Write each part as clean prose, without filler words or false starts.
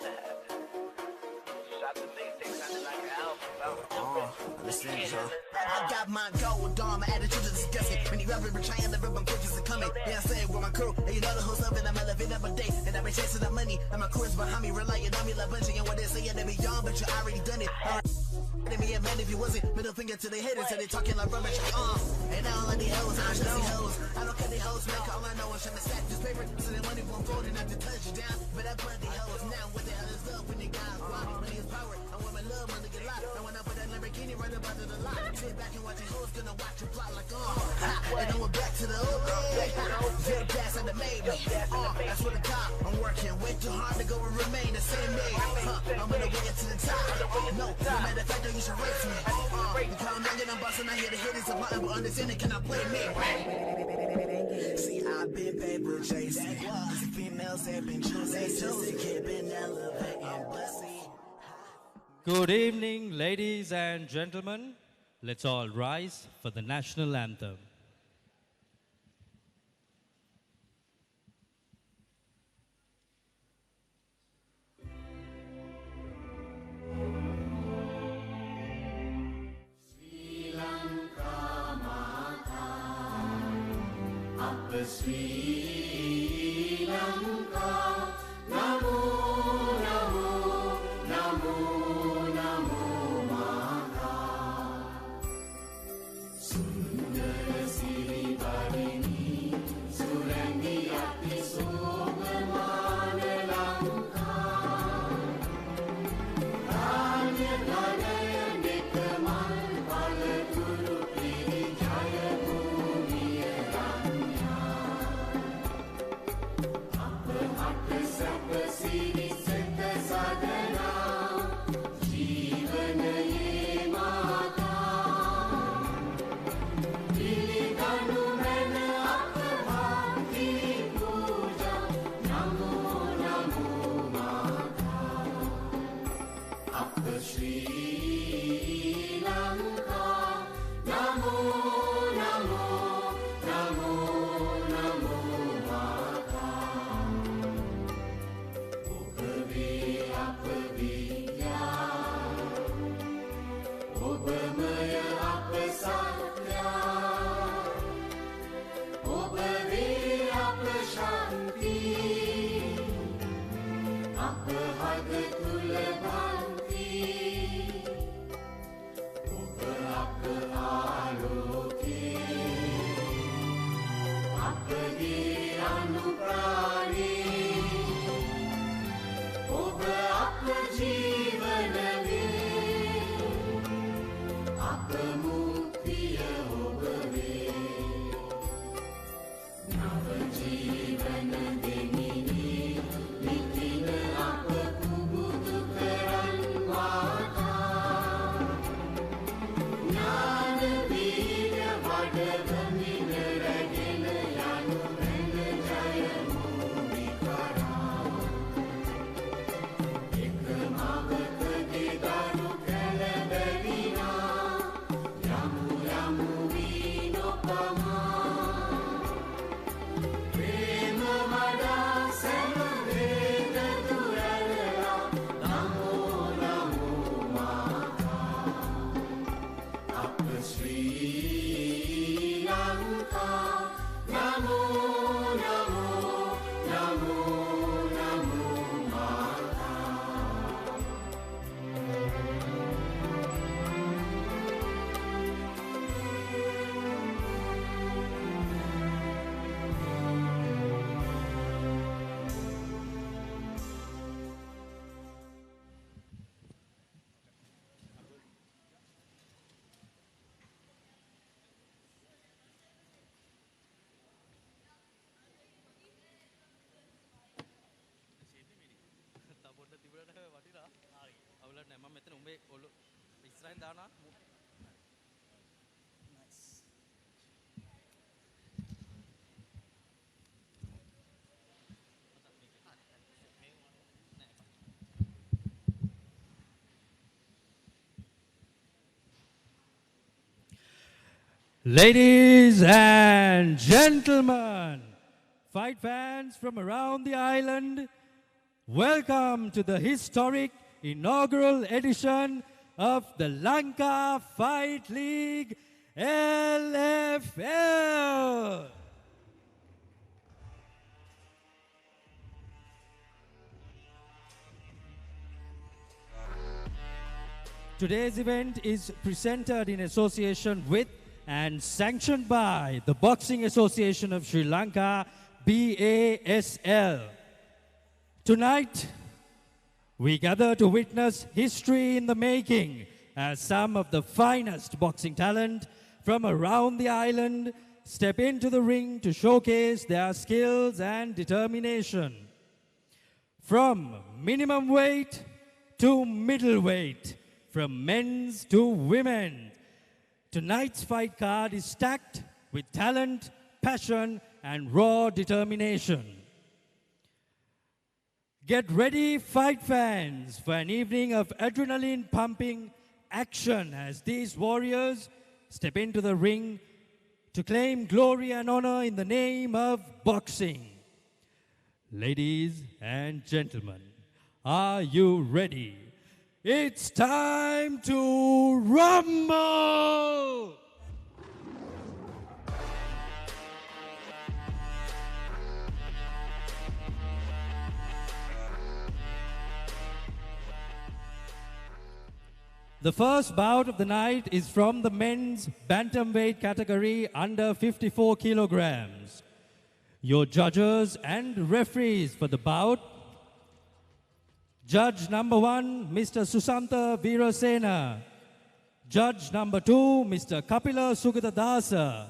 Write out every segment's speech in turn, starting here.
I got my gold on, my attitude is disgusting. When you ever trying to rip on pictures are coming. Yeah, I say with my crew, and you know the who's up and I'm elevating up my day. And I've been chasing the money, and my crew is behind me, relying on me like bunching. And what they say, they be young, but you already done it. Me a man if you wasn't, middle finger to the haters, and they talking like rubbish. And I don't like the hoes, I don't see hoes. I don't care the hoes, make all I know is trying to stack this paper. So they money won't fold and not to touch you down. But I put the hoes now, what the hell is up when they got rock? Money is power, I want my love, money get locked. And when I put that Lamborghini right up under the lot, sit back and watch the hoes, gonna watch you plot like, and then we're back to the old way. Your gas and the made me. That's what the cop, I'm working way too hard to go and remain the same way. I'm gonna get to the top. No matter if I do, you should race me. Because I'm young and I'm busting, I hear the hitters of mine, but understand it cannot play me. See, I've been paper chasing. These females have been choosing. Just a kid been elevating, bussy. Good evening, ladies and gentlemen. Let's all rise for the national anthem. Sri Lanka, Namo, Namo, Namo, Namo, Mata. Sundara Siri Barini, Surangi Ati Sogamana Lanka. Ranya Dhanaya Nekamal, Palaturu Piri Jaya Bhumiya Ranya. Sapasiri Setta Sadhana Jeevanaye Mata Dilidanu Mena Apabhakti Puja Namo Namo Mata Appa Sri Lanka Namo Namo Namo Namo Mata Apabidya, Obamaya Apasatya, Obave Apashanti, Apahagakulabhanti, Oba Aloke, Apagi Anuprani. जीवन में आप मुक्तिय होबवे नव जीवन देनिनी नितिन आप कुबुद करन माता ज्ञान वीर वडवनि रगिन यानु रंग जय भूमि करा Ladies and gentlemen, fight fans from around the island, Welcome to the historic inaugural edition of the Lanka Fight League LFL. Today's event is presented in association with and sanctioned by the Boxing Association of Sri Lanka, BASL. Tonight, we gather to witness history in the making as some of the finest boxing talent from around the island step into the ring to showcase their skills and determination. From minimum weight to middleweight, from men's to women, tonight's fight card is stacked with talent, passion, and raw determination. Get ready, fight fans, for an evening of adrenaline-pumping action as these warriors step into the ring to claim glory and honor in the name of boxing. Ladies and gentlemen, are you ready? It's time to rumble! The first bout of the night is from the men's bantamweight category under 54 kilograms. Your judges and referees for the bout: Judge number 1, Mr. Susantha Veerasena. Judge number 2, Mr. Kapila Sugatadasa.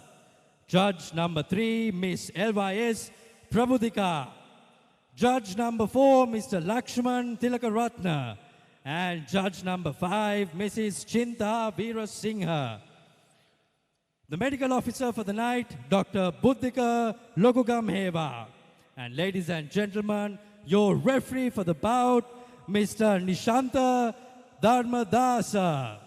Judge number 3, Miss LYS Prabhudika. Judge number 4, Mr. Lakshman Tilakaratna. And Judge number 5, Mrs. Chinta Veerasinghe. The medical officer for the night, Dr. Buddhika Lokugamheva. And ladies and gentlemen, your referee for the bout, Mr. Nishanta Dharmadasa.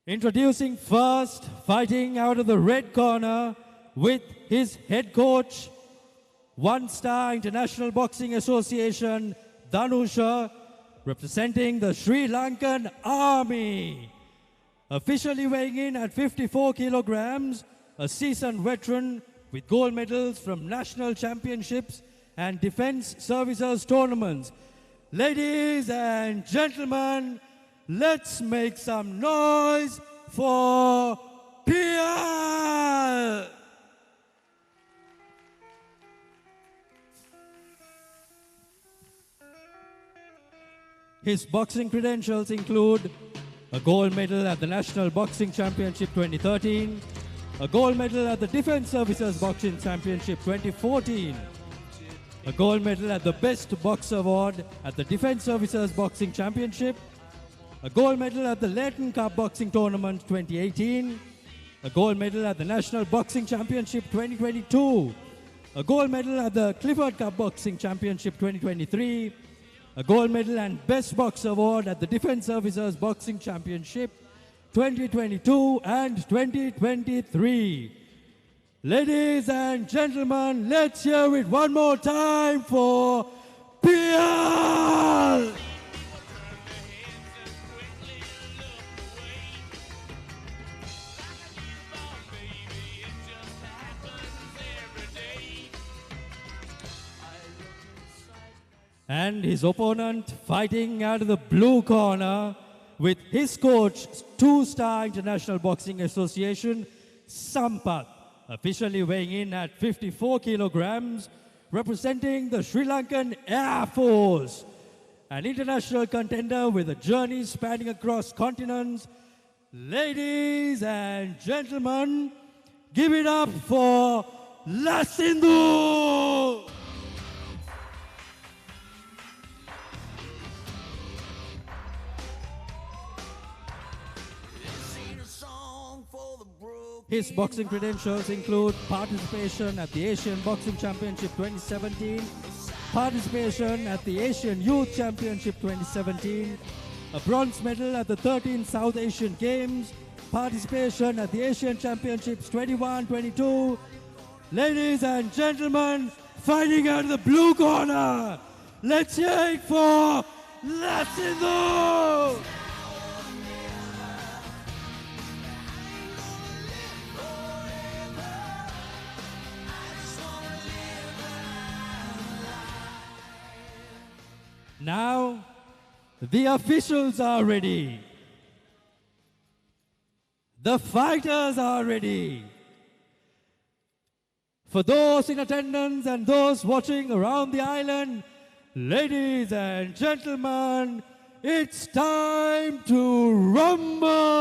Introducing first, fighting out of the red corner with his head coach, one-star International Boxing Association, Dhanusha, representing the Sri Lankan Army. Officially weighing in at 54 kilograms, a seasoned veteran with gold medals from national championships and defense services tournaments. Ladies and gentlemen, let's make some noise for Pierre! His boxing credentials include a gold medal at the National Boxing Championship 2013, a gold medal at the Defense Services Boxing Championship 2014, a gold medal at the Best Boxer Award at the Defense Services Boxing Championship, a gold medal at the Leighton Cup Boxing Tournament 2018, a gold medal at the National Boxing Championship 2022, a gold medal at the Clifford Cup Boxing Championship 2023, a gold medal and Best Boxer Award at the Defense Services Boxing Championship 2022 and 2023. Ladies and gentlemen, let's hear it one more time for Pierre! And his opponent fighting out of the blue corner with his coach, two-star International Boxing Association, Sampath, officially weighing in at 54 kilograms, representing the Sri Lankan Air Force, an international contender with a journey spanning across continents. Ladies and gentlemen, give it up for Lasindhu! His boxing credentials include participation at the Asian Boxing Championship 2017, participation at the Asian Youth Championship 2017, a bronze medal at the 13th South Asian Games, participation at the Asian Championships 21-22. Ladies and gentlemen, fighting out of the blue corner. Let's hear it for Lasindo. Now, the officials are ready. The fighters are ready. For those in attendance and those watching around the island, ladies and gentlemen, it's time to rumble!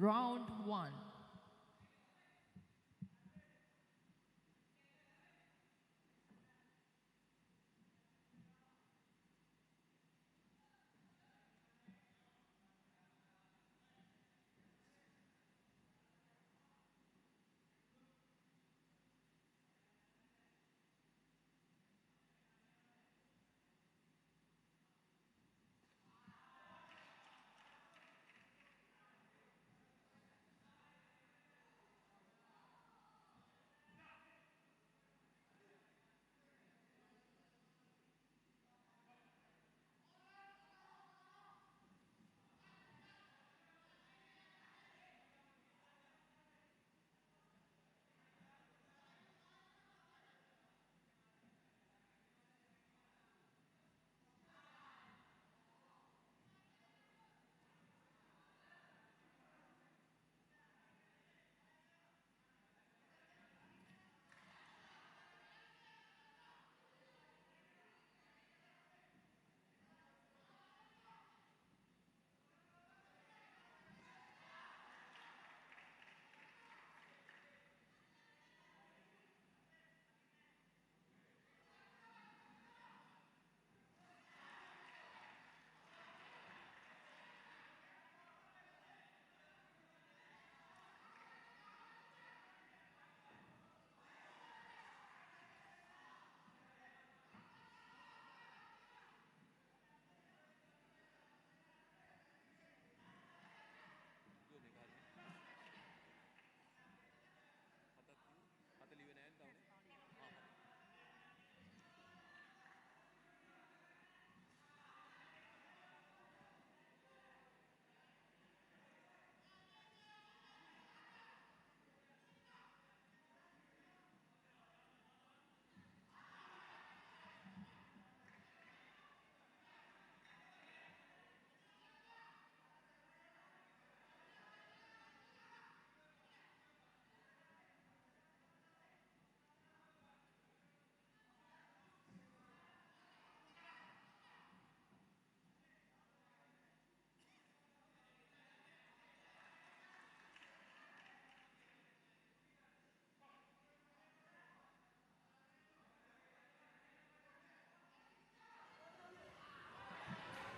Round 1.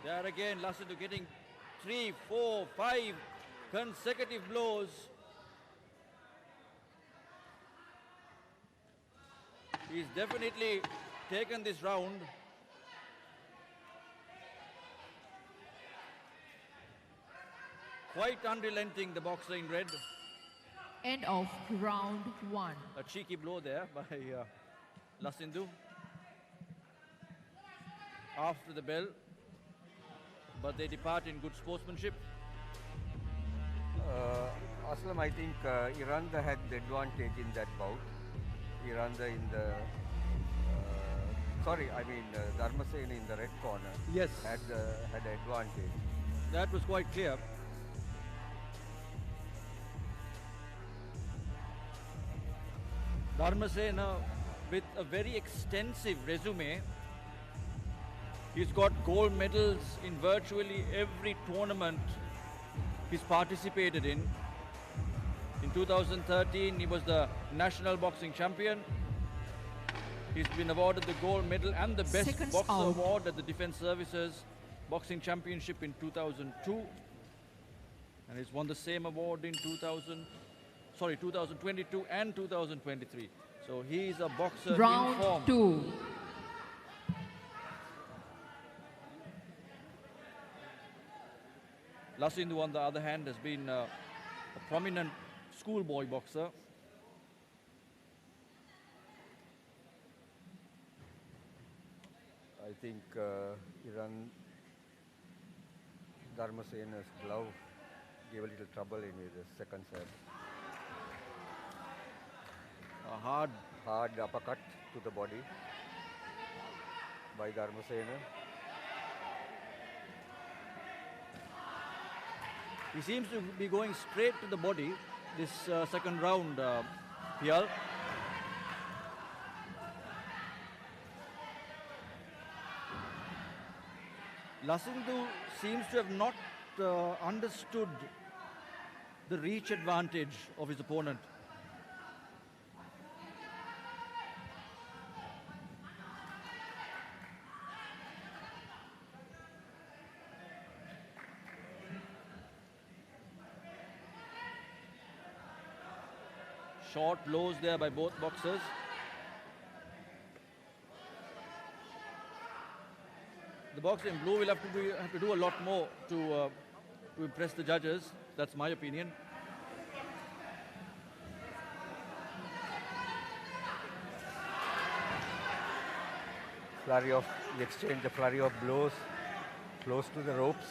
There again, Lasindo getting 3, 4, 5 consecutive blows. He's definitely taken this round. Quite unrelenting, the boxer in red. End of round 1. A cheeky blow there by Lasindo. After the bell. but they depart in good sportsmanship. Aslam, I think Iranda had the advantage in that bout. Iranda in the Dharmasena in the red corner. Yes. Had the advantage. That was quite clear. Dharmasena with a very extensive resume. He's got gold medals in virtually every tournament he's participated in. In 2013, he was the national boxing champion. He's been awarded the gold medal and the best Seconds boxer out. award at the Defence Services Boxing Championship in 2002. And he's won the same award in 2022 and 2023. So he's a boxer in form. Round 2. Lasindu, on the other hand, has been a prominent schoolboy boxer. I think Dharmasena's glove gave a little trouble in the second set. A hard Uppercut to the body by Dharmasena. He seems to be going straight to the body this second round, Pial. Lasindu seems to have not understood the reach advantage of his opponent. Short blows there by both boxers. The boxer in blue will have to do a lot more to impress the judges. That's my opinion. Flurry of the exchange, the flurry of blows close to the ropes.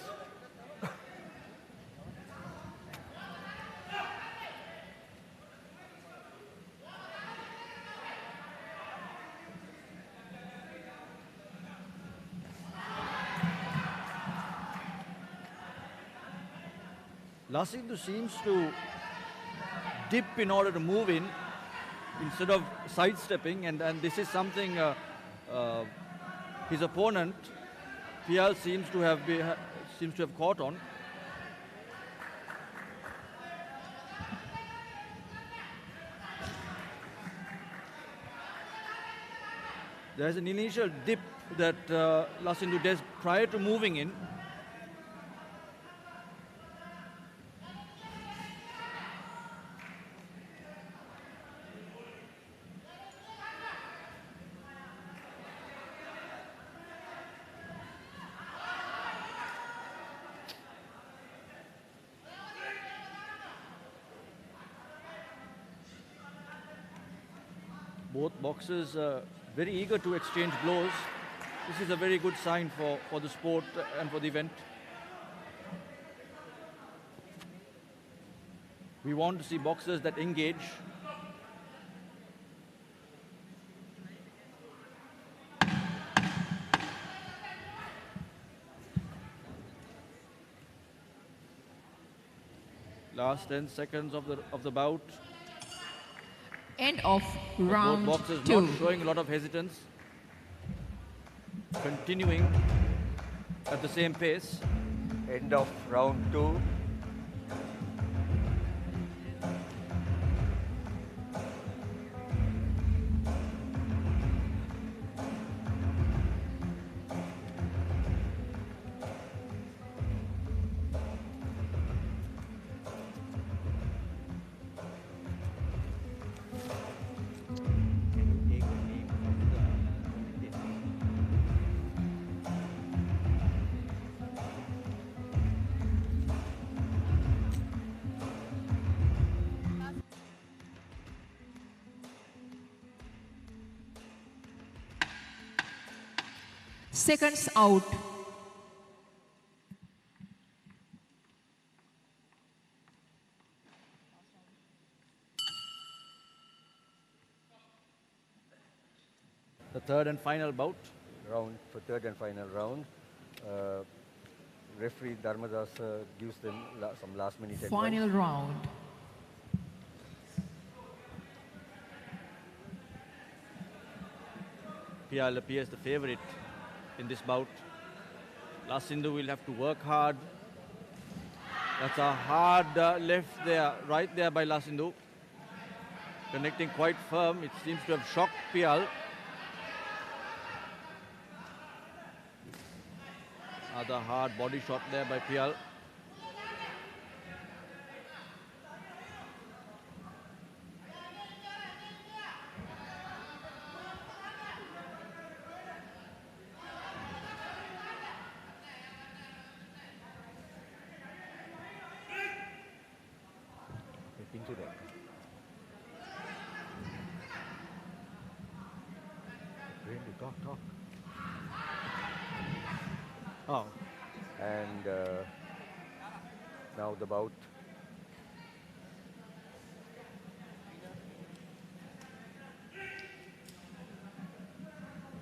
Lasindu seems to dip in order to move in instead of sidestepping, and this is something his opponent Pial seems to have caught on. There's an initial dip that Lasindu does prior to moving in. Both boxers very eager to exchange blows. This is a very good sign for the sport and for the event. We want to see boxers that engage. Last 10 seconds of the bout. End of round Both boxers 2. not showing a lot of hesitance. Continuing at the same pace. End of round 2. Seconds out. The third and final bout. Round for third and final round. Referee Dharmadas gives them some last minute advice. Final round. Pial appears the favorite in this bout. Lasindhu will have to work hard. That's a hard left there, right there by Lasindhu. Connecting quite firm. It seems to have shocked Pial. Another hard body shot there by Pial. Into that. Really talk. Oh. And now the bout.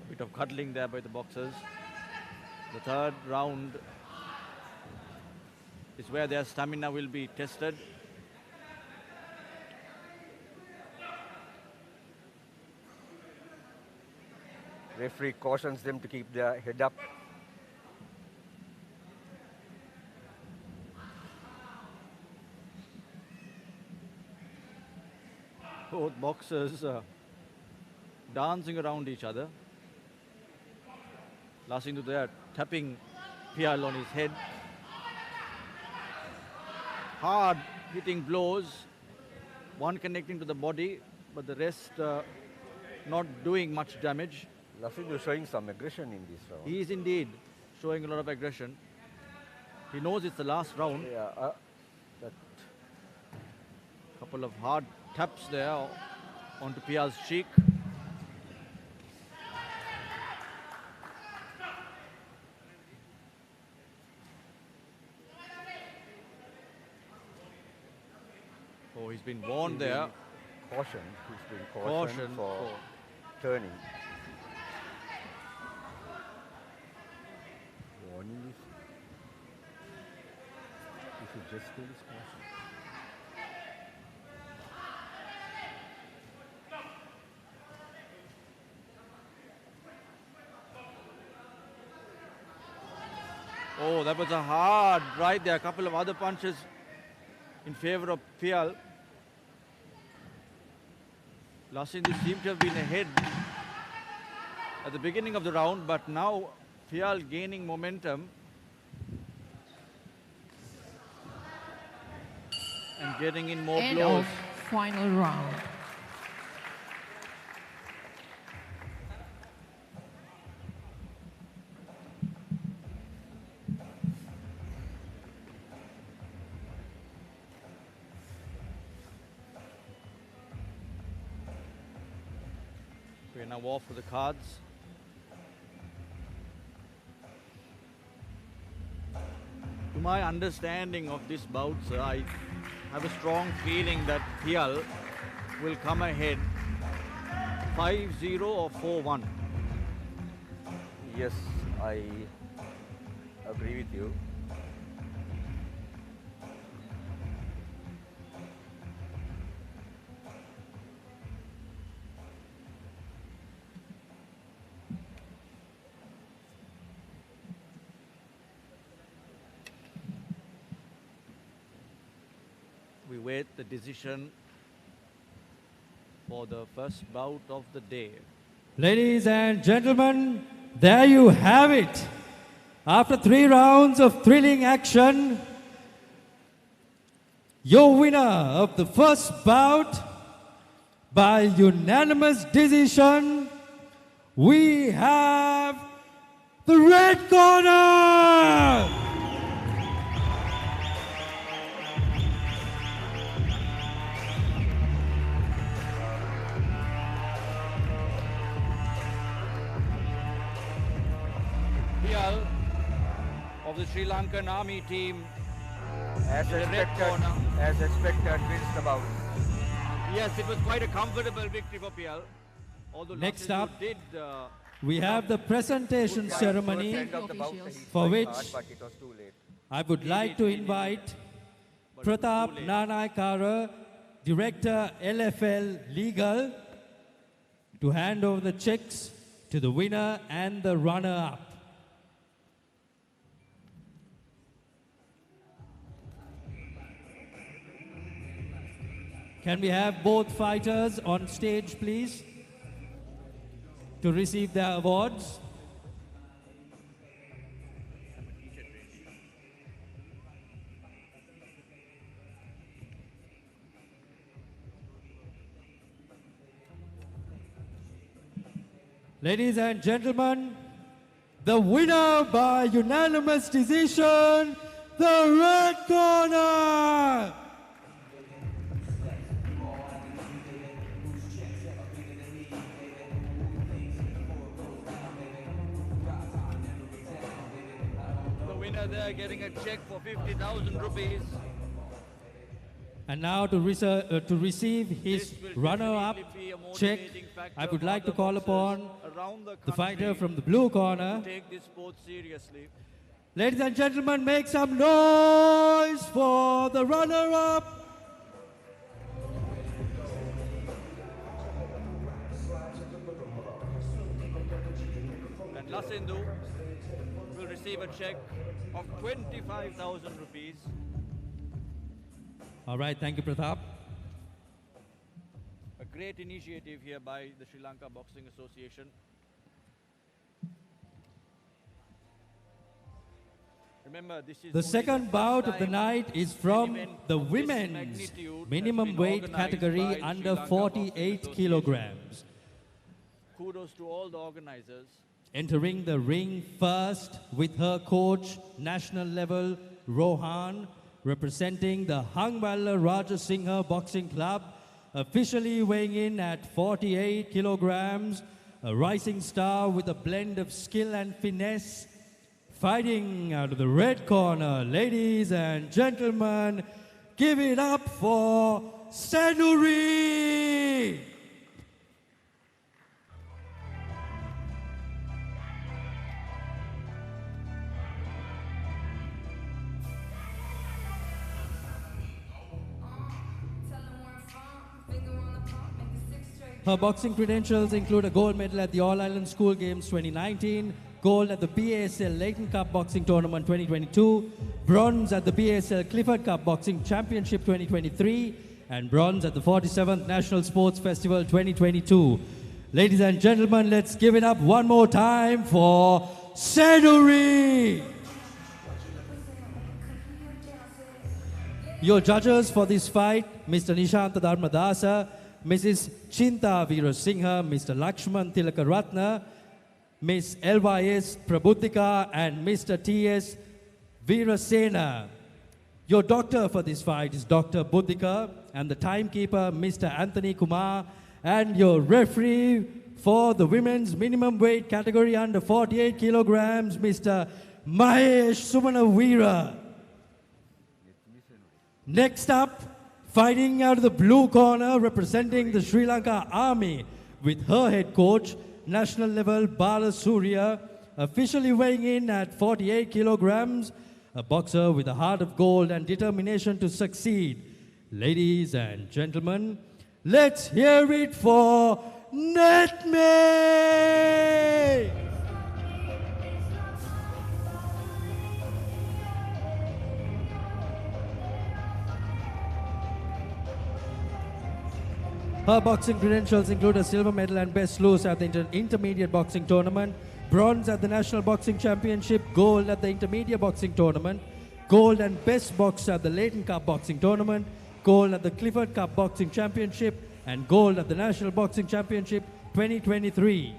Bit of cuddling there by the boxers. The third round is where their stamina will be tested. Referee cautions them to keep their head up. Both boxers dancing around each other. Lasindhu there tapping Pial on his head. Hard hitting blows. One connecting to the body, but the rest not doing much damage. Lasindhu showing some aggression in this round. He is indeed showing a lot of aggression. He knows it's the last round. Yeah, that Couple of hard taps there onto Pial's cheek. Oh, he's been warned there. caution. He's been cautioned for turning. Warning is you should just kill his caution. Oh, that was a hard right there. A couple of other punches in favor of Pial. Lasindhu seemed to have been ahead at the beginning of the round, but now Pial gaining momentum and getting in more End blows. of final round. We're now off for the cards. To my understanding of this bout, sir, I have a strong feeling that Pial will come ahead 5-0 or 4-1. Yes, I agree with you. We wait the decision for the first bout of the day. Ladies and gentlemen, there you have it. After 3 rounds of thrilling action, your winner of the first bout by unanimous decision, we have the red corner. Pial of the Sri Lankan army team. As In the red expected, corner. as expected, wins the bout. Yes, it was quite a comfortable victory for Pial. Although Next Lasendu up, did we have the presentation First ceremony, end of the bout, he for tried which hard, but it was too late. I would like to invite Pratap Nanaikara, Director LFL Legal, to hand over the checks to the winner and the runner-up. Can we have both fighters on stage, please, to receive their awards? Ladies and gentlemen, the winner by unanimous decision, the red corner! the winner there getting a check for 50,000 rupees. And now to receive his This will runner-up definitely be a check, motivating factor I would for like to other call boxers upon around the fighter country from the blue corner. to take this sport seriously. Ladies and gentlemen, make some noise for the runner-up. And Lasendu will receive a check of 25,000 rupees. All right, thank you, Pratap. A great initiative here by the Sri Lanka Boxing Association. Remember, this is The only second first bout of the time night is an from event the of this women's magnitude has minimum been weight organized by category the Sri under Lanka Boxing 48 Association. kilograms. Kudos to all the organizers. Entering the ring first with her coach, national level, Rohan, representing the Hangwalla Rajasinghe Boxing Club, officially weighing in at 48 kilograms, a rising star with a blend of skill and finesse. Fighting out of the red corner, ladies and gentlemen, give it up for Sanuri! Her boxing credentials include a gold medal at the All Ireland School Games 2019, gold at the BASL Leighton Cup Boxing Tournament 2022, bronze at the BASL Clifford Cup Boxing Championship 2023, and bronze at the 47th National Sports Festival 2022. Ladies and gentlemen, let's give it up one more time for Sanuri! Your judges for this fight, Mr. Nishanta Dharmadasa, Mrs. Chinta Veerasinghe, Mr. Lakshman Tilakaratna, Ms. LYS Prabhutika, and Mr. T.S. Veerasena. Your doctor for this fight is Dr. Buddhika, and the timekeeper, Mr. Anthony Kumar, and your referee for the women's minimum weight category under 48 kilograms, Mr. Mahesh Sumanavira. Next up, fighting out of the blue corner, representing the Sri Lanka Army, with her head coach, national level Bala Surya, officially weighing in at 48 kilograms, a boxer with a heart of gold and determination to succeed. Ladies and gentlemen, let's hear it for Netme! Her boxing credentials include a silver medal and best loose at the intermediate boxing tournament, bronze at the National Boxing Championship, gold at the intermediate boxing tournament, gold and best box at the Leighton Cup Boxing Tournament, gold at the Clifford Cup Boxing Championship, and gold at the National Boxing Championship 2023.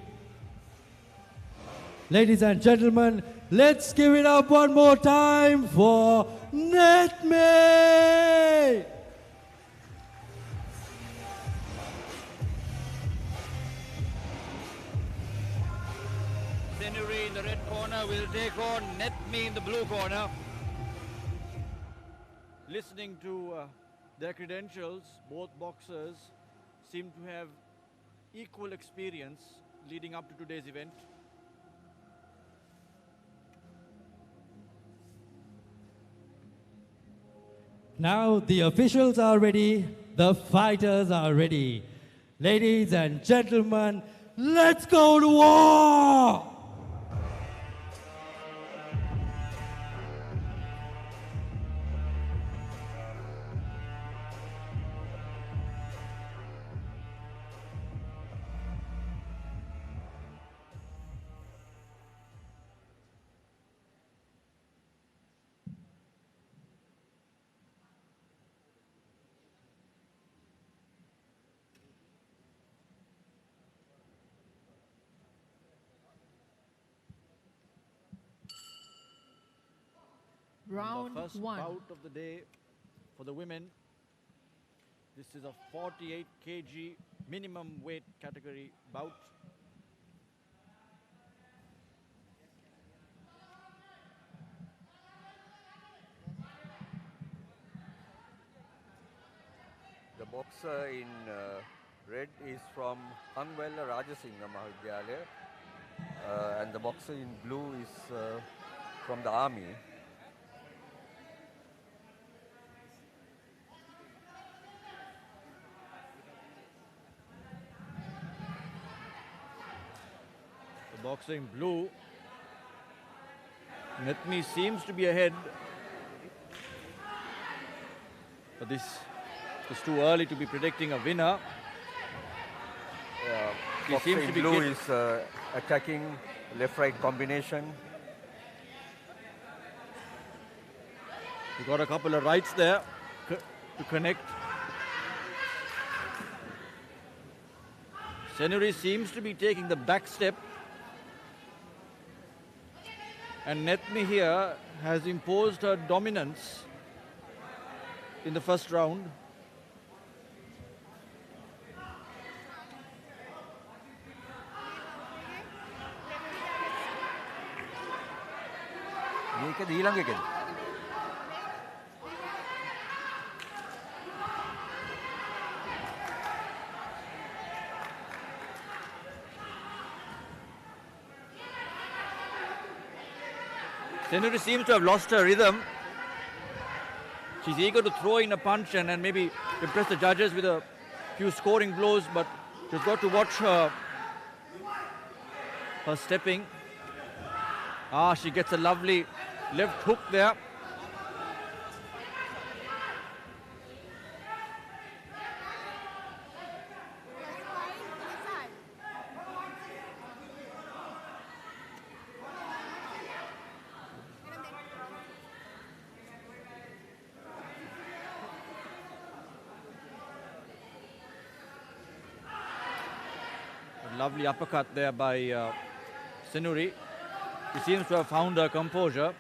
Ladies and gentlemen, let's give it up one more time for Netme! Senuri in the red corner will take on Netme in the blue corner. Listening to their credentials, both boxers seem to have equal experience leading up to today's event. Now the officials are ready, the fighters are ready. Ladies and gentlemen, let's go to war! Round The first 1. bout of the day for the women. This is a 48 kg minimum weight category bout. The boxer in red is from Angwella Rajasinghe Mahavidyalaya, and the boxer in blue is from the army. The boxer in blue, Netmi seems to be ahead, but this is too early to be predicting a winner. He Boxer seems in to be blue is attacking left-right combination. He got a couple of rights there to connect. Senuri seems to be taking the back step, and Netmi here has imposed her dominance in the first round. මේකද ඊළඟ එකද? Senuri seems to have lost her rhythm. She's eager to throw in a punch and maybe impress the judges with a few scoring blows, but she's got to watch her stepping. She gets a lovely left hook there. A lovely uppercut there by Senuri. He seems to have found her composure.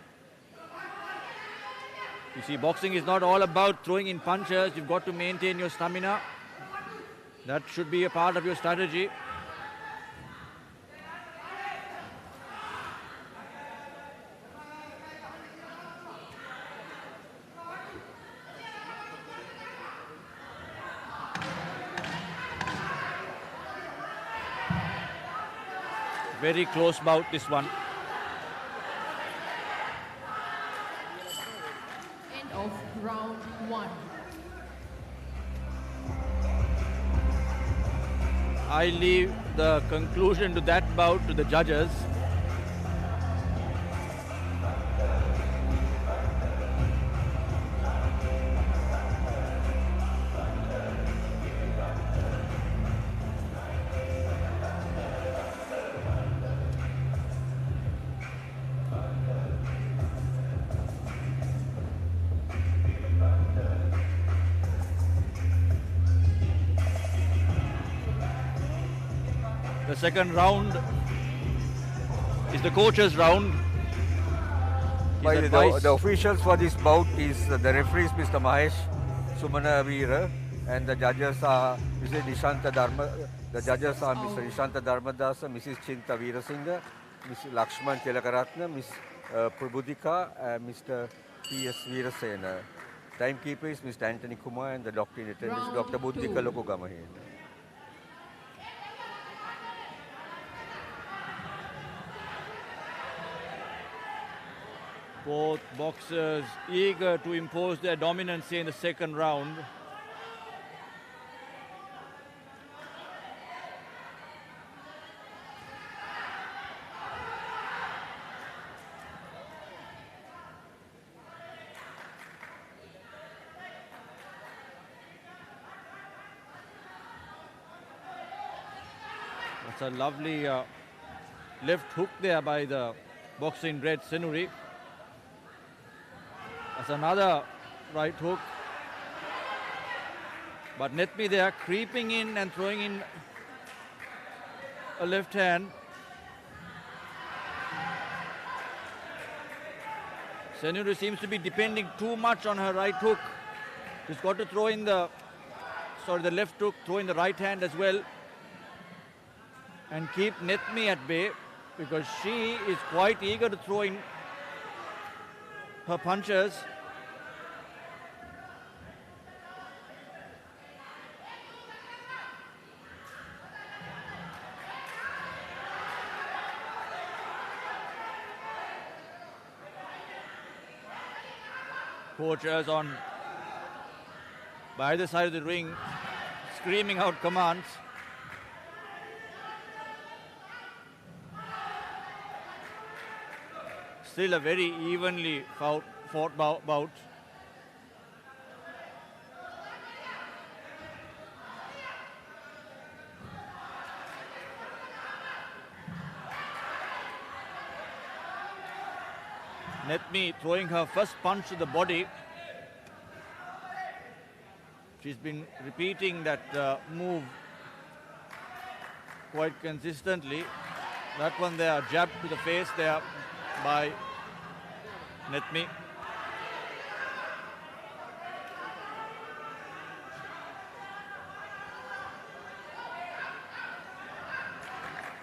You see, boxing is not all about throwing in punches. You've got to maintain your stamina. That should be a part of your strategy. Very close bout, this one. End of round 1. I leave the conclusion to that bout to the judges. The second round is the coach's round. By His the advice- officials for this bout is the referees Mr. Mahesh Sumana Veera, and the judges are Mr. Nishanta Dharma. The judges are Mr. Nishanta Dharmadasa, Mrs. Chinta Veerasinghe, Mr. Lakshman Tilakaratna, Ms. Prabudika, and Mr. P.S. Veerasena. Timekeeper is Mr. Anthony Kumar, and the doctor in attendance, Round Dr. Buddhika two. Lokogamahe. Both boxers eager to impose their dominance in the second round. That's a lovely left hook there by the boxing red Senuri. That's another right hook. But Netmi there creeping in and throwing in a left hand. Senuri seems to be depending too much on her right hook. She's got to throw in the left hook, throw in the right hand as well, and keep Netmi at bay, because she is quite eager to throw in her punches. Coaches on by either side of the ring screaming out commands. Still a very evenly fought bout. Netmi throwing her first punch to the body. She's been repeating that move quite consistently. That one there, jab to the face there by Netmi.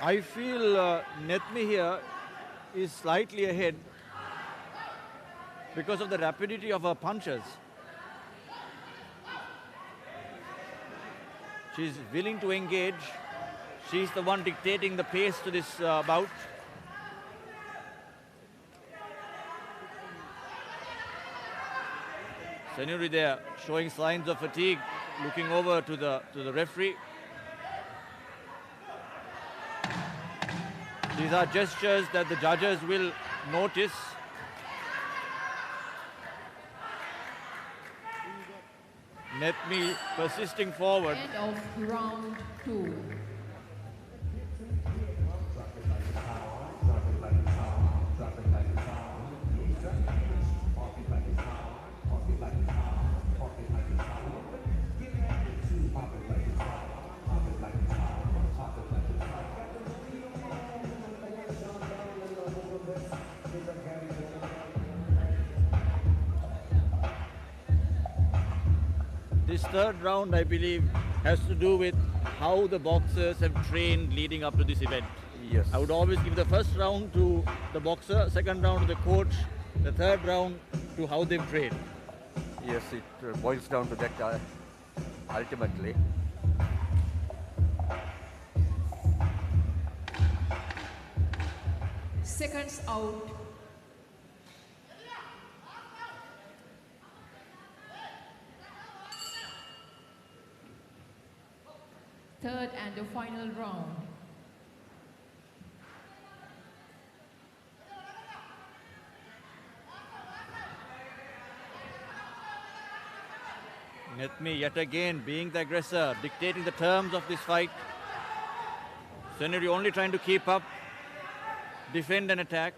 I feel Netmi here is slightly ahead because of the rapidity of her punches. She's willing to engage. She's the one dictating the pace to this bout. Senuri there showing signs of fatigue, looking over to the referee. These are gestures that the judges will notice. Netmi persisting forward. End of round 2. This third round, I believe, has to do with how the boxers have trained leading up to this event. Yes. I would always give the first round to the boxer, second round to the coach, the third round to how they've trained. Yes, it boils down to that ultimately. Seconds out. Third and the final round. Netmi yet again being the aggressor, dictating the terms of this fight. Senuri only trying to keep up, defend and attack.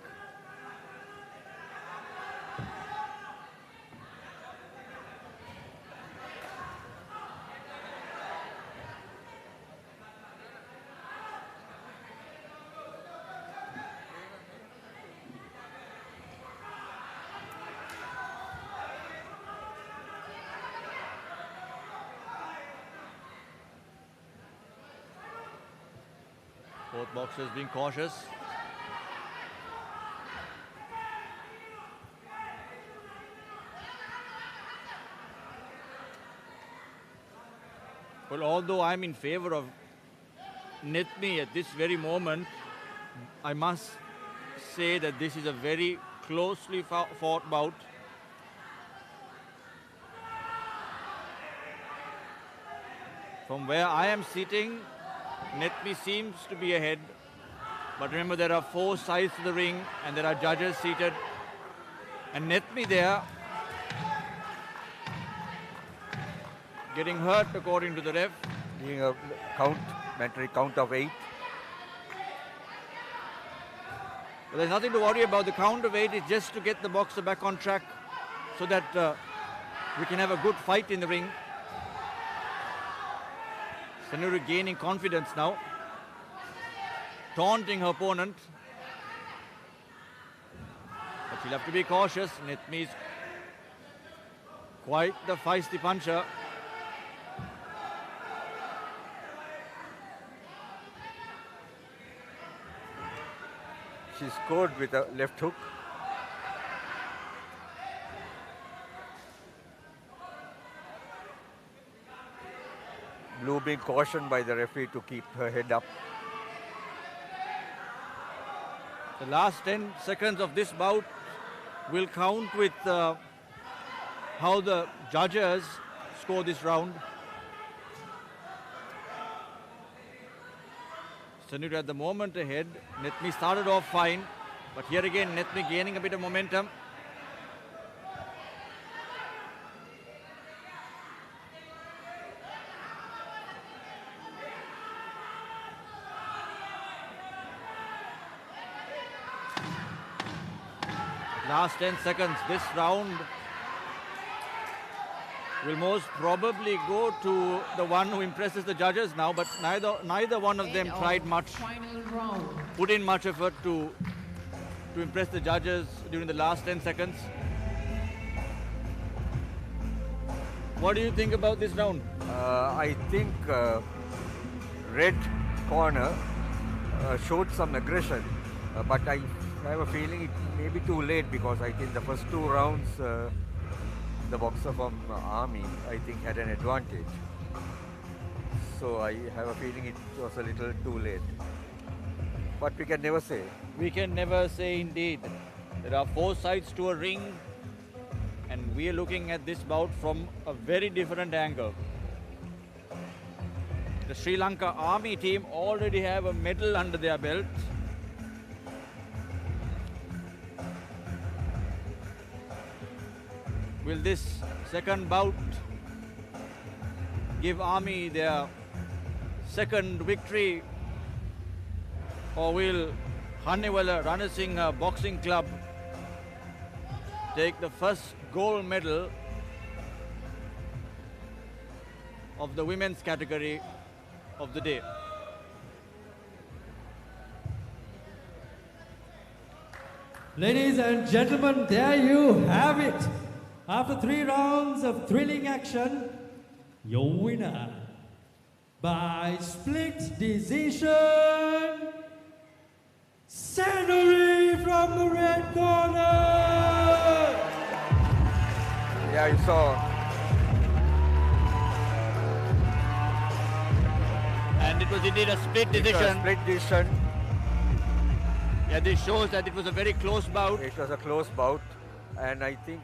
Both boxers being cautious. Well, although I'm in favor of Netmi at this very moment, I must say that this is a very closely fought bout. From where I am sitting, Netmi seems to be ahead. But remember, there are 4 sides to the ring and there are judges seated. And Netmi there, getting hurt according to the ref. Being a mandatory count of 8. But there's nothing to worry about. The count of 8 is just to get the boxer back on track so that we can have a good fight in the ring. Senuri gaining confidence now, taunting her opponent. But she'll have to be cautious. Netmi is quite the feisty puncher. She scored with a left hook. Blue being cautioned by the referee to keep her head up. The last 10 seconds of this bout will count with how the judges score this round. Senuri at the moment ahead. Netmi started off fine, but here again Netmi gaining a bit of momentum. Last 10 seconds. This round will most probably go to the one who impresses the judges now, but neither one of them tried much, Final round. put in much effort to impress the judges during the last 10 seconds. What do you think about this round? I think red corner showed some aggression, but I have a feeling it may be too late because I think the first 2 rounds the boxer from Army, I think, had an advantage. So I have a feeling it was a little too late. But we can never say. We can never say indeed. There are 4 sides to a ring and we are looking at this bout from a very different angle. The Sri Lanka Army team already have a medal under their belt. Will this second bout give Army their second victory, or will Hanewala Ranasinghe Boxing Club take the first gold medal of the women's category of the day? Ladies and gentlemen, there you have it. After 3 rounds of thrilling action, your winner by split decision, Senuri from the red corner. Yeah, you saw. And it was indeed a split decision. Split decision. Yeah, this shows that it was a very close bout. It was a close bout, and I think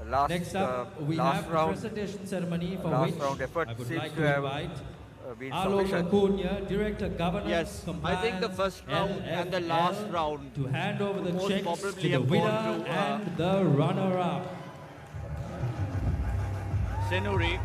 last Next up, we last have the round, presentation ceremony for last which round effort I would seems like to to have invite been Alok sufficient. Acuna, Director Governance, Yes, I Compliance, think the first round and the last LFL, round to hand over the most checks probably to the have winner gone to, and the runner-up. Senuri.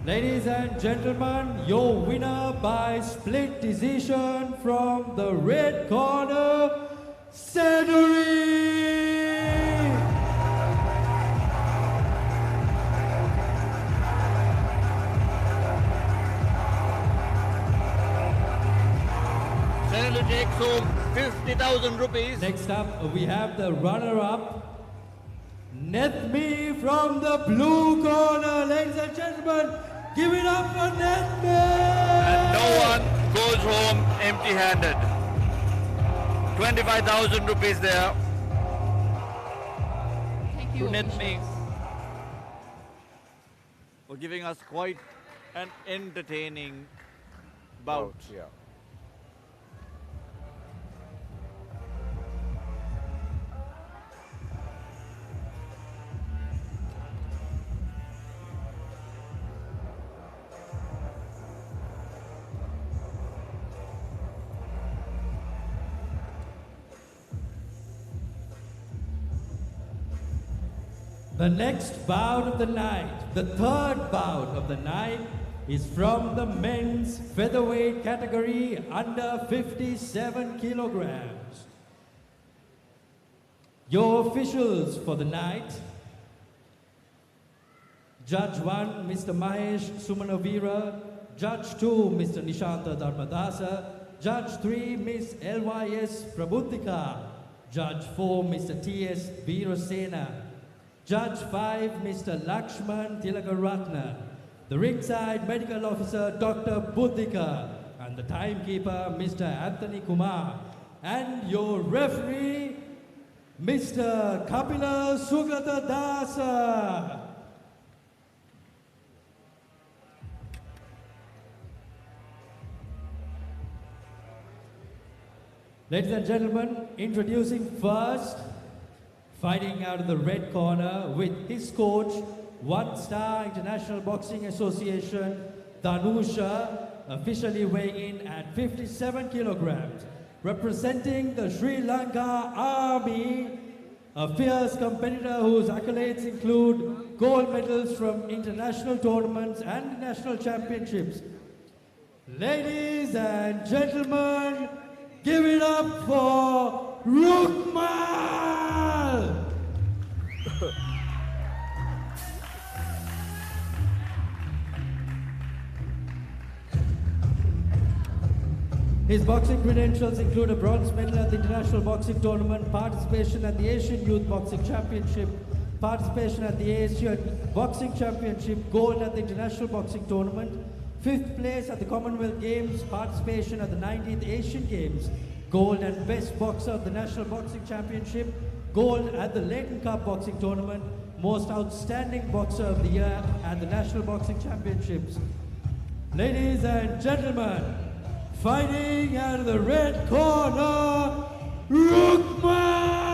Ladies and gentlemen, your winner by split decision from the red corner, Senuri! Senuri takes home 50,000 rupees. Next up, we have the runner-up, Netmi from the blue corner. Ladies and gentlemen, give it up for Netmi! And no one goes home empty-handed. 25,000 rupees there. Thank you, Runetni, officials. for giving us quite an entertaining bout. Yeah. The next bout of the night, the third bout of the night, is from the men's featherweight category under 57 kilograms. Your officials for the night: Judge 1, Mr. Mahesh Sumanavira; Judge 2, Mr. Nishanta Dharmadasa; Judge 3, Ms. LYS Prabhutika; Judge 4, Mr. T.S. Veerasena; Judge 5, Mr. Lakshman Tilakaratna; the ringside medical officer, Dr. Buddhika; and the timekeeper, Mr. Anthony Kumar; and your referee, Mr. Kapila Sugata Dasa. Ladies and gentlemen, introducing first, fighting out of the red corner with his coach, one-star International Boxing Association, Dhanusha, officially weighing in at 57 kilograms, representing the Sri Lanka Army, a fierce competitor whose accolades include gold medals from international tournaments and national championships. Ladies and gentlemen, give it up for Rukmal! His boxing credentials include a bronze medal at the International Boxing Tournament, participation at the Asian Youth Boxing Championship, participation at the Asian Boxing Championship, gold at the International Boxing Tournament, 5th place at the Commonwealth Games, participation at the 19th Asian Games, gold and best boxer of the National Boxing Championship, gold at the Leighton Cup Boxing Tournament, most outstanding boxer of the year at the National Boxing Championships. Ladies and gentlemen, fighting out of the red corner, Rukmal!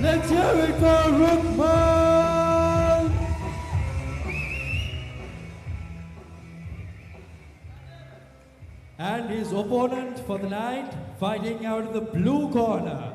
Let's hear it for Rukmal! And his opponent for the night, fighting out of the blue corner,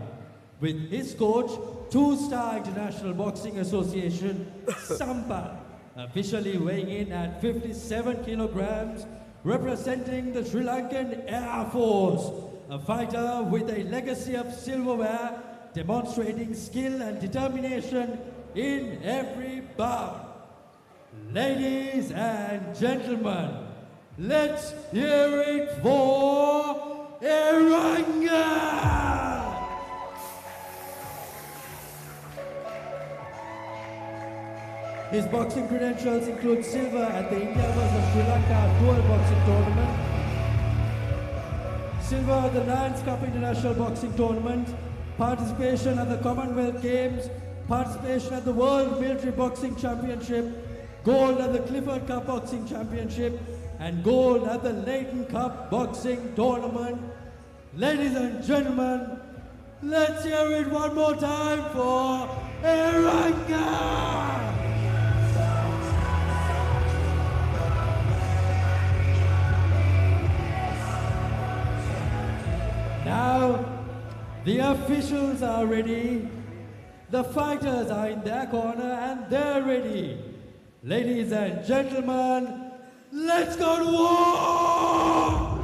with his coach, two-star International Boxing Association, Sampa, officially weighing in at 57 kilograms, representing the Sri Lankan Air Force, a fighter with a legacy of silverware, demonstrating skill and determination in every bout. Ladies and gentlemen, let's hear it for Eranga! His boxing credentials include silver at the India vs Sri Lanka Dual Boxing Tournament, silver at the Lions Cup International Boxing Tournament, participation at the Commonwealth Games, participation at the World Military Boxing Championship, gold at the Clifford Cup Boxing Championship, and gold at the Leighton Cup Boxing Tournament. Ladies and gentlemen, let's hear it one more time for Eranga! Now, the officials are ready, the fighters are in their corner and they're ready. Ladies and gentlemen, let's go to war!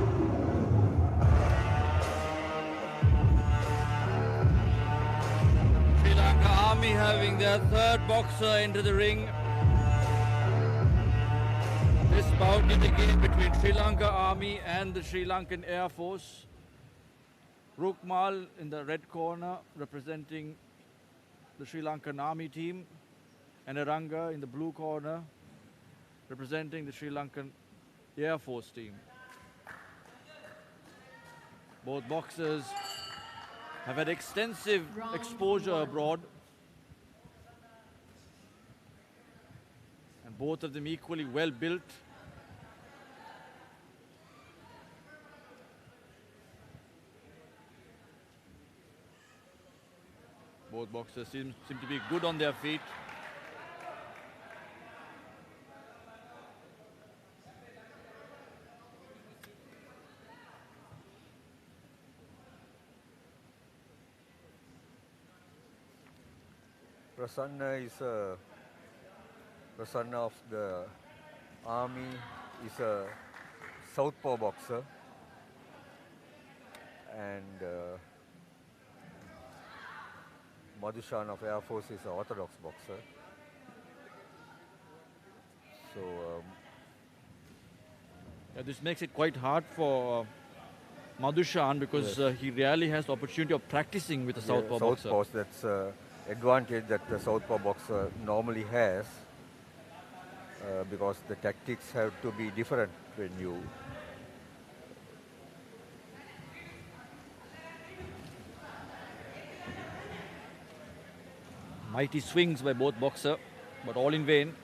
Sri Lanka Army having their third boxer into the ring. This bout is a game between Sri Lanka Army and the Sri Lankan Air Force. Rukmal in the red corner representing the Sri Lankan Army team, and Eranga in the blue corner representing the Sri Lankan Air Force team. Both boxers have had extensive Round exposure one. abroad. And both of them equally well built. Both boxers seem to be good on their feet. Prasanna is a Prasanna of the army, is a southpaw boxer, and Madhushan of Air Force is an orthodox boxer. So Yeah, this makes it quite hard for Madhushan because he rarely has the opportunity of practicing with a southpaw boxer. southpaws, that's advantage that the southpaw boxer normally has, because the tactics have to be different when you Mighty swings by both boxer, but all in vain.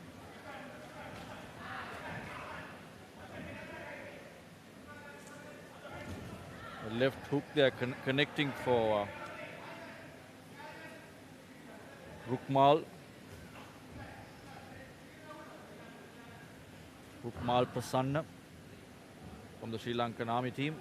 The left hook there connecting for Rukmal. Rukmal Prasanna from the Sri Lankan army team.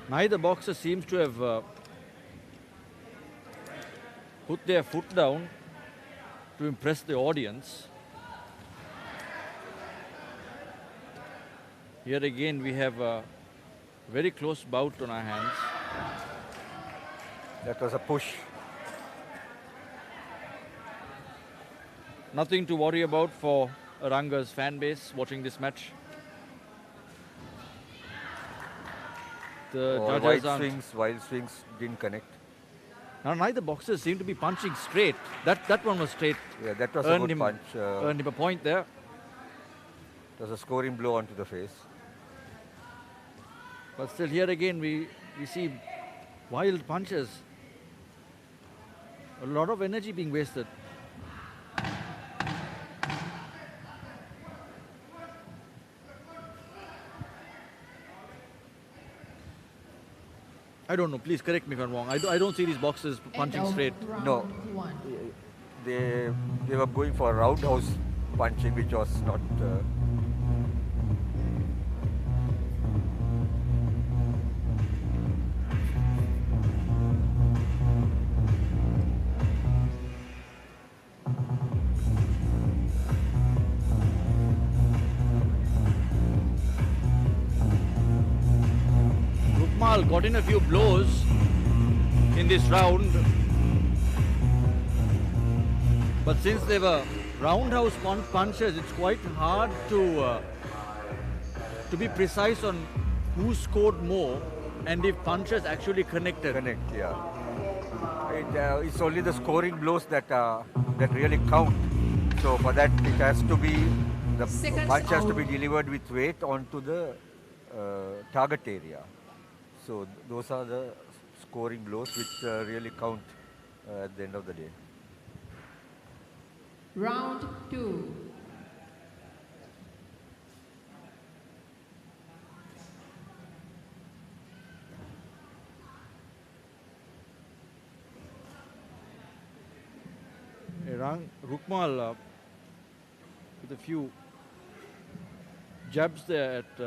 Neither boxer seems to have put their foot down to impress the audience. Here again we have a very close bout on our hands. that was a push. Nothing to worry about for Aranga's fan base watching this match. The Or judges aren't. wild swings didn't connect. Now neither boxers seem to be punching straight. That one was straight. Yeah, that was a Earned good him, punch. earned him a point there. It was a scoring blow onto the face. But still here again we see wild punches. A lot of energy being wasted. I don't know, please correct me if I'm wrong. I don't see these boxers punching End of straight. round No. one. They were going for roundhouse punching, which was not. Rukmal got in a few blows in this round. But since they were roundhouse punches, it's quite hard to be precise on who scored more and if punches actually connected. Connect, yeah. It's only the scoring blows that really count. So for that, it has to be the Seconds punch has to out. be delivered with weight onto the target area. So those are the scoring blows which really count at the end of the day. Round two. Rukmal with a few jabs there at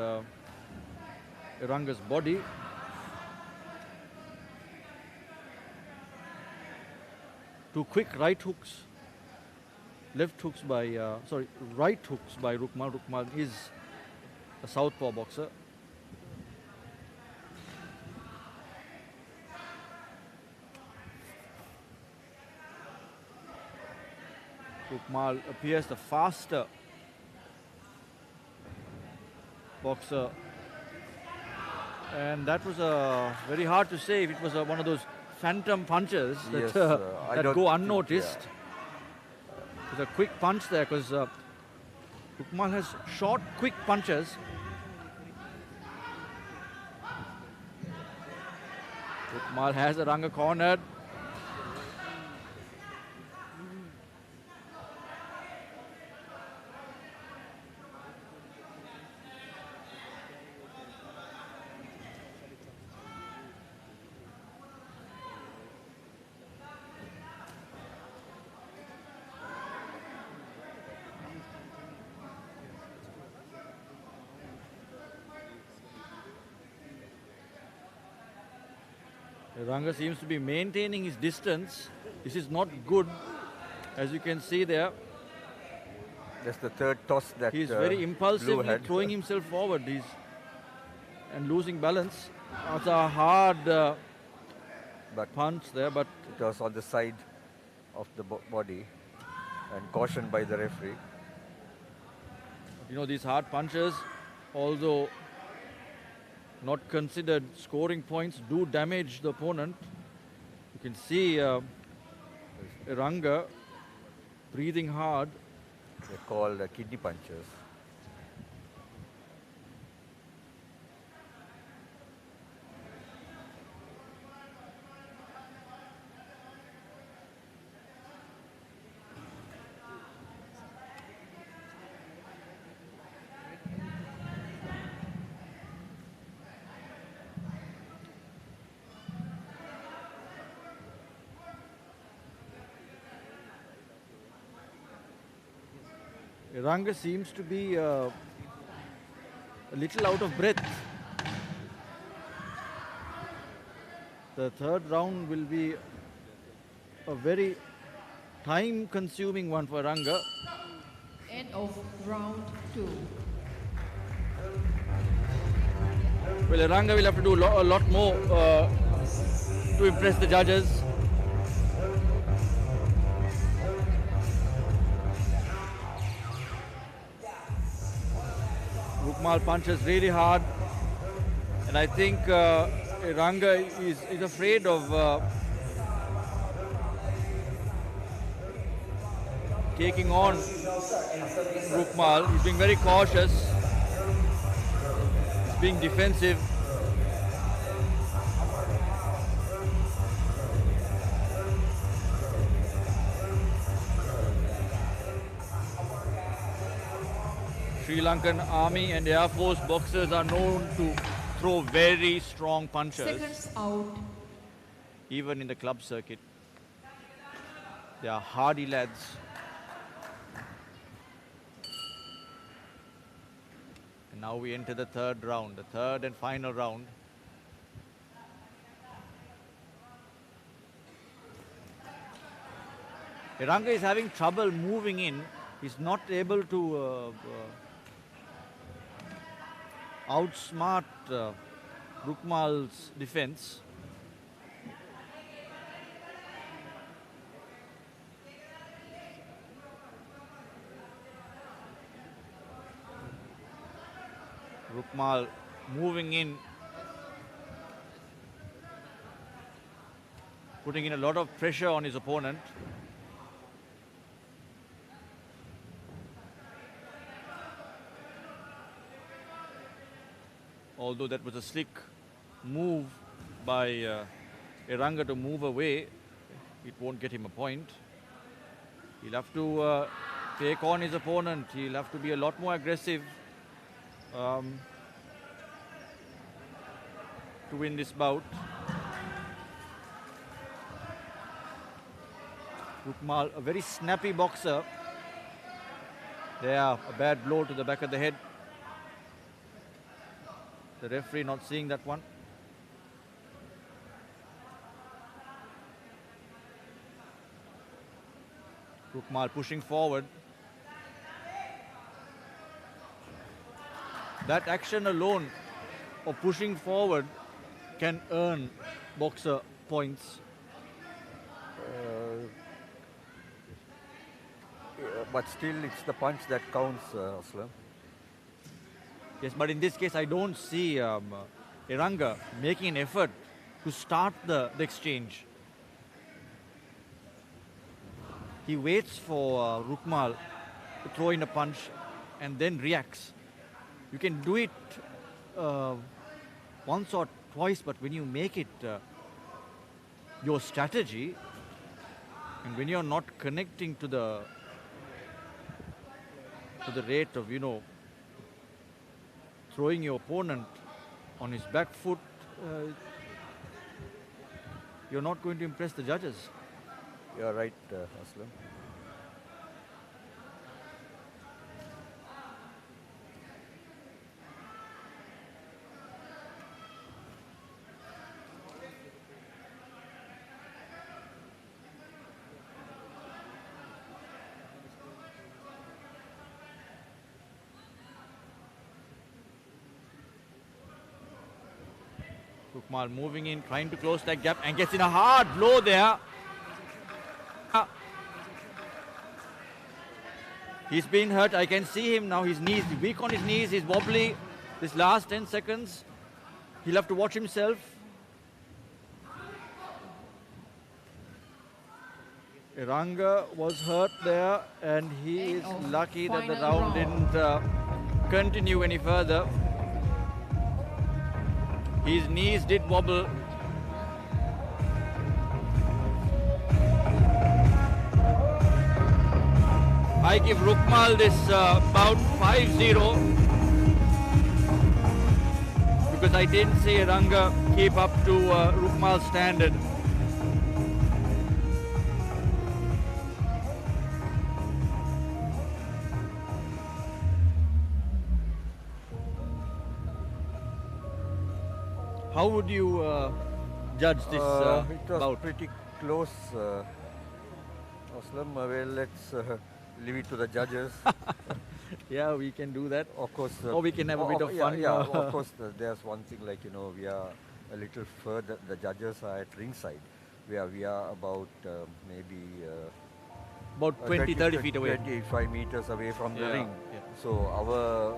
Iranga's body. Two quick right hooks, left hooks by, right hooks by Rukmal. Rukmal is a southpaw boxer. Rukmal appears the faster boxer And that was very hard to say if it was one of those phantom punches that, Yes, I that don't go think, unnoticed. It was a quick punch there because Rukmal has short, quick punches. Rukmal has Ranga cornered. Ranga seems to be maintaining his distance. This is not good, as you can see there. That's the third toss that He's very Blue impulsively had. throwing himself forward. And losing balance. That's a hard But punch there, but it was on the side of the body and cautioned by the referee. you know these hard punches, although not considered scoring points, do damage the opponent. You can see Ranga breathing hard. They're called kidney punches. Ranga seems to be a little out of breath. The third round will be a very time-consuming one for Ranga. End of round 2. Well, Ranga will have to do a lot more to impress the judges. Rukmal punches really hard, and I think Ranga is afraid of taking on Rukmal. He's being very cautious. He's being defensive. Sri Lankan Army and Air Force boxers are known to throw very strong punches, Seconds out. even in the club circuit. They are hardy lads. And now we enter the third round, the third and final round. Ranga is having trouble moving in. He's not able to outsmart Rukmal's defense. Rukmal moving in, putting in a lot of pressure on his opponent. Although that was a slick move by Ranga to move away, it won't get him a point. He'll have to take on his opponent. He'll have to be a lot more aggressive to win this bout. Rukmal, a very snappy boxer. There, a bad blow to the back of the head. The referee not seeing that one. Rukmal pushing forward. That action alone of pushing forward can earn boxer points. But still, it's the punch that counts, Aslam. Yes, but in this case, I don't see Eranga making an effort to start the exchange. He waits for Rukmal to throw in a punch and then reacts. You can do it once or twice, but when you make it your strategy, and when you're not connecting to the rate of, throwing your opponent on his back foot, you're not going to impress the judges. You're right, Aslam. Rukmal moving in, trying to close that gap, and gets in a hard blow there. He's been hurt. I can see him now. His knees, weak on his knees. He's wobbly. This last 10 seconds, he'll have to watch himself. Eranga was hurt there, and he is lucky that the round didn't continue any further. His knees did wobble. I give Rukmal this bout 5-0 because I didn't see Eranga keep up to Rukmal's standard. How would you judge this it was bout? pretty close, Aslam. Well, let's leave it to the judges. Yeah, we can do that. Of course. Or we can have a bit of fun. Yeah, of course, there's one thing, like, we are a little further, the judges are at ringside. We are about maybe... about 20-30 feet away. 25 meters away from the ring. Yeah. So our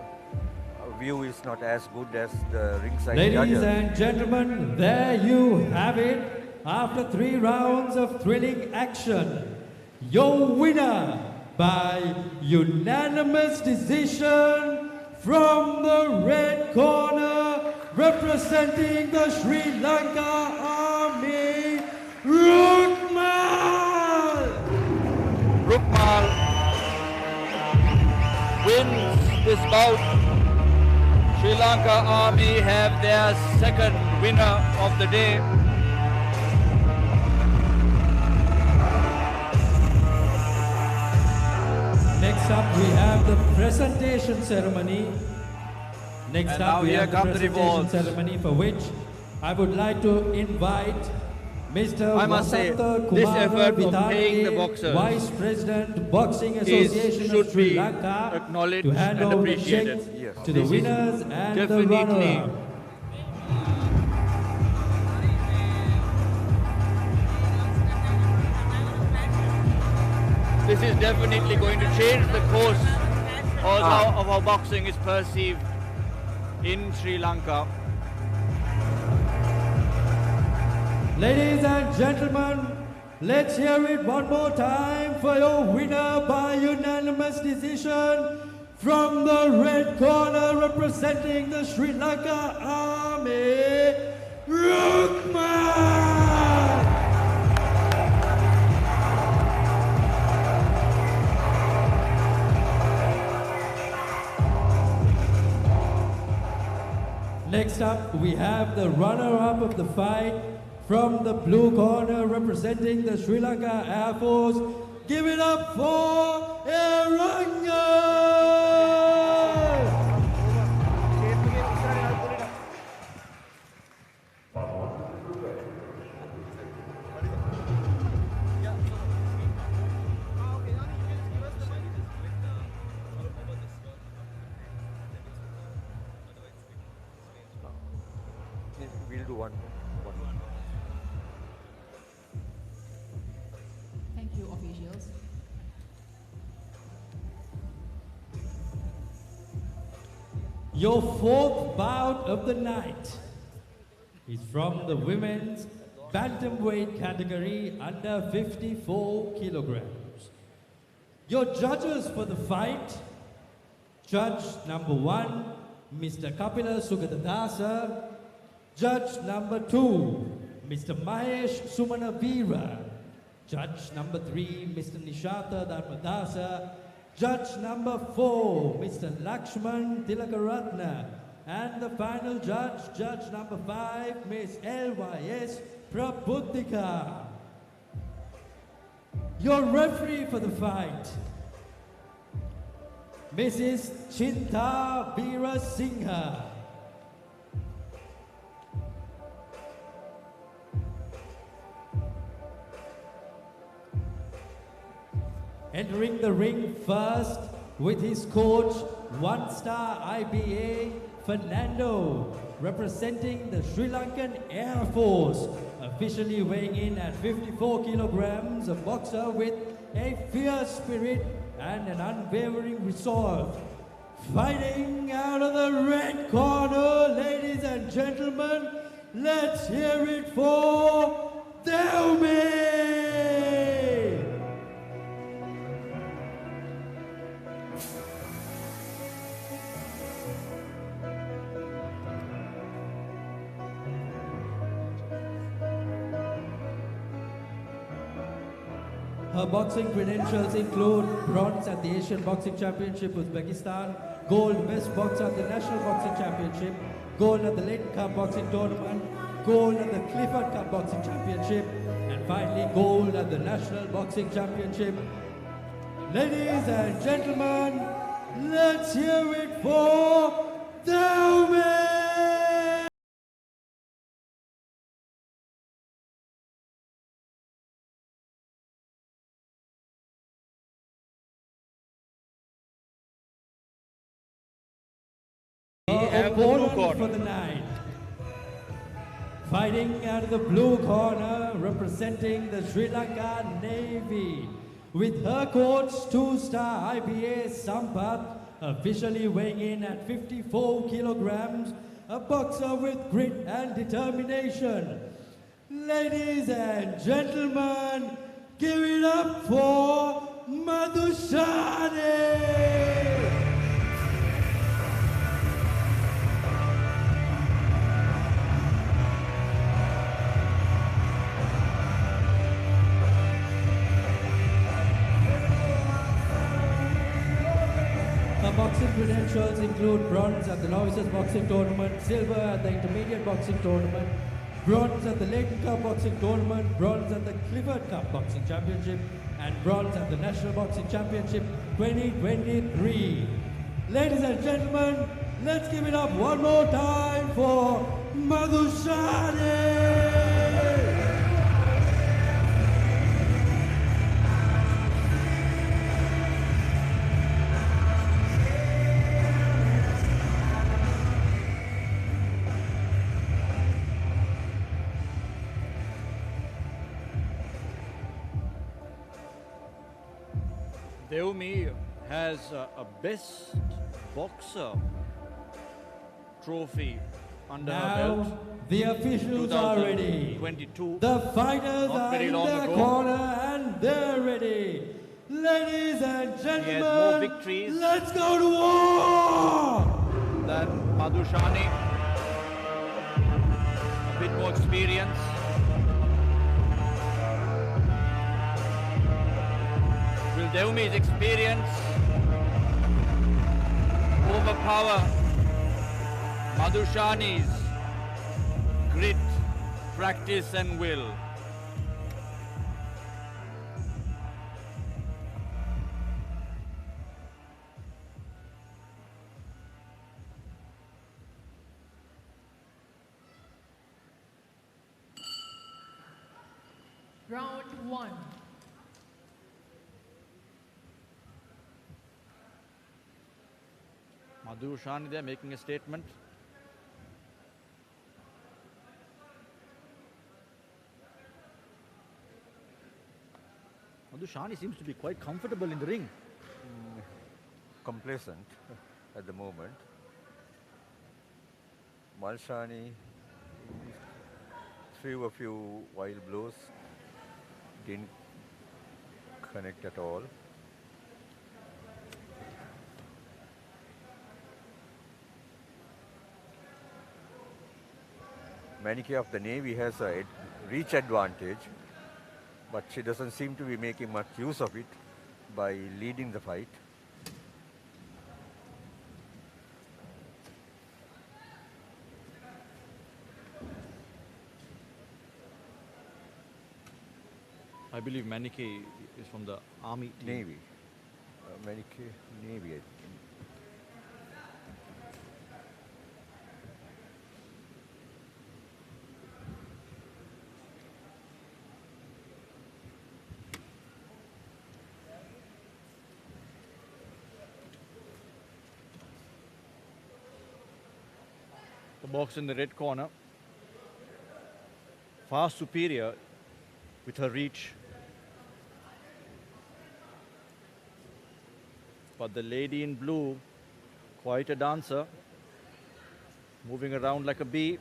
view is not as good as the ringside Ladies judges. and gentlemen, there you have it. After 3 rounds of thrilling action, your winner by unanimous decision from the red corner, representing the Sri Lanka Army, Rukmal! Rukmal wins this bout. Sri Lanka Army have their second winner of the day. Next up, we have the presentation ceremony. Next And up, now we here have the come the presentation rewards. ceremony, for which I would like to invite Mr. I must say, Vasanta this Kumara effort of Vitale, paying the boxers Vice President, Boxing Association should of Sri be Lanka, acknowledged to hand and over the appreciated. checks Yes. to the This is winners and the definitely runner-up. This is definitely going to change the course of how boxing is perceived in Sri Lanka. Ladies and gentlemen, let's hear it one more time for your winner by unanimous decision from the red corner, representing the Sri Lanka Army, Rukmal! Next up, we have the runner-up of the fight from the blue corner, representing the Sri Lanka Air Force. Give it up for Eranga! We'll do one. Thank you, officials. Your 4th bout of the night. is from the women's Bantamweight category under 54 kilograms. Your judges for the fight: Judge number 1, Mr. Kapila Sugatadasa. Judge number 2, Mr. Mahesh Sumanavira. Judge number 3, Mr. Nishanta Dharmadasa. Judge number 4, Mr. Lakshman Tilakaratna. And the final judge, judge number 5, Ms. LYS Prabuddhika. Your referee for the fight, Mrs. Chinta Veera Singha. Entering the ring first with his coach, one-star IBA, Fernando, representing the Sri Lankan Air Force, officially weighing in at 54 kilograms, a boxer with a fierce spirit and an unwavering resolve. Fighting out of the red corner, ladies and gentlemen, let's hear it for Delmi! Her boxing credentials include bronze at the Asian Boxing Championship Uzbekistan, gold best boxer at the National Boxing Championship, gold at the Leighton Cup Boxing Tournament, gold at the Clifford Cup Boxing Championship, and finally gold at the National Boxing Championship. Ladies and gentlemen, let's hear it for Delmi! Opponent for the night. Fighting out of the blue corner, representing the Sri Lanka Navy, with her coach, two-star IBA Sampath, officially weighing in at 54 kilograms, a boxer with grit and determination. Ladies and gentlemen, give it up for Madhushani! Her boxing credentials include bronze at the Novices Boxing Tournament, silver at the Intermediate Boxing Tournament, bronze at the Leighton Cup Boxing Tournament, bronze at the Clifford Cup Boxing Championship, and bronze at the National Boxing Championship 2023. Ladies and gentlemen, let's give it up one more time for Madhushani! Devmi has a best boxer trophy under her Now, belt. the officials are ready. 2022. The fighters Not are very in long their ago. corner and they're ready. Ladies and more gentlemen, victories. let's go to war! Than Madhushani. A bit more experience. Will Devmi's experience overpower Madhushani's grit, practice and will? Round 1. Madhushani there making a statement. Madhushani seems to be quite comfortable in the ring. Complacent at the moment. Malshani threw a few wild blows, didn't connect at all. Manike of the Navy has a reach advantage, but she doesn't seem to be making much use of it by leading the fight. I believe Manike is from the Army team. Navy. Manike, Navy, I think. The boxer in the red corner, far superior with her reach. But the lady in blue, quite a dancer, moving around like a bee.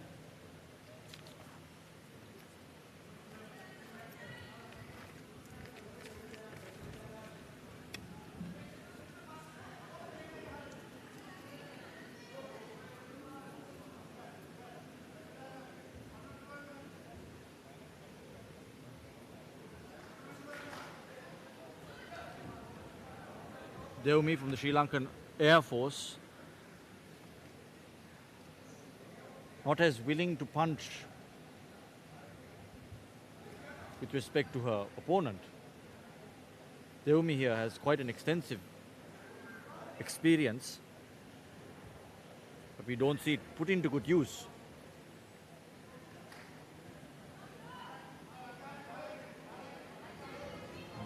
Deumi from the Sri Lankan Air Force, not as willing to punch with respect to her opponent. Deumi here has quite an extensive experience, but we don't see it put into good use.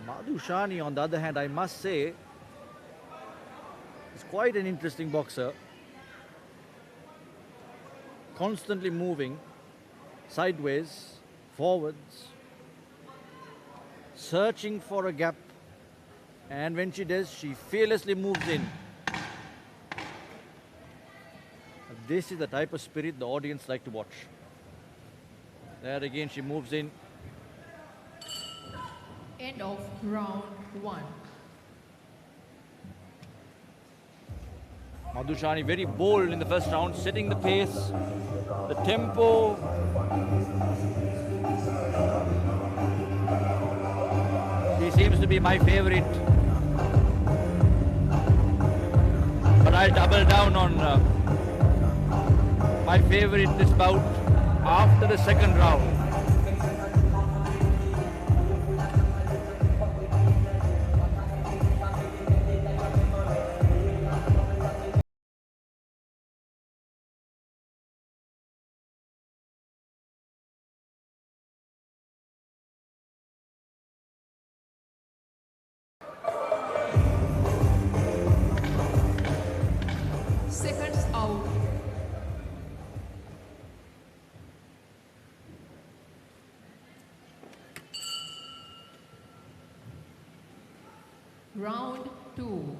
Madhushani, on the other hand, I must say, is quite an interesting boxer. Constantly moving sideways, forwards, searching for a gap, and when she does, she fearlessly moves in. This is the type of spirit the audience like to watch. There again she moves in. End of round 1. Madhushani very bold in the first round, setting the pace, the tempo. She seems to be my favorite. But I'll double down on my favorite this bout after the second round. Seconds out. Round 2.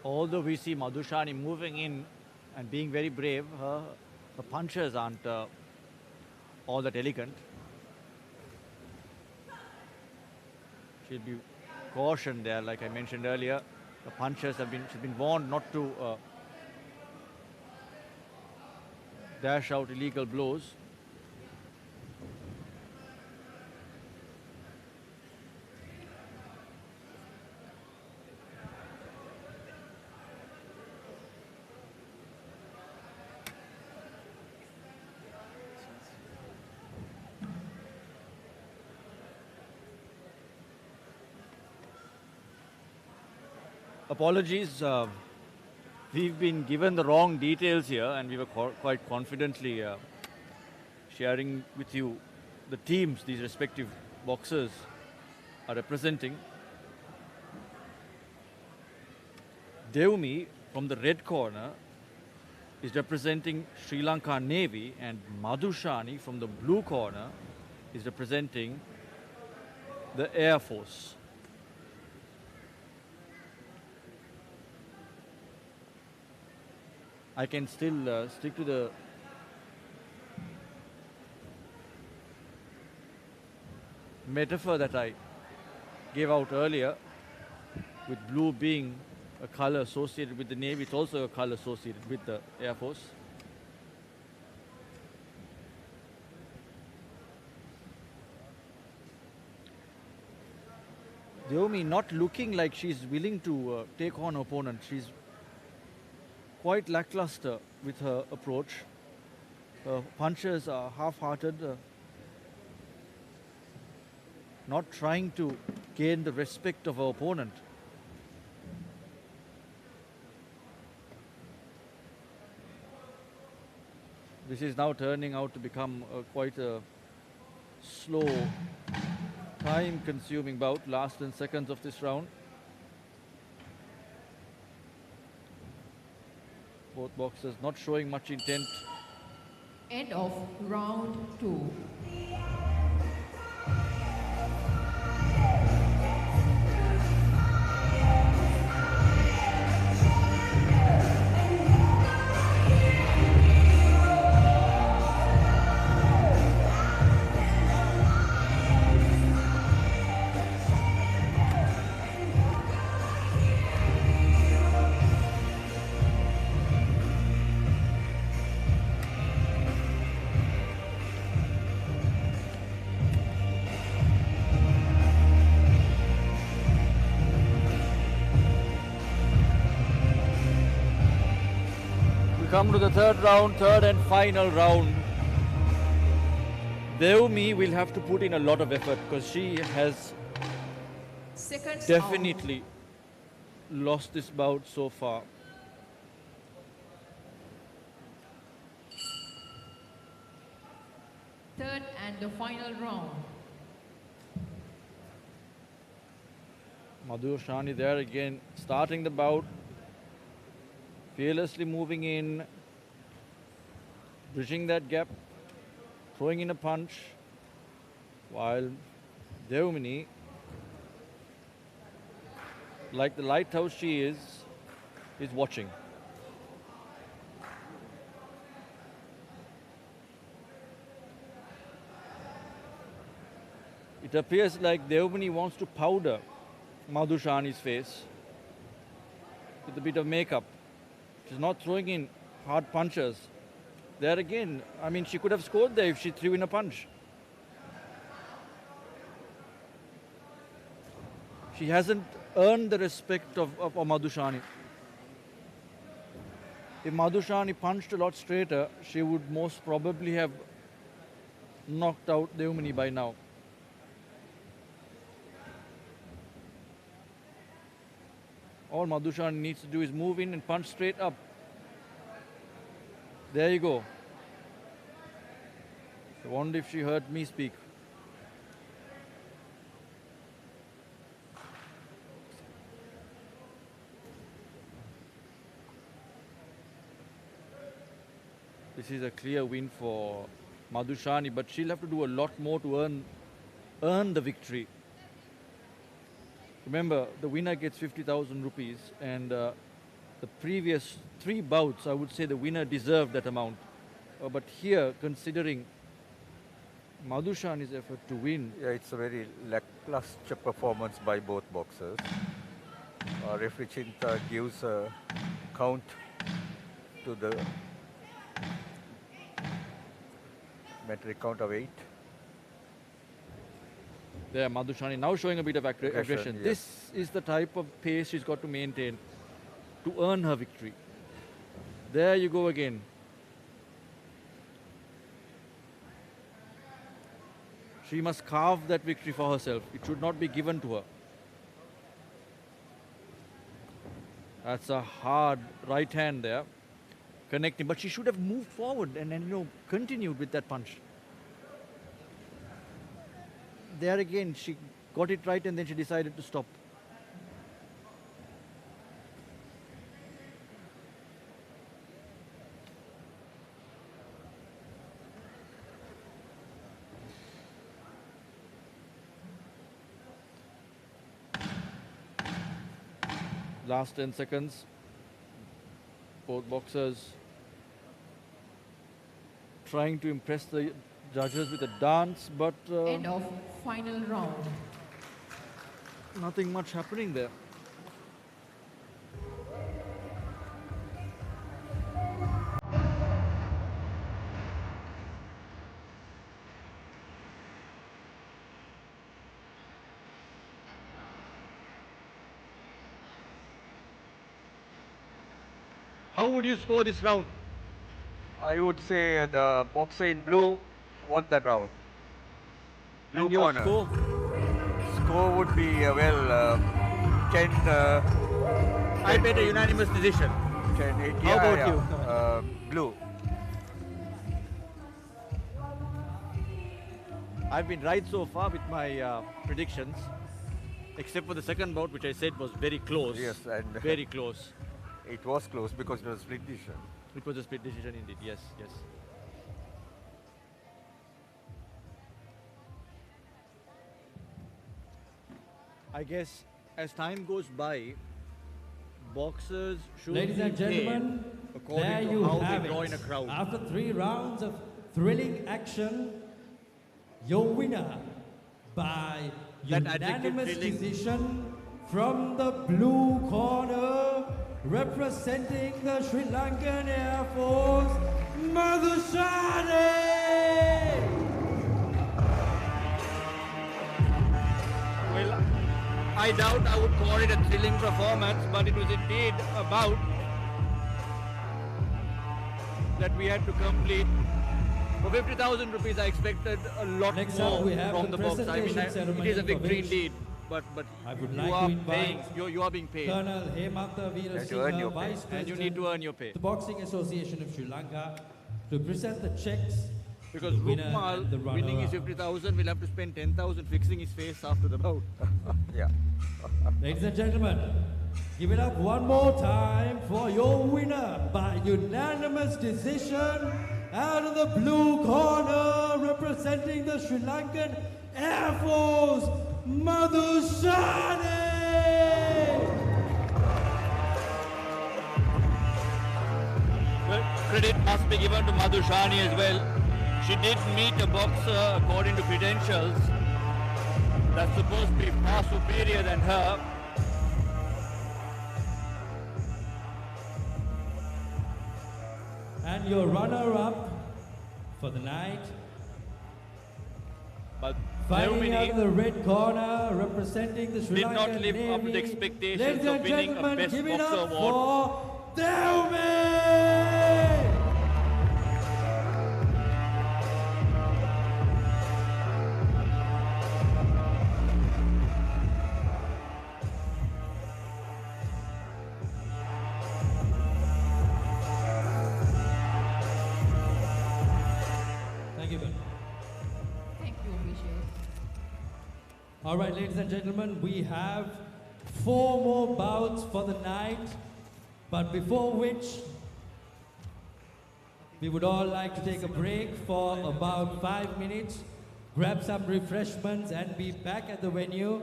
Although we see Madhushani moving in and being very brave, her punches aren't all that elegant. She'll be cautioned there, like I mentioned earlier. The punches she's been warned not to dash out illegal blows. Apologies. We've been given the wrong details here, and we were quite confidently sharing with you the teams these respective boxers are representing. Devumi from the red corner is representing Sri Lanka Navy, and Madhushani from the blue corner is representing the Air Force. I can still stick to the metaphor that I gave out earlier, with blue being a color associated with the Navy. It's also a color associated with the Air Force. Devumi not looking like she's willing to take on her opponent. She's quite lackluster with her approach. Her punches are half-hearted, not trying to gain the respect of her opponent. This is now turning out to become quite a slow, time-consuming bout, last 10 seconds of this round. Both boxers not showing much intent. End of round 2. Come to the third and final round. Devumi will have to put in a lot of effort because she has Seconds definitely lost this bout so far. Third and the final round. Madhushani there again, starting the bout. Fearlessly moving in, bridging that gap, throwing in a punch, while Devumi, like the lighthouse she is watching. It appears like Devumi wants to powder Madhushani's face with a bit of makeup. She's not throwing in hard punches. There again, I mean, she could have scored there if she threw in a punch. She hasn't earned the respect of Madhushani. If Madhushani punched a lot straighter, she would most probably have knocked out Devumi by now. All Madhushani needs to do is move in and punch straight up. There you go. I wonder if she heard me speak. This is a clear win for Madhushani, but she'll have to do a lot more to earn the victory. Remember, the winner gets 50,000 rupees, and the previous 3 bouts, I would say the winner deserved that amount. But here, considering Madhushani's effort to win. Yeah, it's a very lackluster performance by both boxers. Referee Chinta gives a count to the metric count of 8. There, Madhushani now showing a bit of aggression. Yes. This is the type of pace she's got to maintain to earn her victory. There you go again. She must carve that victory for herself. It should not be given to her. That's a hard right hand there, connecting. But she should have moved forward and continued with that punch. There again, she got it right and then she decided to stop. Last 10 seconds. Both boxers trying to impress the judges with a dance, but End of final round. nothing much happening there. How would you score this round? I would say the boxer in blue won that round. Blue And your corner. score? Score would be, 10, I bet a unanimous decision. 10, 8. How about you? Blue. I've been right so far with my predictions, except for the second bout, which I said was very close. Yes, and Very close. it was close because it was split decision. It was a split decision indeed. Yes, yes. I guess as time goes by, boxers should Ladies be and gentlemen, paid according there to you how have they it. draw in a crowd. After 3 rounds of thrilling action, your winner by That adjective unanimous thrilling. decision from the blue corner, representing the Sri Lankan Air Force, Madhushani! Well, I doubt I would call it a thrilling performance, but it was indeed a bout that we had to complete. For 50,000 rupees, I expected a lot Next more up, we have from the the box. I mean, presentation it ceremony is a for victory which indeed, but I would you like are to invite paying. You are being paid, Colonel Hemanta You Veera have to earn Singha, your pay. Vice and President you need to earn your pay. of the Boxing Association of Sri Lanka, to present the checks. Because the winner and the Rupmal winning his runner-up. 50,000 will have to spend 10,000 fixing his face after the bout. Yeah. Ladies and gentlemen, give it up one more time for your winner by unanimous decision out of the blue corner, representing the Sri Lankan Air Force, Madhushani! Well, credit must be given to Madhushani as well. She did meet a boxer according to credentials that's supposed to be far superior than her. And your runner-up for the night, But fighting out Deumini of the red corner, representing the Sri did Lankan not live Navy. up to the expectations Ladies of and winning a gentlemen, Best give it Boxer up award. for Deumini! Thank you, Ben. Thank you, Vijay. All right, ladies and gentlemen, we have 4 more bouts for the night, but before which we would all like to take a break for about 5 minutes, grab some refreshments, and be back at the venue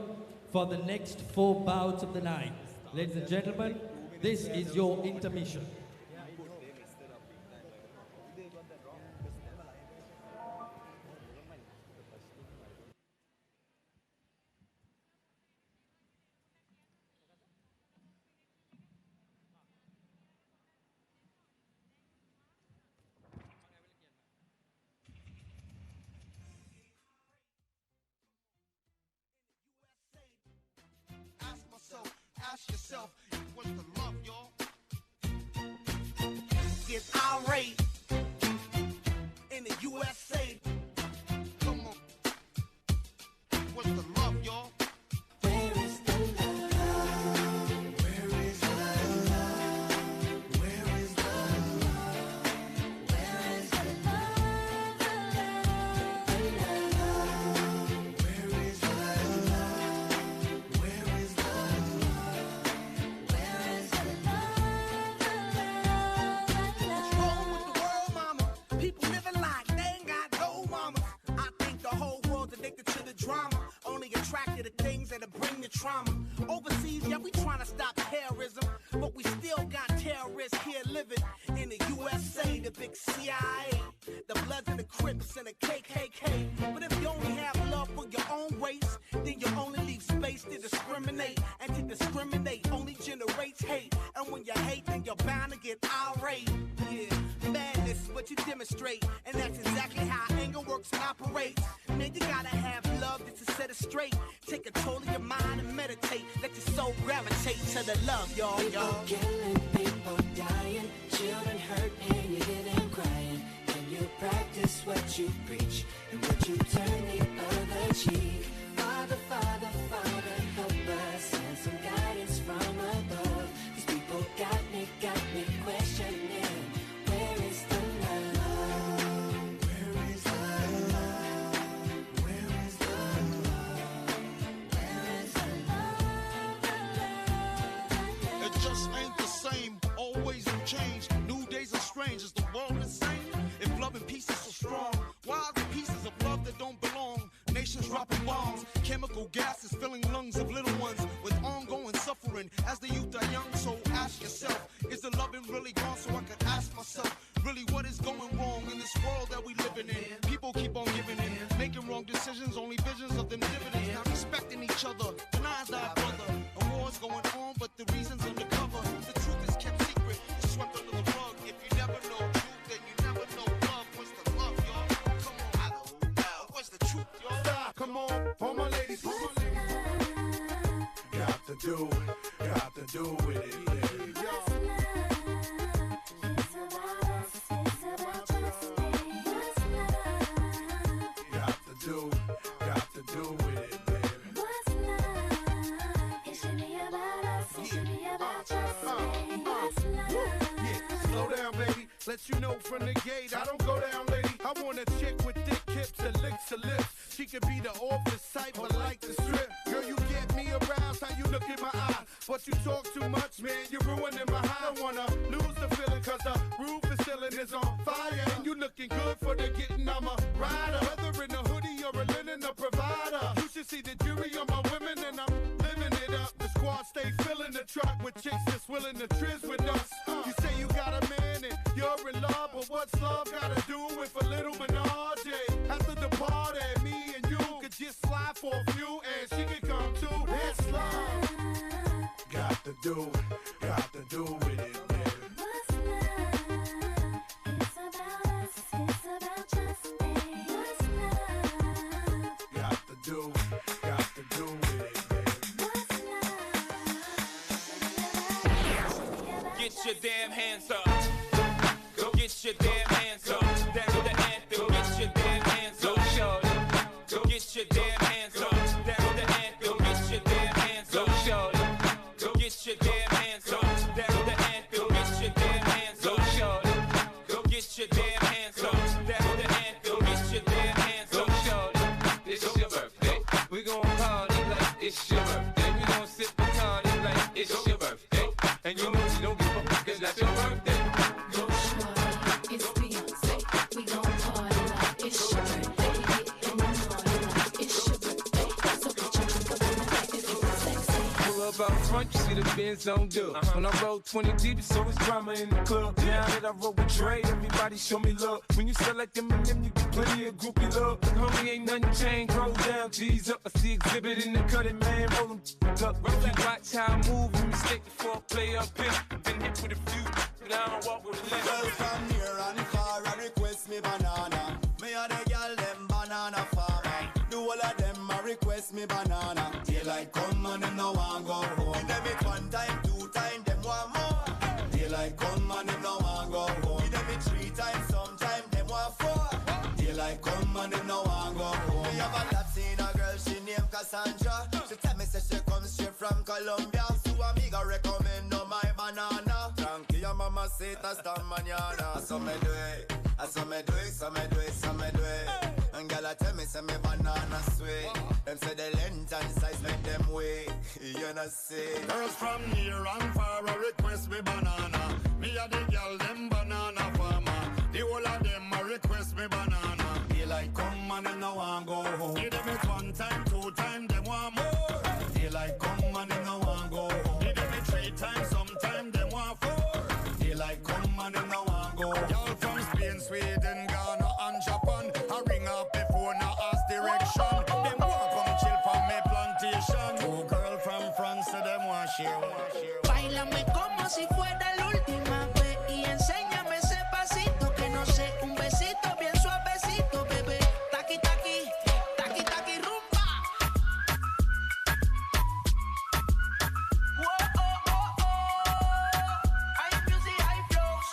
for the next 4 bouts of the night. Ladies and gentlemen, this is your intermission. Ask yourself, what's the love, y'all? Get irate in the USA. Come on. What's the love, y'all? Where is the love? Where is the love? vivid. In the USA, the big CIA, the Bloods and the Crips and the KKK. But if you only have love for your own race, then you only leave space to discriminate. And to discriminate only generates hate. And when you hate, then you're bound to get irate. Yeah, madness is what you demonstrate. And that's exactly how anger works and operates. Man, you gotta have love just to set it straight. Take control of your mind and meditate. Let your soul gravitate to the love, y'all. People killing, people dying, children hurt and you hear them crying. Can you practice what you preach? And would you turn the other cheek? Father, Father, Father, help us. Send some guidance from above. These people got me questioning. Where is the love? Where is the love? Where is the love? Where is the love? It just ain't the same. Always in change. New days are strange. Is the world insane? If love and peace is so strong, why are the pieces of love that don't belong? Nations dropping bombs, chemical gases filling lungs of little ones with ongoing suffering. As the youth are young, so ask yourself, is the loving really gone? So I could ask myself, really what is going wrong in this world that we living in? People keep on giving in, making wrong decisions, only visions of them dividends. Not respecting each other, denies our brother. A war's going on, but the reason's undercover. The truth is kept secret, it's swept under the rug. If you never know truth, then you never know love. What's the love, y'all? Come on, what's the truth, y'all? Come on, all my ladies. Got to do with it. Got to do with it, baby. What's love? It should be about us. It should be about us. What's love? Yeah, slow down, baby. Let you know from the gate, I don't go down, lady. I want a chick with thick hips and licks her lips. She could be the office type, but like the strip. Girl, you get me aroused, how you look in my eye. But you talk too much, man, you're ruining my high. I don't wanna lose the feeling, cause the roof is ceiling is on fire. And you looking good for the getting, I'm a rider. Whether in a hoodie or a linen, a provider. You should see the jury on my women, and I'm living it up. The squad stay filling the truck with chicks that's willing to trizz with us. You say you got a man and you're in love, but what's love gotta do with a little menage? After the party, me and you could just slide for a few, and she could come too. That's love. Got to do with it, baby. What's love? It's about us. It's about just me. What's love? Got to do with it, baby. What's love? Get your damn hands up. Go get your damn hands up. That's the anthem. Get your damn hands up. Go get your damn hands up. That's the anthem. Get your damn hands up. Go get your damn hands up. That's the anthem. Get your damn hands up. Go get your damn hands up. That's the anthem. Get your damn hands up. It's your birthday. We gon' party like it's your birthday. We gon' sip the party like it's your birthday. And you know you don't give a fuck, it's not your birthday. It's Beyonce. We gon' party like it's your birthday. And you know like it's your birthday. So put your drink up in the back if you sexy. Pull up out front, you see the Benz on dub. When I roll 20 deep, it's always drama in the club. Now that I roll with Dre, everybody show me love. When you sell like them and them, you get plenty of groupie love. Homie, ain't nothing changed, roll down, G's up. I see exhibit in the cutting, man, roll them up. You watch how I move, you mistake before I play up here. Been hit with a few, but I don't walk with a limp. Girl from near and far, I request me banana. Me and the girl, them banana farmer. Do all of them, I request me banana. Daylight come and them no want go home. Give them it one time, 2 times, them want more. Daylight come and them no want go home. Give them it 3 times, sometime them want 4. Daylight come and them no want go home. Me have a Latina girl, she named Cassandra. She tell me say she comes straight from Colombia. So amiga recommend no my banana. Tranquilla mamacita esta mañana. So me do it, so me do it, so me do it, so me do it. And girl tell me say me banana sweet. Them say the length and size make them wait. You know see. Girls from near and far request me banana. Me and the girl them banana farmer. The whole of them request me banana. Daylight come and them no want go home. Give them it 1 time, 2 time, them want more. Daylight come and them no want go home. Give them it 3 times, sometime them want 4. Daylight come and them no want go. Y'all from Spain, Sweden, Ghana and Japan, I ring up before now ask direction. Them want come chill from me plantation. Two girl from France, so them want share. Báilame como si fuera la última vez y enséñame ese pasito que no sé, un besito bien suavecito, bebé. Taqui taqui, taqui taqui rumba. Whoa, oh, oh, oh. Hay music, hay flows.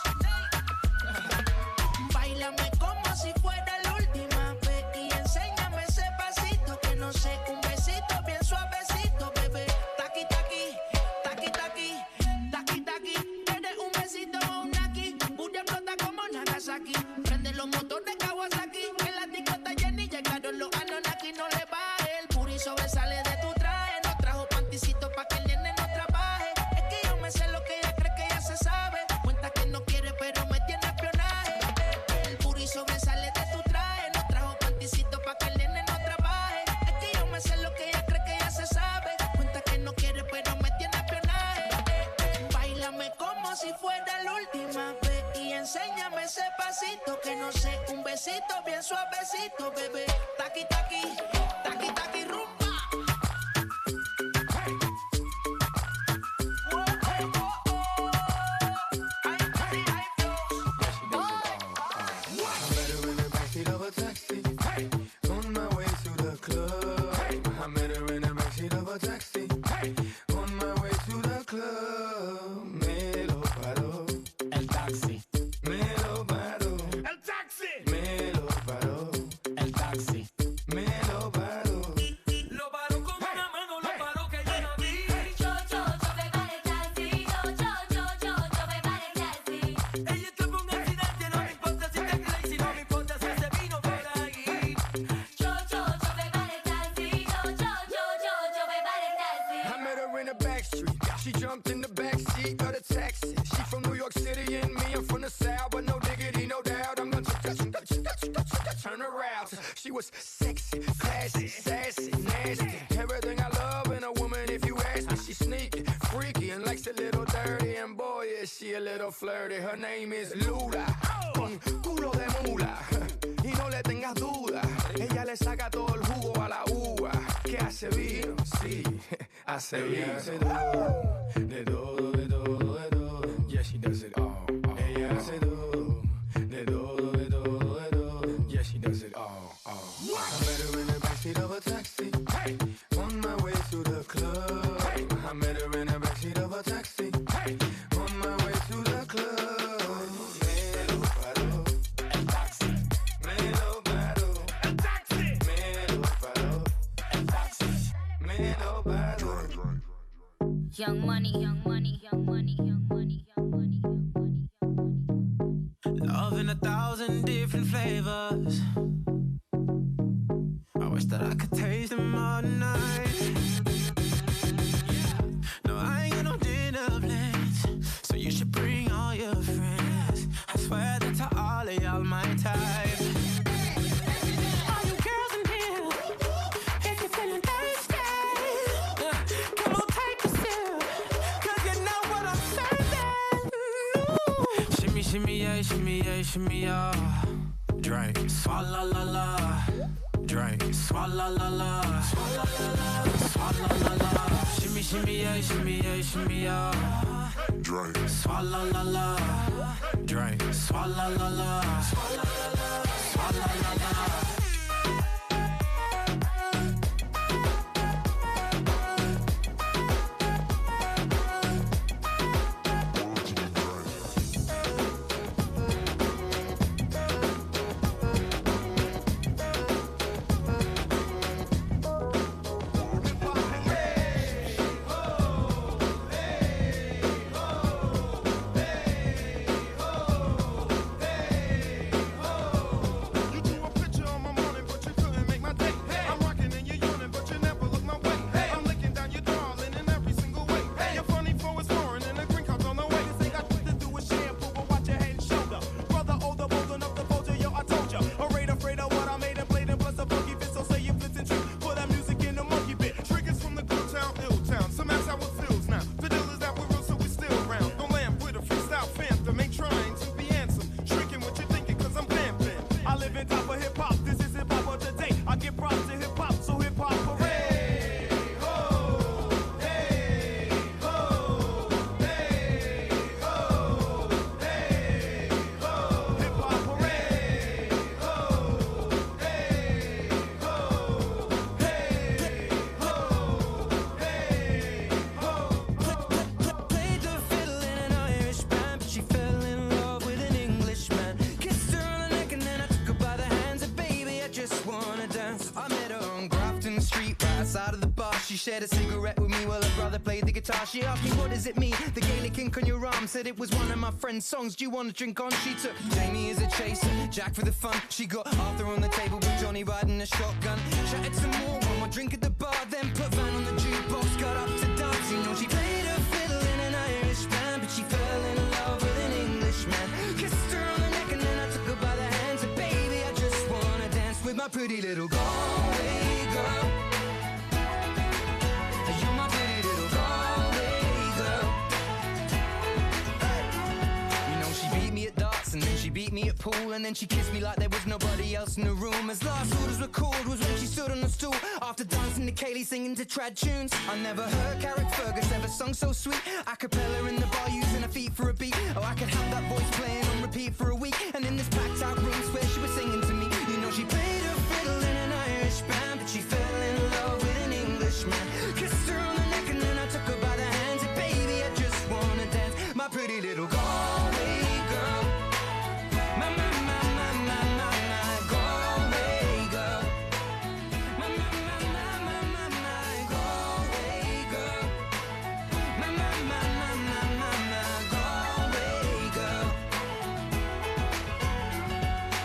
Báilame como si fuera la última vez y enséñame ese pasito que no sé, un besito bien suavecito, bebé. Taqui taqui, taqui taqui, taqui taqui. Eres un besito o un naki, booty explota como Nagasaki. Prende los motores Kawasaki, en la disco está llena y llegaron los Anunnaki. No le baje, el puri sobresale de tu traje. No trajo panticito pa' que el nene no trabaje. Es que yo me sé lo que ella cree que ya se sabe. Cuenta que no quiere pero me tiene espionaje. El puri sobresale de tu traje. No trajo panticito pa' que el nene no trabaje. Es que yo me sé lo que ella cree que ya se sabe. Cuenta que no quiere pero me tiene espionaje. Báilame como si fuera la última vez y enséñame ese pasito que no sé, un besito bien suavecito, bebé. Taqui taqui, taqui taqui rumba. Whoa, oh, oh, oh. Hay music, hay flows. I met her in the backseat of a taxi, on my way to the club. I met her in the backseat of a taxi, on my way to the club. Me lo paró el taxi. Me lo paró El taxi. Me lo paró el taxi. Me lo paró. Lo paró con una mano, lo paró que yo la vi. Yo me paré taxi. Yo me paré taxi. Ella tuvo un accidente, no me importa si te crazy, no me importa si se vino por ahí. Yo me paré taxi. Yo me paré taxi. I met her in the back street. She jumped in the back seat of the taxi. She from New York City and me, I'm from the South, but no diggity, no doubt. I'm gonna turn around. She was sexy, classy, sassy, nasty. Everything I love in a woman, if you ask me. She's sneaky, freaky, and likes a little dirty. And boy, is she a little flirty. Her name is Lula, con culo de mula. Y no le tengas duda, ella le saca todo el jugo a la uva. Que hace vino, sí, hace vino. Hace todo, de todo, de todo, de todo. Yeah, she does it all. Ella hace todo, de todo, de todo, de todo. Yeah, she does it all. I met her in the backseat of a taxi, on my way to the club. I met her in the backseat of a taxi, on my way to the club. Me lo paró el taxi. Me lo paró El taxi. Me lo paró el taxi. Me lo paró. Young money, young money, young money, young money, young money, young money, young money. Love in 1,000 different flavors. I wish that I could taste them all night. No, I ain't got no dinner plans, so you should bring all your friends. I swear that to all of y'all my type. All you girls in here, if you're feeling thirsty, come on, take a sip, 'cause you know what I'm serving. Shimmy, shimmy, yeah, shimmy, yeah, shimmy, yeah. Drink, swalla la la. Drink, swalla la la. Swalla la la. Swalla la la. Shimmy, shimmy, yeah, shimmy, yeah, shimmy, yeah. Drink, swalla la la. Drink, swalla la la. Swalla la la. Swalla la la. You drew a picture on my She shared a cigarette with me while her brother played the guitar. She asked me, what does it mean? The Gaelic ink on your arm. Said it was one of my friend's songs. Do you want to drink on? She took Jamie as a chaser, Jack for the fun. She got Arthur on the table with Johnny riding a shotgun. Chatted some more, one more drink at the bar. Then put Van on the jukebox, got up to dance. You know she played a fiddle in an Irish band, but she fell in love with an Englishman. Kissed her on the neck and then I took her by the hand. Said, baby, I just wanna dance with my pretty little Galway girl. You're my pretty little Galway girl. Hey. You know she beat me at darts and then she beat me at pool, and then she kissed me like there was nobody else in the room. As last orders were called was when she stood on the stool after dancing to Kaylee singing to trad tunes. I never heard Carrick Fergus ever sung so sweet. A cappella in the bar using her feet for a beat. Oh, I could have that voice playing on repeat for a week. And in this packed out room swear she was singing to me. You know she played a fiddle in an Irish band, but she fell in love with an Englishman. Kissed her on the neck and then I took her by the hand. Said, baby, I just wanna dance, my pretty little Galway girl. My Galway girl. My Galway girl. My Galway girl.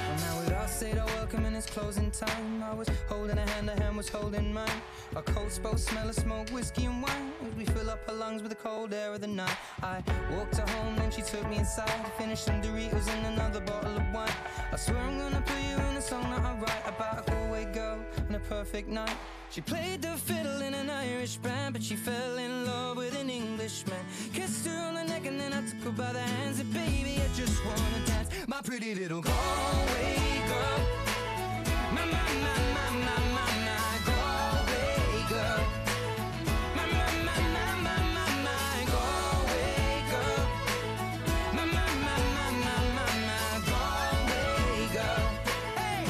Well, now we'd all said our welcome and it's closing time. I was holding her hand was holding mine. Our coats both smell of smoke, whiskey and wine, as we fill up her lungs with the cold air of the night. I walked her home, then she took me inside, finished some Doritos and another bottle of wine. I swear I'm gonna put you in a song that I write about a Galway girl and a perfect night. She played the fiddle in an Irish band, but she fell in love with an Englishman. Kissed her on the neck and then I took her by the hands. Said, baby, I just wanna dance, my pretty little Galway girl. My Galway girl. My Galway girl. My Galway girl. Hey.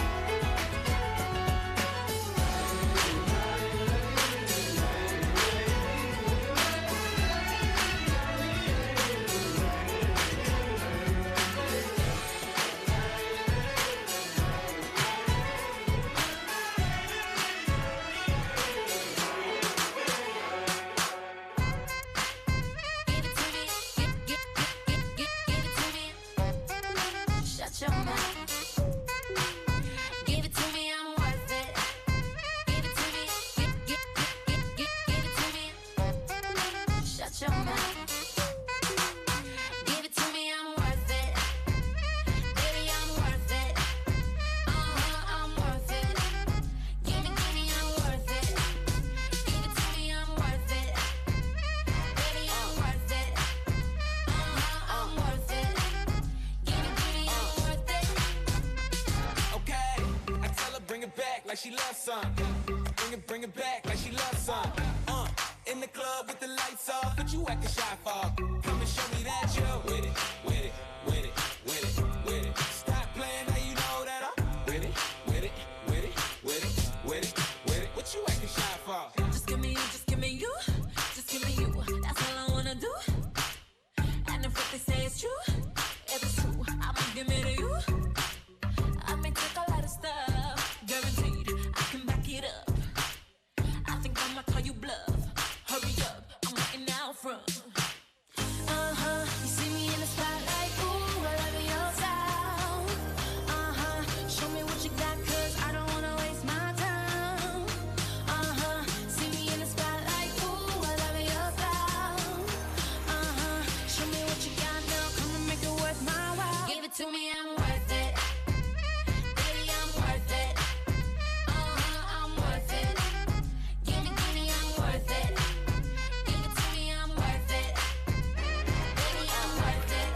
Shut your mouth. Give it to me, I'm worth it. Give it to me. Give it to me. Shut your mouth. Give it to me, I'm worth it. Baby, I'm worth it. I'm worth it. Give me, I'm worth it. Give it to me, I'm worth it. Baby, I'm worth it. I'm worth it. Give me, I'm worth it. Okay, I tell her bring it back like she loves some. Bring it back like she loves some. In the club with the lights off, but you acting shy for. Come and show me that you're with it, with it, with it, with it, with it. Stop playing, now you know that I'm with it, with it, with it, with it, with it, with it. What you acting shy for? Just give me you, just give me you, just give me you. That's all I wanna do. And if what they say is true, if it's true, I'ma give it to you. I may take a lot of stuff, guaranteed I can back it up. I think I'ma call you bluff. Hurry up, I'm waiting out front. You see me in the spotlight, ooh, I love your style. Show me what you got, 'cause I don't wanna waste my time. See me in the spotlight, ooh, I love your style. Show me what you got now, come and make it worth my while. Give it to me, I'm worth it. Baby, I'm worth it. I'm worth it. Give me, I'm worth it. Give it to me, I'm worth it. Baby, I'm worth it.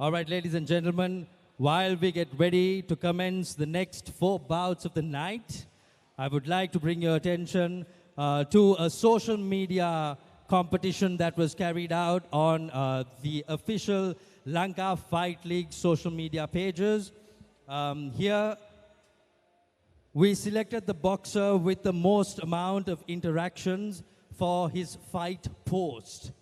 All right, ladies and gentlemen, while we get ready to commence the next 4 bouts of the night, I would like to bring your attention to a social media competition that was carried out on the official Lanka Fight League social media pages. Here, we selected the boxer with the most amount of interactions for his fight post.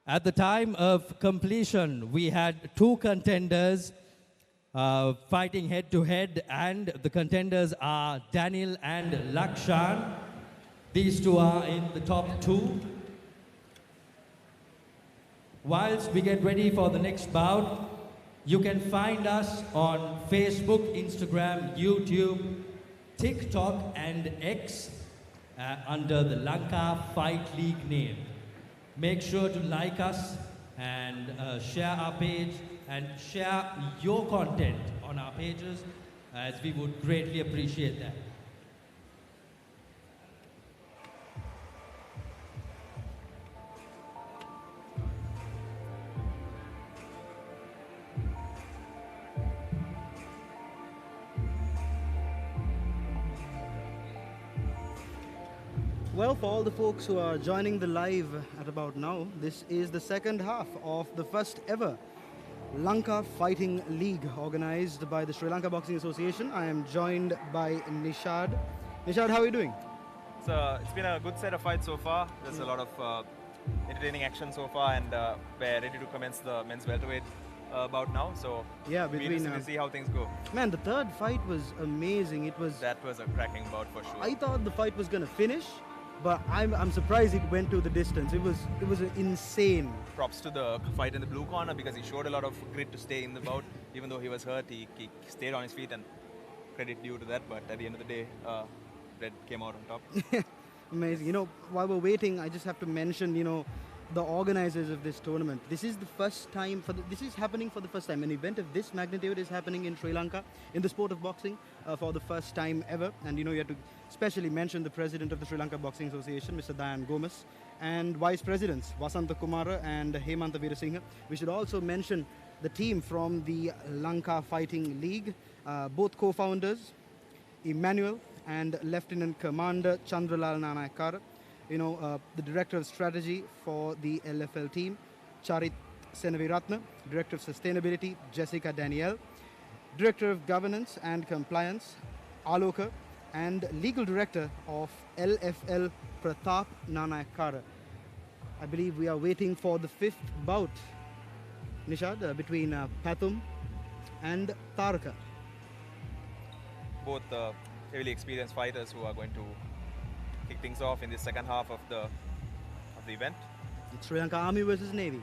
At the time of completion, we had 2 contenders fighting head-to-head, and the contenders are Daniel and Lakshan. These 2 are in the top 2. Whilst we get ready for the next bout, you can find us on Facebook, Instagram, YouTube, TikTok, and X under the Lanka Fight League name. Make sure to like us and share our page and share your content on our pages, as we would greatly appreciate that. Well, for all the folks who are joining the live at about now, this is the second half of the first ever Lanka Fighting League organized by the Sri Lanka Boxing Association. I am joined by Nishad. Nishad, how are you doing? It's been a good set of fights so far. There's a lot of entertaining action so far, and we're ready to commence the men's welterweight bout now. So yeah, we'll be interested to see how things go. Man, the third fight was amazing. That was a cracking bout for sure. I thought the fight was going to finish, but I'm surprised it went to the distance. It was insane. Props to the fight in the blue corner, because he showed a lot of grit to stay in the bout. Even though he was hurt, he stayed on his feet, and credit due to that. But at the end of the day, Red came out on top. Amazing. You know, while we're waiting, I just have to mention, you know, the organizers of this tournament. This is the first time this is happening for the first time. An event of this magnitude is happening in Sri Lanka in the sport of boxing for the first time ever. And you know, you have to specially mention the president of the Sri Lanka Boxing Association, Mr. Dayan Gomez, and vice presidents Vasanta Kumara and Hemanta Veerasinghe. We should also mention the team from the Lanka Fighting League, both co-founders, Emmanuel and Lieutenant Commander Chandralal Nanayakara. You know, the Director of Strategy for the LFL team, Charit Senaviratna, Director of Sustainability, Jessica Danielle, Director of Governance and Compliance, Aloka, and Legal Director of LFL, Pratap Nanayakara. I believe we are waiting for the 5th bout, Nishad, between Pathum and Taraka. Both heavily experienced fighters who are going to kick things off in the second half of the event. It's Sri Lanka Army versus Navy.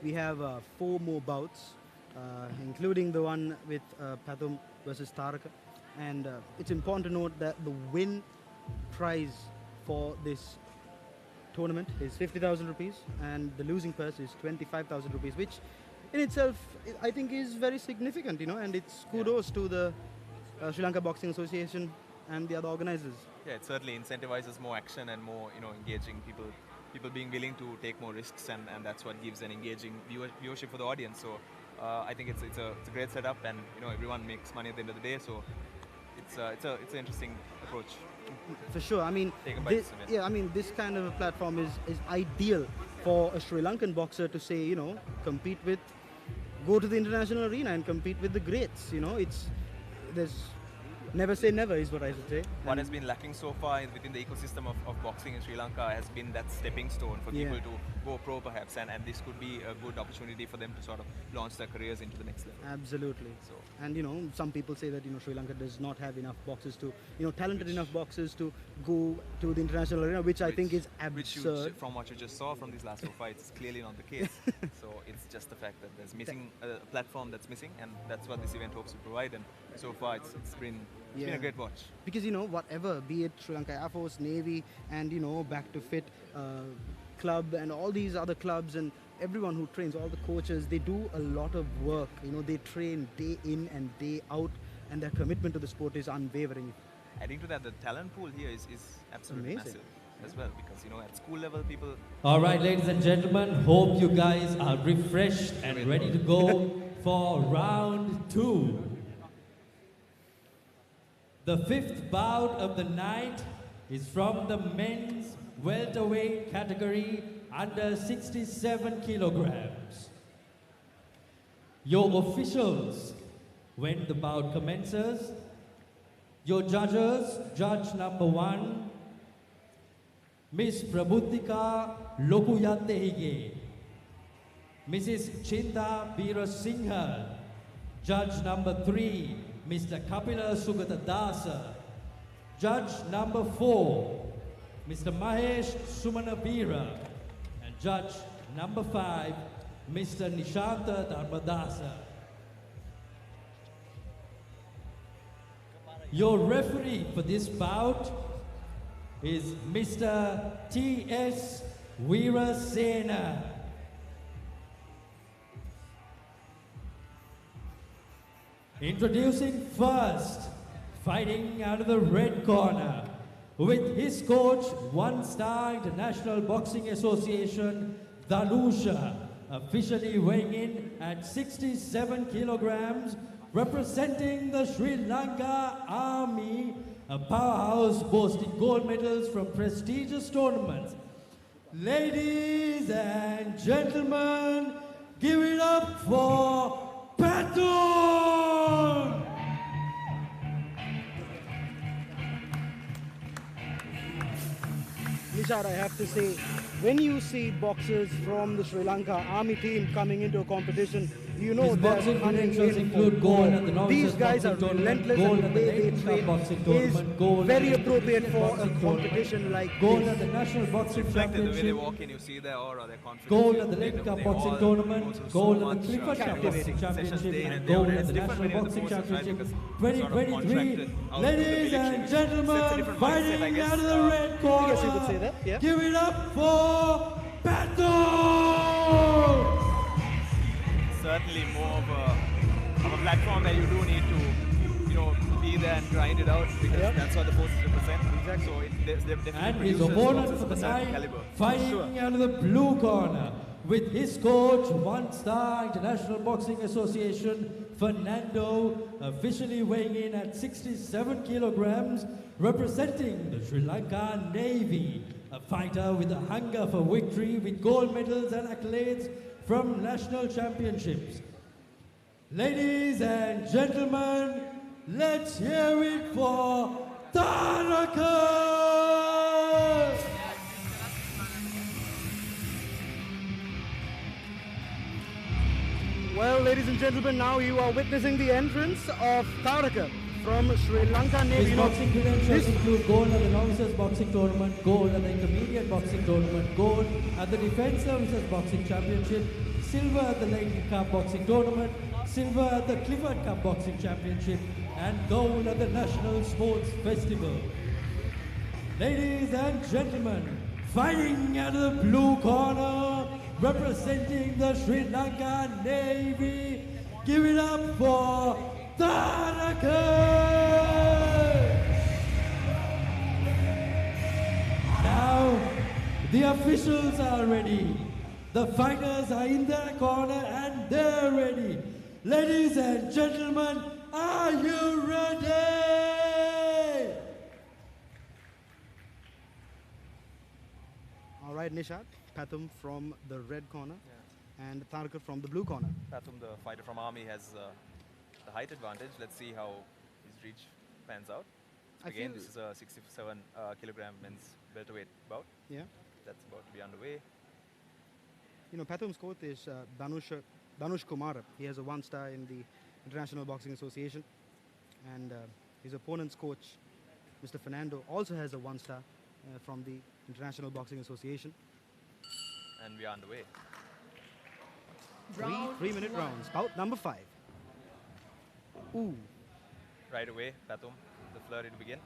We have 4 more bouts, including the one with Pathum versus Taraka. And it's important to note that the win prize for this tournament is 50,000 rupees, and the losing purse is 25,000 rupees, which in itself I think is very significant, you know, and it's kudos to the Sri Lanka Boxing Association and the other organizers. Yeah, it certainly incentivizes more action and more, you know, engaging people being willing to take more risks, and that's what gives an engaging viewership for the audience. So I think it's a great setup, and you know, everyone makes money at the end of the day. So it's an interesting approach. For sure. I mean, this kind of a platform is ideal for a Sri Lankan boxer to say, you know, go to the international arena and compete with the greats. You know, there's never say never is what I should say. What has been lacking so far within the ecosystem of boxing in Sri Lanka has been that stepping stone for people to go pro perhaps, and this could be a good opportunity for them to sort of launch their careers into the next level. Absolutely. So, and some people say that Sri Lanka does not have enough boxers to, talented enough boxers to go to the international arena, which I think is absurd. From what you just saw from these last 4 fights, it's clearly not the case. So it's just the fact that there's missing a platform that's missing, and that's what this event hopes to provide. And so far, it's been a great watch. Because whatever, be it Sri Lanka Air Force, Navy, and Back to Fit club, and all these other clubs, and everyone who trains, all the coaches, they do a lot of work. They train day in and day out, and their commitment to the sport is unwavering. Adding to that, the talent pool here is absolutely massive as well, because at school level people. All right, ladies and gentlemen, hope you guys are refreshed and ready to go for round 2. The 5th bout of the night is from the men's welterweight category under 67 kilograms. Your officials, when the bout commences, your judges, judge number 1, Miss Prabuddhika Lokuyatehige, Mrs. Chinta Veerasinghe, judge number 3, Mr. Kapila Sugatadasa, judge number 4, Mr. Mahesh Sumanavira, and judge number 5, Mr. Nishanta Dharmadasa. Your referee for this bout is Mr. T.S. Veerasena. Introducing first, fighting out of the red corner, with his coach, 1-star International Boxing Association, Dhalusha, officially weighing in at 67 kilograms, representing the Sri Lanka Army, a powerhouse boasting gold medals from prestigious tournaments. Ladies and gentlemen, give it up for Patul! Nishad, I have to say, when you see boxers from the Sri Lanka Army team coming into a competition, you know his boxing credentials include gold at the These guys are relentless, and the way they train is very appropriate for a competition like gold this. at the National Boxing Reflected the way they Championship, walk in, you see their aura, their confidence. gold at the Lanka Boxing Tournament, gold at the Clifford Cup Boxing Championship, and gold at the National Boxing Championship 2023. Ladies and gentlemen, fighting out of the red corner, you could say that, yeah. Give it up for Patul! Certainly more of a platform that you do need to, be there and grind it out, because that's what the forces represent. Exactly. So there's definitely And his opponent for the night, fighting out of the blue corner, with his coach, 1-star International Boxing Association, Fernando, officially weighing in at 67 kilograms, representing the Sri Lanka Navy, a fighter with a hunger for victory, with gold medals and accolades from national championships. Ladies and gentlemen, let's hear it for Taraka! Well, ladies and gentlemen, now you are witnessing the entrance of Taraka from Sri Lanka Navy. His boxing credentials include gold at the Novices Boxing Tournament, gold at the Intermediate Boxing Tournament, gold at the Defence Services Boxing Championship, silver at the Lanka Cup Boxing Tournament, silver at the Clifford Cup Boxing Championship, and gold at the National Sports Festival. Ladies and gentlemen, fighting out of the blue corner, representing the Sri Lanka Navy, give it up for Taraka! Now, the officials are ready. The fighters are in their corner and they're ready. Ladies and gentlemen, are you ready? All right, Nishad, Pathum from the red corner and Taraka from the blue corner. Pathum, the fighter from Army, has the height advantage. Let's see how his reach pans out. Again, this is a 67 kilogram men's welterweight bout. Yeah. That's about to be underway. You know, Pathum's coach is Danush Kumar. He has a 1-star in the International Boxing Association. And his opponent's coach, Mr. Fernando, also has a 1-star from the International Boxing Association. And we are underway. Three-minute rounds. Bout number 5. Ooh. Right away, Pathum, the flurry to begin.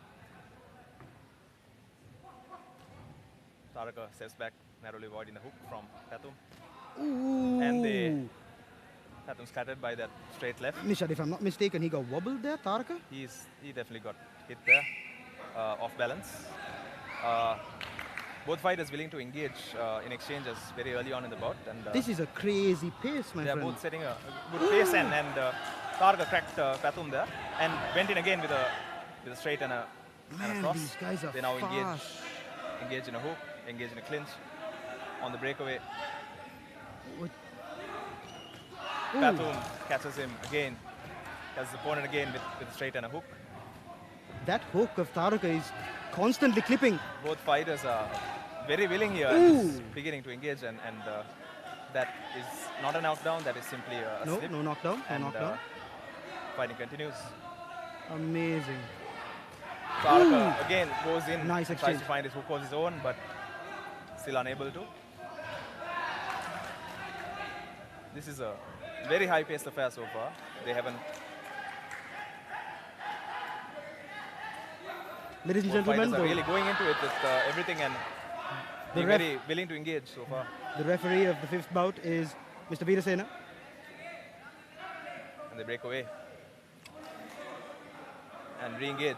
Taraka steps back, narrowly avoiding the hook from Pathum. Ooh. And Pathum scattered by that straight left. Nishad, if I'm not mistaken, he got wobbled there, Taraka? He definitely got hit there, off balance. Both fighters willing to engage in exchanges very early on in the bout. And this is a crazy pace, my friend. They're both setting a good pace, and Taraka cracked Pathum there and went in again with a straight and a cross. These guys are They now fast. engage in a hook, engage in a clinch on the breakaway. Pathum catches him again, catches his opponent again with a straight and a hook. That hook of Taraka is constantly clipping. Both fighters are very willing here, beginning to engage, and that is not a knockdown, that is simply a slip. No knockdown, knockdown. Fighting continues. Amazing. Taraka again goes in, nice tries exchange. to find his hook of his own, but still unable to. This is a very high-paced affair so far. They haven't. Ladies and Both gentlemen, fighters are really going into it with everything and being very willing to engage so far. The referee of the 5th bout is Mr. Veerasena. And they break away and re-engage.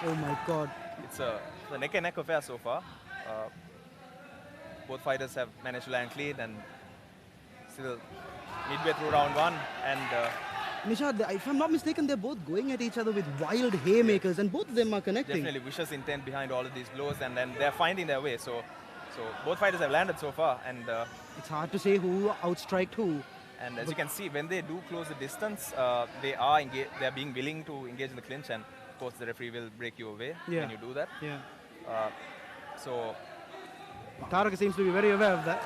Oh my God! It's a neck and neck affair so far. Both fighters have managed to land clean, and still midway through round 1, and Nishad, if I'm not mistaken, they're both going at each other with wild haymakers, and both of them are connecting. definitely vicious intent behind all of these blows, and then they're finding their way. So both fighters have landed so far, and it's hard to say who outstriked who. And as you can see, when they do close the distance, they're being willing to engage in the clinch, and of course the referee will break you away when you do that. Yeah. So Taraka seems to be very aware of that.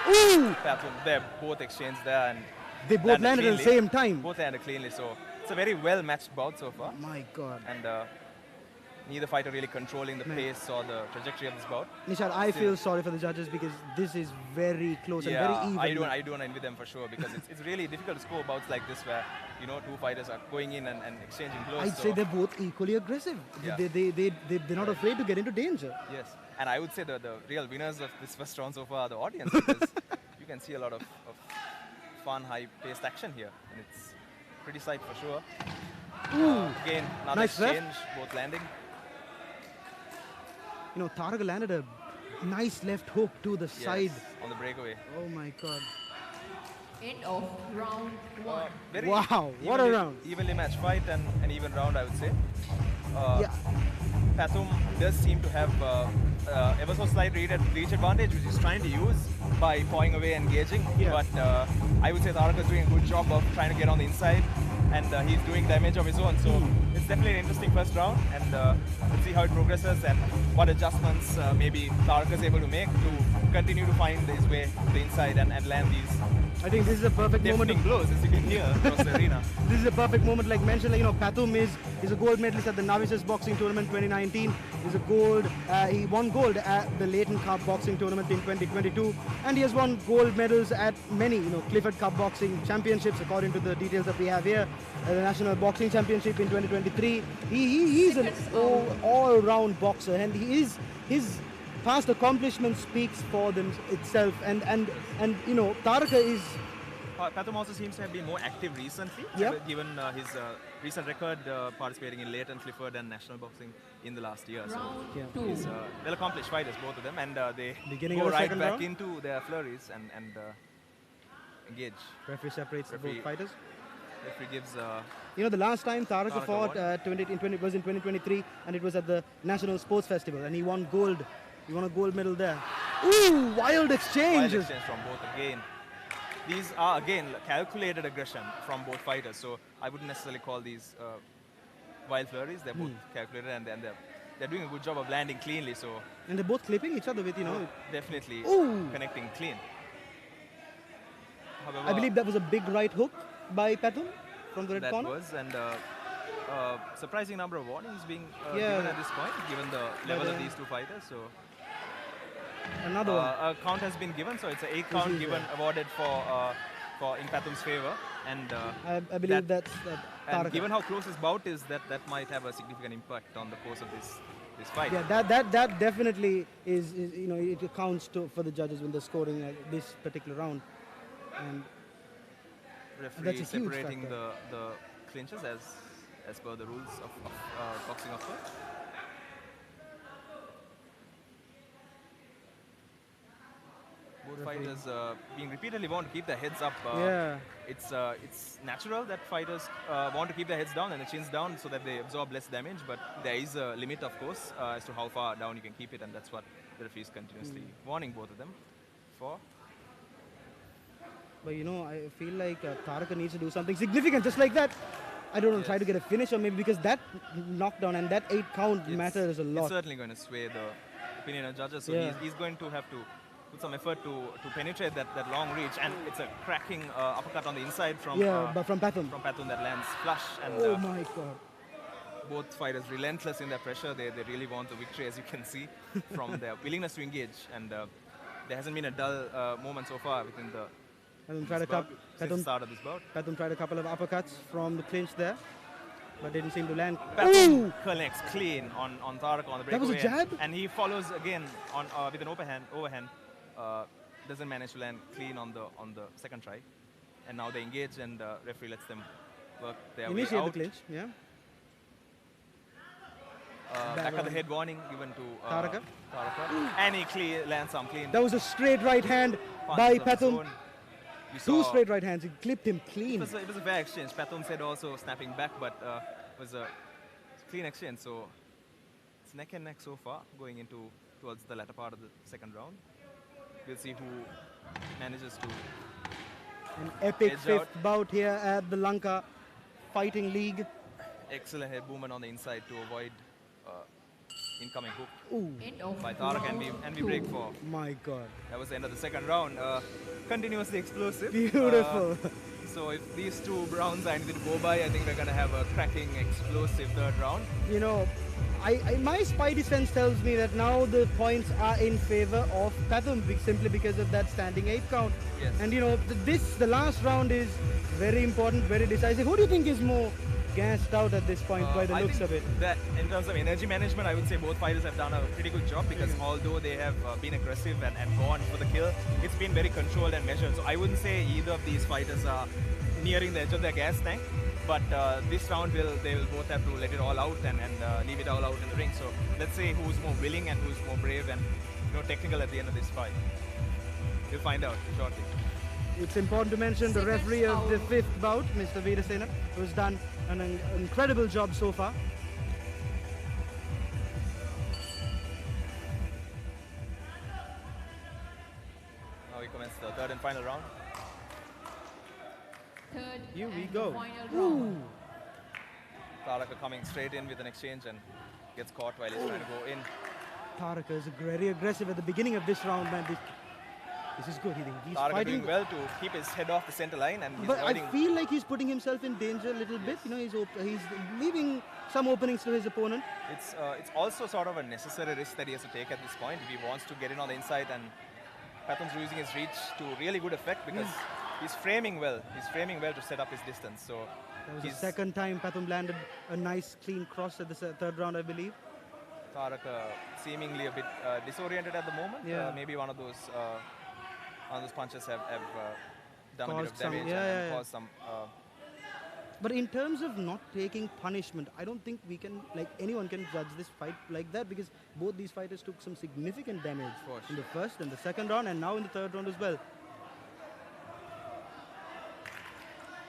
Ooh! They're both exchanged there, and they both landed at the same time. Both landed cleanly, so it's a very well-matched bout so far. My God. And neither fighter really controlling the pace or the trajectory of this bout. Nishad, I feel sorry for the judges because this is very close and very even. I don't envy them for sure, because it's really difficult to score bouts like this where, you know, two fighters are going in and exchanging blows. I'd say they're both equally aggressive. Yeah. They're not afraid to get into danger. Yes, and I would say the real winners of this first round so far are the audience, because you can see a lot of fun, high-paced action here, and it's pretty sight for sure. Again, another nice exchange, left. both landing. You know, Taraka landed a nice left hook to the side. On the breakaway. Oh my God. End of round 1. Wow, what a round. Evenly matched fight, and an even round, I would say. Pathum does seem to have ever so slight reach advantage, which he's trying to use by pawing away and engaging. But I would say Taraka's doing a good job of trying to get on the inside, and he's doing damage of his own. So it's definitely an interesting first round, and let's see how it progresses and what adjustments maybe Taraka's able to make to continue to find his way to the inside and land these. I think this is a perfect moment of blows, as you can hear across the arena. This is a perfect moment, like mentioned. You know, Pathum is a gold medalist at the Novices Boxing Tournament 2019. He's a gold. He won gold at the Leighton Cup Boxing Tournament in 2022, and he has won gold medals at many, Clifford Cup Boxing Championships, according to the details that we have here. The National Boxing Championship in 2023. He's an all-round boxer, and his past accomplishment speaks for them itself. And Taraka is. Pathum also seems to have been more active recently, given his recent record participating in Leighton, Clifford and National Boxing in the last year. So he's well-accomplished fighters, both of them, and they go right back into their flurries and engage. Referee separates both fighters. Referee gives. The last time Taraka fought was in 2023, and it was at the National Sports Festival, and he won gold. He won a gold medal there. Ooh, wild exchange! Wild exchange from both again. These are again calculated aggression from both fighters, so I wouldn't necessarily call these wild flurries. They're both calculated, and they're doing a good job of landing cleanly. So And they're both clipping each other with, definitely Ooh. connecting clean. However, I believe that was a big right hook by Pathum from the red corner. That was, and surprising number of warnings being given at this point, given the level of these two fighters. So another one. A count has been given, so it's an 8 count given awarded for in Pathum's favor, and I believe that's and given how close this bout is, that might have a significant impact on the course of this fight. Yeah, that definitely is it counts for the judges when they're scoring this particular round, and Referee that's a huge separating factor. the clinches as per the rules of boxing, of course. Both fighters being repeatedly want to keep their heads up. It's natural that fighters want to keep their heads down and the chins down so that they absorb less damage, but there is a limit, of course, as to how far down you can keep it, and that's what the referee is continuously warning both of them for. But I feel like Taraka needs to do something significant, just like that. I don't know, try to get a finish, or maybe because that knockdown and that 8 count matters a lot. It's certainly going to sway the opinion of judges, so he's going to have to put some effort to penetrate that long reach, and it's a cracking uppercut on the inside from but from Pathum. From Pathum that lands flush, and oh my God. Both fighters relentless in their pressure. They really want the victory, as you can see from their willingness to engage, and there hasn't been a dull moment so far within the Pathum tried start of this bout. Pathum tried a couple of uppercuts from the clinch there, but didn't seem to land. Pathum connects clean on Taraka on the breakaway. That was a jab? And he follows again on with an overhand. Doesn't manage to land clean on the second try. And now they engage, and referee lets them work their way Initiate out. the clinch, yeah. Back of the head warning given to Taraka. And he lands some clean. That was a straight right hand by Pathum. 2 straight right hands. He clipped him clean. It was a fair exchange. Pathum said also snapping back, but it was a clean exchange. So it's neck and neck so far, going towards the latter part of the second round. We'll see who manages to An epic 5th bout here at the Lanka Fighting League. Excellent head movement on the inside to avoid incoming hook Ooh. by Tarak, and we break 4. My God. That was the end of the second round. Continuously explosive. Beautiful. So if these 2 rounds are anything to go by, I think we're going to have a cracking, explosive third round. My spidey sense tells me that now the points are in favor of Pathum simply because of that standing 8 count. Yes. And the last round is very important, very decisive. Who do you think is more gassed out at this point by the looks of it? That in terms of energy management, I would say both fighters have done a pretty good job, because although they have been aggressive and gone for the kill, it's been very controlled and measured. So I wouldn't say either of these fighters are nearing the edge of their gas tank. But this round, they will both have to let it all out and leave it all out in the ring. So let's say who's more willing and who's more brave and technical at the end of this fight. We'll find out shortly. It's important to mention the referee of the 5th bout, Mr. Veerasena, who's done an incredible job so far. Now we commence the third and final round. Here we go. Ooh. Taraka coming straight in with an exchange and gets caught while he's trying to go in. Taraka is very aggressive at the beginning of this round, man. This is good. He's Taraka fighting doing well to keep his head off the center line, and he's but avoiding. I feel like he's putting himself in danger a little bit. He's leaving some openings to his opponent. It's also sort of a necessary risk that he has to take at this point if he wants to get in on the inside, and Pathum's using his reach to really good effect because he's framing well. He's framing well to set up his distance. So that was the second time Pathum landed a nice clean cross at the third round, I believe. Taraka seemingly a bit disoriented at the moment. Yeah. Maybe one of those punches have done a bit of Caused some- damage yeah. caused some. But in terms of not taking punishment, I don't think anyone can judge this fight like that, because both these fighters took some significant damage in the first and the second round, and now in the third round as well.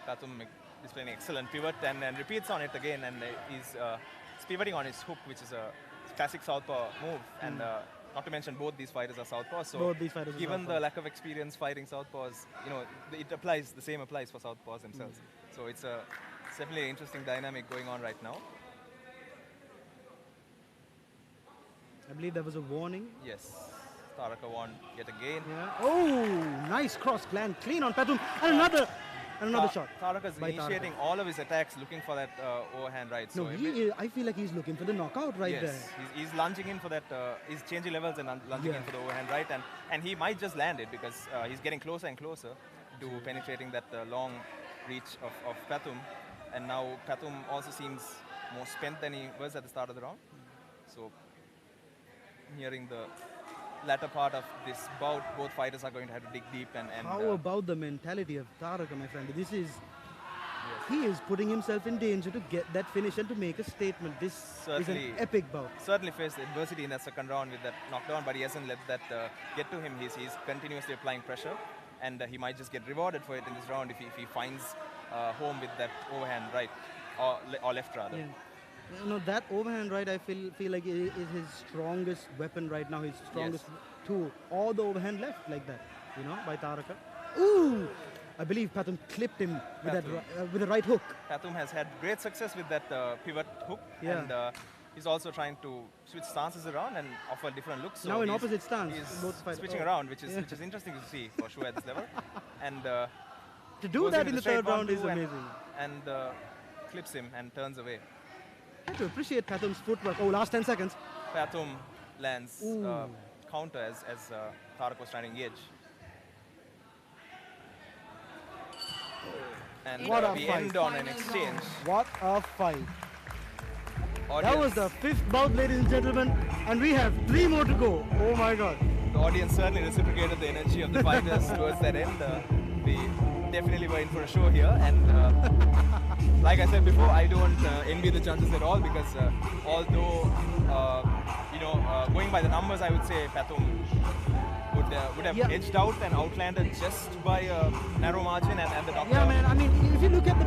Pathum displaying excellent pivot and repeats on it again, and he's pivoting on his hook, which is a classic southpaw move, and not to mention both these fighters are southpaws. So both these fighters are given the southpaws. lack of experience fighting southpaws, the same applies for southpaws themselves. So it's definitely an interesting dynamic going on right now. I believe there was a warning. Yes, Taraka won yet again. Yeah. Oh, nice cross clean on Patum. And another shot. Taraka is by initiating Taraka. all of his attacks looking for that overhand right. No, I feel like he's looking for the knockout right there. Yes, he's lunging in for that. He's changing levels and lunging in for the overhand right, and he might just land it because he's getting closer and closer to penetrating that long reach of Patum. And now Patum also seems more spent than he was at the start of the round. So, nearing the latter part of this bout, both fighters are going to have to dig deep and How about the mentality of Taraka, my friend? He is putting himself in danger to get that finish and to make a statement. This is an epic bout. Certainly faced adversity in that second round with that knockdown, but he hasn't let that get to him. He's continuously applying pressure, and he might just get rewarded for it in this round if he finds home with that overhand right, or left rather. Yeah. You know, that overhand right, I feel like is his strongest weapon right now, his strongest tool. Or the overhand left like that, you know, by Taraka. Ooh! I believe Patum clipped him with a right hook. Patum has had great success with that pivot hook, and he's also trying to switch stances around and offer different looks. So now in opposite stance. He's switching around, which is interesting to see for sure at this level. And to do that in the third round is amazing. And clips him and turns away. I have to appreciate Patum's footwork. Oh, last 10 seconds. Patum lands counter as Taraka was trying to engage. And we end on an exchange. What a fight. Audience. That was the 5th bout, ladies and gentlemen, and we have 3 more to go. Oh my God. The audience certainly reciprocated the energy of the fighters towards that end. We definitely were in for a show here, and like I said before, I don't envy the judges at all because although going by the numbers, I would say Patum would have edged out and outlanded just by a narrow margin and the knockdown. Yeah, man. I mean, if you look at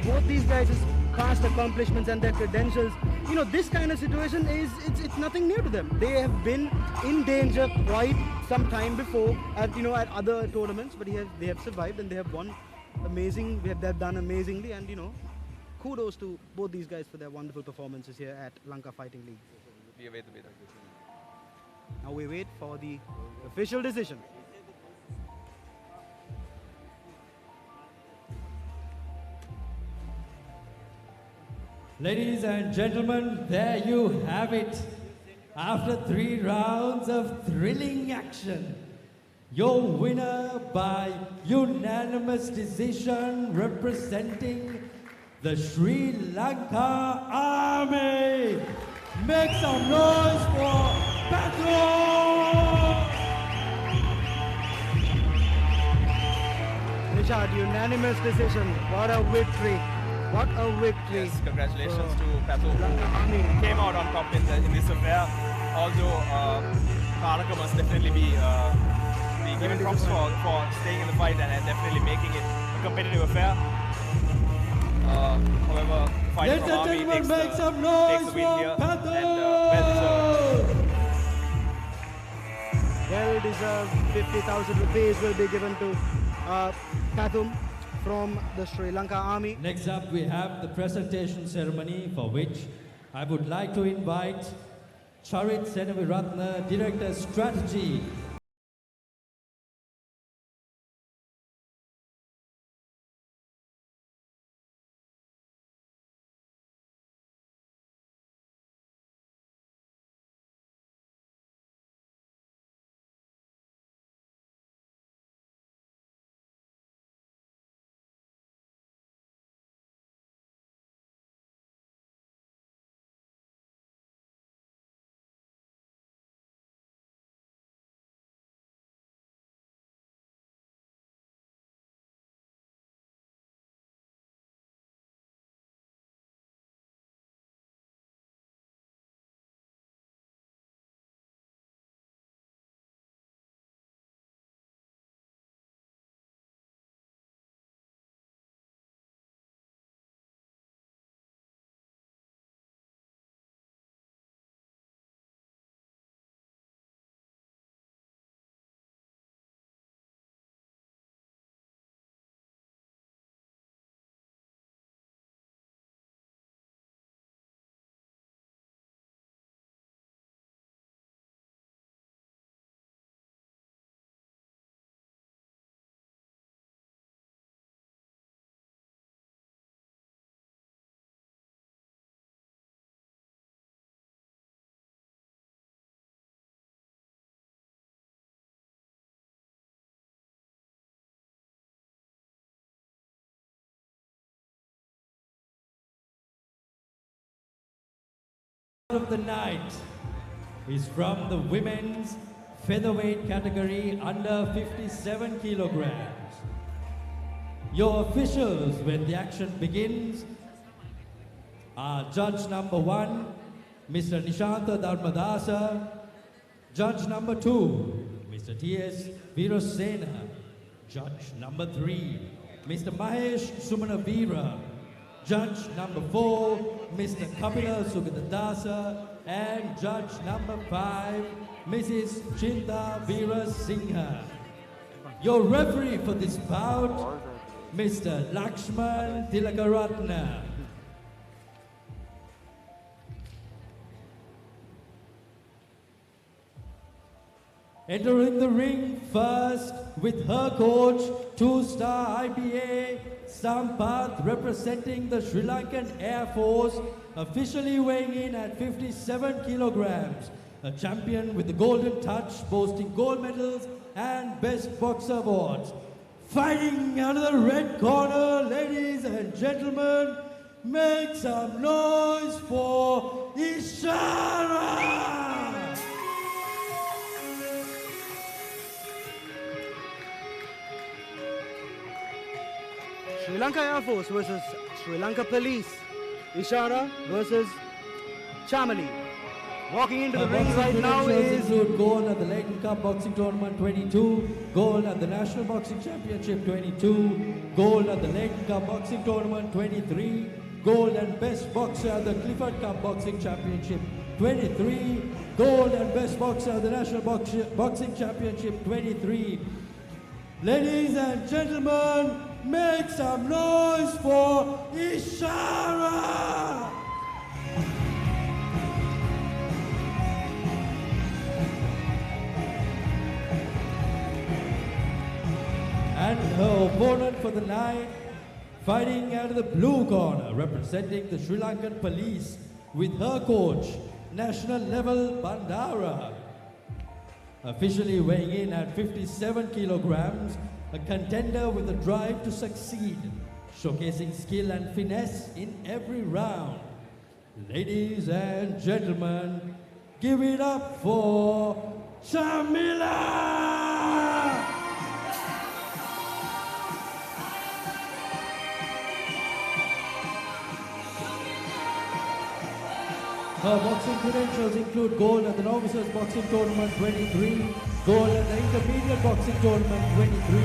both these guys' past accomplishments and their credentials, you know, this kind of situation it's nothing new to them. They have been in danger quite some time before at other tournaments, but they have survived and they have won amazing. They've done amazingly, and kudos to both these guys for their wonderful performances here at Lanka Fighting League. We await the bid. Now we wait for the official decision. Ladies and gentlemen, there you have it. After 3 rounds of thrilling action, your winner by unanimous decision representing the Sri Lanka Army. Make some noise for Patum! Nishad, unanimous decision. What a victory. What a victory. Yes, congratulations to Patum, who came out on top in this affair. Although Taraka must definitely be given props for staying in the fight and definitely making it a competitive affair. However, the fighter from Army takes the win here and well deserved. 50,000 rupees will be given to Patum from the Sri Lanka Army. Next up, we have the presentation ceremony, for which I would like to invite Charit Senaviratna, Director Strategy, of the night is from the women's featherweight category under 57 kilograms. Your officials when the action begins are Judge number 1, Mr. Nishanta Dharmadasa, Judge number 2, Mr. T.S. Virasena, Judge number 3, Mr. Mahesh Sumanavira, Judge number 4, Mr. Kapila Sugadadasa, and Judge number 5, Mrs. Chinta Virasinghe. Your referee for this bout, Mr. Lakshman Tilakaratna. Entering the ring first with her coach, 2-star IBA Sampath, representing the Sri Lankan Air Force, officially weighing in at 57 kilograms. A champion with the golden touch, boasting gold medals and best boxer awards. Fighting out of the red corner, ladies and gentlemen, make some noise for Ishara! Sri Lanka Air Force versus Sri Lanka Police. Ishara versus Chamali. Walking into the ring right now is include gold at the Leighton Cup Boxing Tournament 22, gold at the National Boxing Championship 22, gold at the Leighton Cup Boxing Tournament 23, gold and best boxer at the Clifford Cup Boxing Championship 23, gold and best boxer at the National Boxing Championship 23. Ladies and gentlemen, make some noise for Ishara! And her opponent for the night, fighting out of the blue corner, representing the Sri Lankan Police, with her coach, national level Bandara. Officially weighing in at 57 kilograms, a contender with a drive to succeed, showcasing skill and finesse in every round. Ladies and gentlemen, give it up for Shamila! Her boxing credentials include gold at the Novices Boxing Tournament 23, gold at the Intermediate Boxing Tournament 23,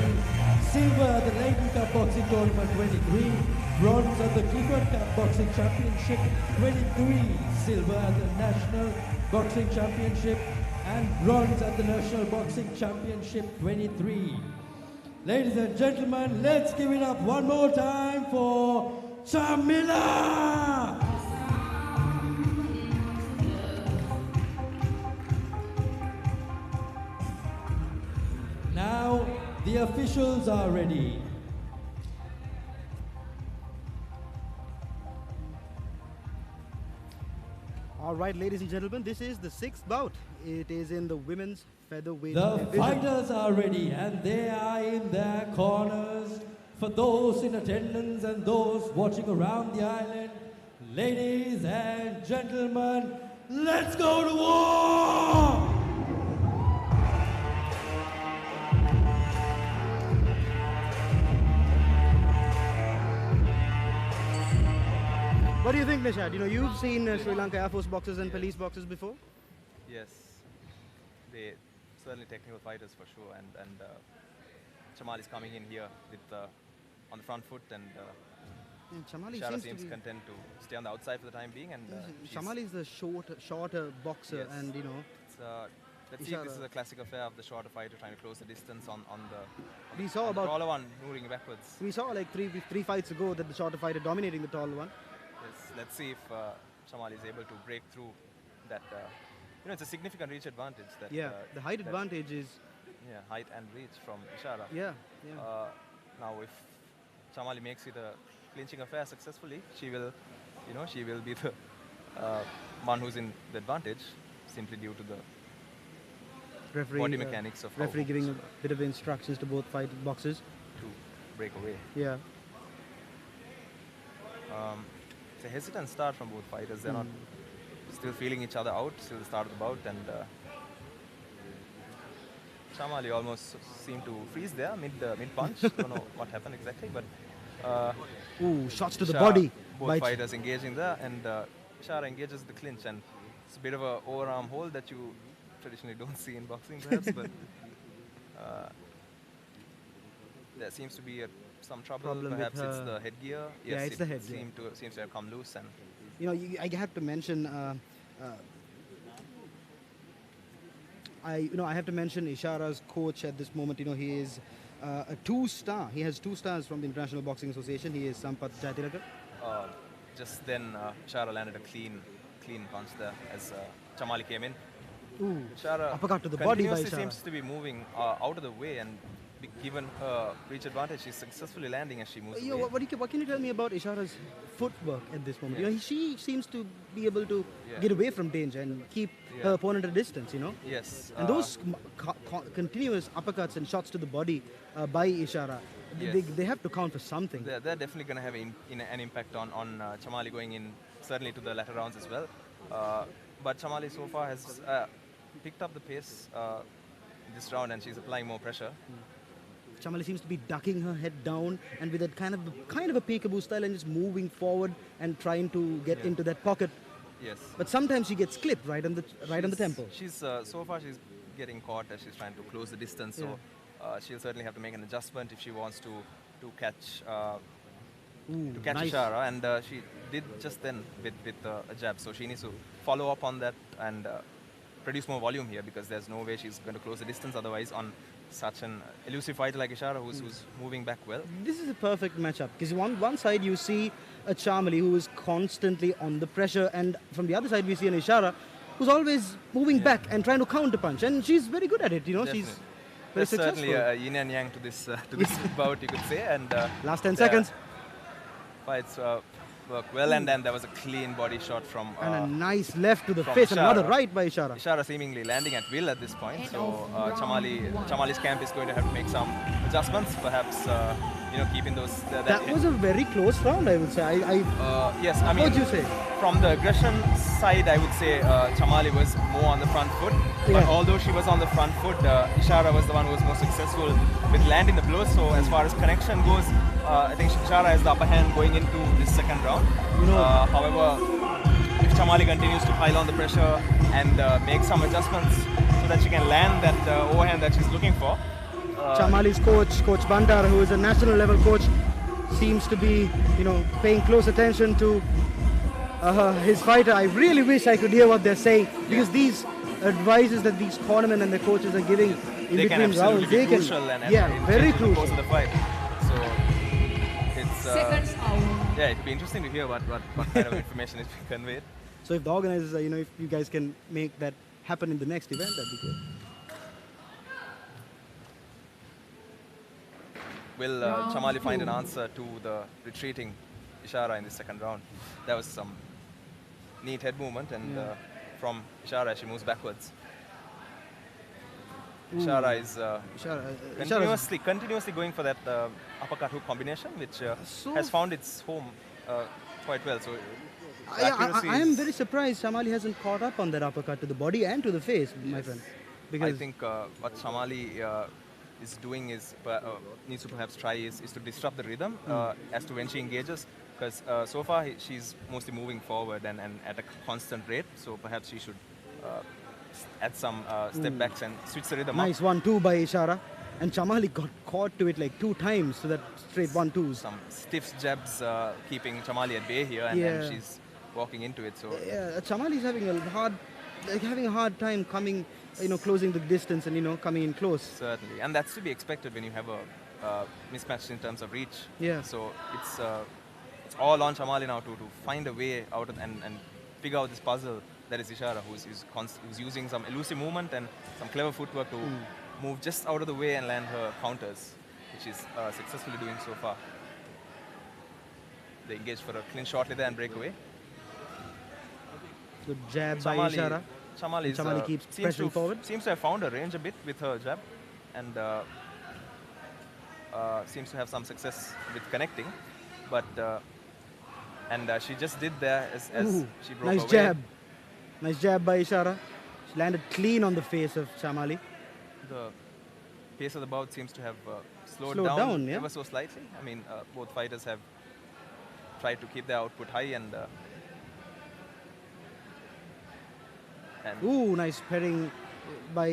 silver at the Leighton Cup Boxing Tournament 23, bronze at the Clifford Cup Boxing Championship 23, silver at the National Boxing Championship, and bronze at the National Boxing Championship 23. Ladies and gentlemen, let's give it up one more time for Shamila! Now, the officials are ready. All right, ladies and gentlemen, this is the 6th bout. It is in the women's featherweight The division. fighters are ready and they are in their corners. For those in attendance and those watching around the island, ladies and gentlemen, let's go to war! What do you think, Nishad? You know, you've seen Sri Lanka Air Force boxers and police boxers before? Yes, they certainly technical fighters for sure, and Chamal is coming in here with on the front foot, and Chamali Ishara seems seems to be content to stay on the outside for the time being, and Chamali is the shorter boxer, yes. and you know. It's, let's see if this is a classic affair of the shorter fighter trying to close the distance on We saw the about taller one moving backwards. We saw like three fights ago that the shorter fighter dominating the tall one. Yes, let's see if Chamal is able to break through that. You know, it's a significant reach advantage. That The height advantage is. Yeah, height and reach from Ishara. Yeah. Now, if Chamali makes it a clinching affair successfully, she will be the one who's in the advantage, simply due to the body mechanics of referee giving a bit of instructions to both boxers to break away. Yeah. It's a hesitant start from both fighters. They're not still feeling each other out, still the start of the bout, and Chamali almost seemed to freeze there mid punch. Don't know what happened exactly, but shots to the Ishara, body. Both fighters engaging there, and Ishara engages the clinch, and it's a bit of a overarm hold that you traditionally don't see in boxing, perhaps, but there seems to be some trouble. Perhaps it's the headgear. Yes, it's the headgear. Seems to have come loose, and I have to mention. I have to mention Ishara's coach at this moment. He is a 2-star. He has 2 stars from the International Boxing Association. He is Sampath Jaitilaka. Just then, Ishara landed a clean punch there as Chamali came in. Ishara uppercut to the body by Ishara. Seems to be moving out of the way, and given her reach advantage, she's successfully landing as she moves away. What can you tell me about Ishara's footwork at this moment? She seems to be able to get away from danger and keep her opponent at a distance, Yes. And those continuous uppercuts and shots to the body by Ishara, they have to count for something. They're definitely going to have an impact on Chamali going in, certainly to the latter rounds as well. But Chamali so far has picked up the pace this round, and she's applying more pressure. Chamali seems to be ducking her head down and with that kind of a peekaboo style and just moving forward and trying to get into that pocket. Yes. But sometimes she gets clipped right on the temple. She's so far she's getting caught as she's trying to close the distance. So she'll certainly have to make an adjustment if she wants to catch nice. Ishara, and she did just then with a jab. So she needs to follow up on that and produce more volume here, because there's no way she's going to close the distance otherwise on such an elusive fighter like Ishara who's moving back well. This is a perfect matchup, because on one side you see a Chamali who is constantly on the pressure, and from the other side we see an Ishara who's always moving back and trying to counter punch, and she's very good at it. She's very There's successful. certainly a yin and yang to this bout, you could say. And last 10 seconds. Fights work well, and then there was a clean body shot from and a nice left to the face, and another right by Ishara. Ishara seemingly landing at will at this point. So Chamali's camp is going to have to make some adjustments, perhaps keeping those. That was a very close round, I would say. Yes, I mean, what would you say? From the aggression side, I would say Chamali was more on the front foot. But although she was on the front foot, Ishara was the one who was more successful with landing the blows. So as far as connection goes, I think Ishara has the upper hand going into this second round. However, if Chamali continues to pile on the pressure and make some adjustments so that she can land that overhand that she's looking for. Chamali's Coach Bandar, who is a national level coach, seems to be, paying close attention to his fighter. I really wish I could hear what they're saying, because these advices that these tournament and the coaches are giving in between rounds, they can crucial and very crucial. The course of the fight. So it's seconds out. Yeah, it'd be interesting to hear what kind of information is being conveyed. So if the organizers, if you guys can make that happen in the next event, that'd be good. Will Chamali find an answer to the retreating Ishara in the second round? That was some neat head movement, and from Ishara she moves backwards. Ishara is continuously going for that uppercut hook combination, which has found its home quite well. So I am very surprised Chamali hasn't caught up on that uppercut to the body and to the face, my friend. Because I think what Chamali is doing is needs to perhaps try is to disrupt the rhythm as to when she engages, because so far she's mostly moving forward and at a constant rate, so perhaps she should add some step backs and switch the rhythm nice up. 1-2 by Ishara, and Chamali got caught to it like 2 times, so that straight 1-2s. Some stiff jabs keeping Chamali at bay here, and then she's walking into it. So Chamali's having a hard time coming, closing the distance and coming in close. Certainly, and that's to be expected when you have a mismatch in terms of reach. Yeah. So it's all on Chamali now to find a way out and figure out this puzzle that is Ishara, who's using some elusive movement and some clever footwork to move just out of the way and land her counters, which she's successfully doing so far. They engage for a clinch shortly there and break away. Good jab by Ishara. Chamali keeps pressing forward. Seems to have found a range a bit with her jab, and seems to have some success with connecting. But and she just did there as she broke nice away. jab. Nice jab by Ishara. She landed clean on the face of Chamali. The pace of the bout seems to have slowed Slowed down, down, yeah. ever so slightly. I mean, both fighters have tried to keep their output high and Ooh, nice pairing by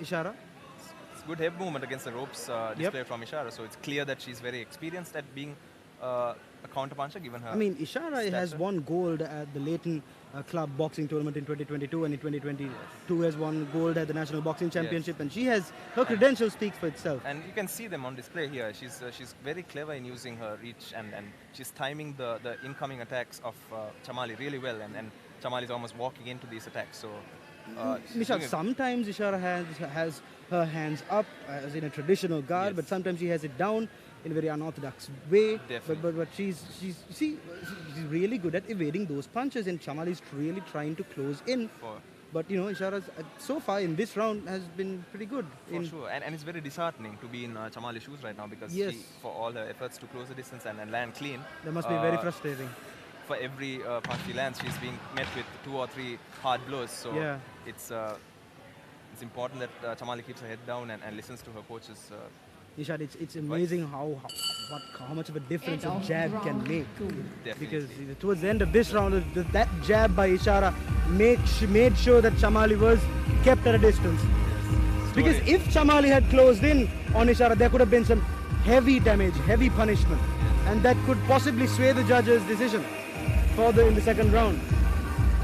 Ishara. it's good head movement against the ropes displayed from Ishara. So it's clear that she's very experienced at being a counter puncher, given her. I mean, Ishara has stature. won gold at the Leighton Club Boxing Tournament in 2022, and in 2022 has won gold at the National Boxing Championship, and she has her credentials speak for itself. And you can see them on display here. She's very clever in using her reach, and she's timing the incoming attacks of Chamali really well, and Chamali is almost walking into these attacks. So, she's Nishad, doing a- sometimes Ishara has her hands up as in a traditional guard, but sometimes she has it down in a very unorthodox way. Definitely. But she's really good at evading those punches, and Chamali is really trying to close in. But you know, Ishara's so far in this round has been pretty good. For sure, and it's very disheartening to be in Chamali's shoes right now, because Yes. she, for all her efforts to close the distance and land clean, That must be very frustrating. For every punch she lands, she's being met with 2 or 3 hard blows. So Yeah. it's important that Chamali keeps her head down and listens to her coaches. Nishad, it's amazing how much of a difference a jab can make. Because towards the end of this round, that jab by Ishara made sure that Chamali was kept at a distance. Because if Chamali had closed in on Ishara, there could have been some heavy damage, heavy punishment, and that could possibly sway the judge's decision further in the second round.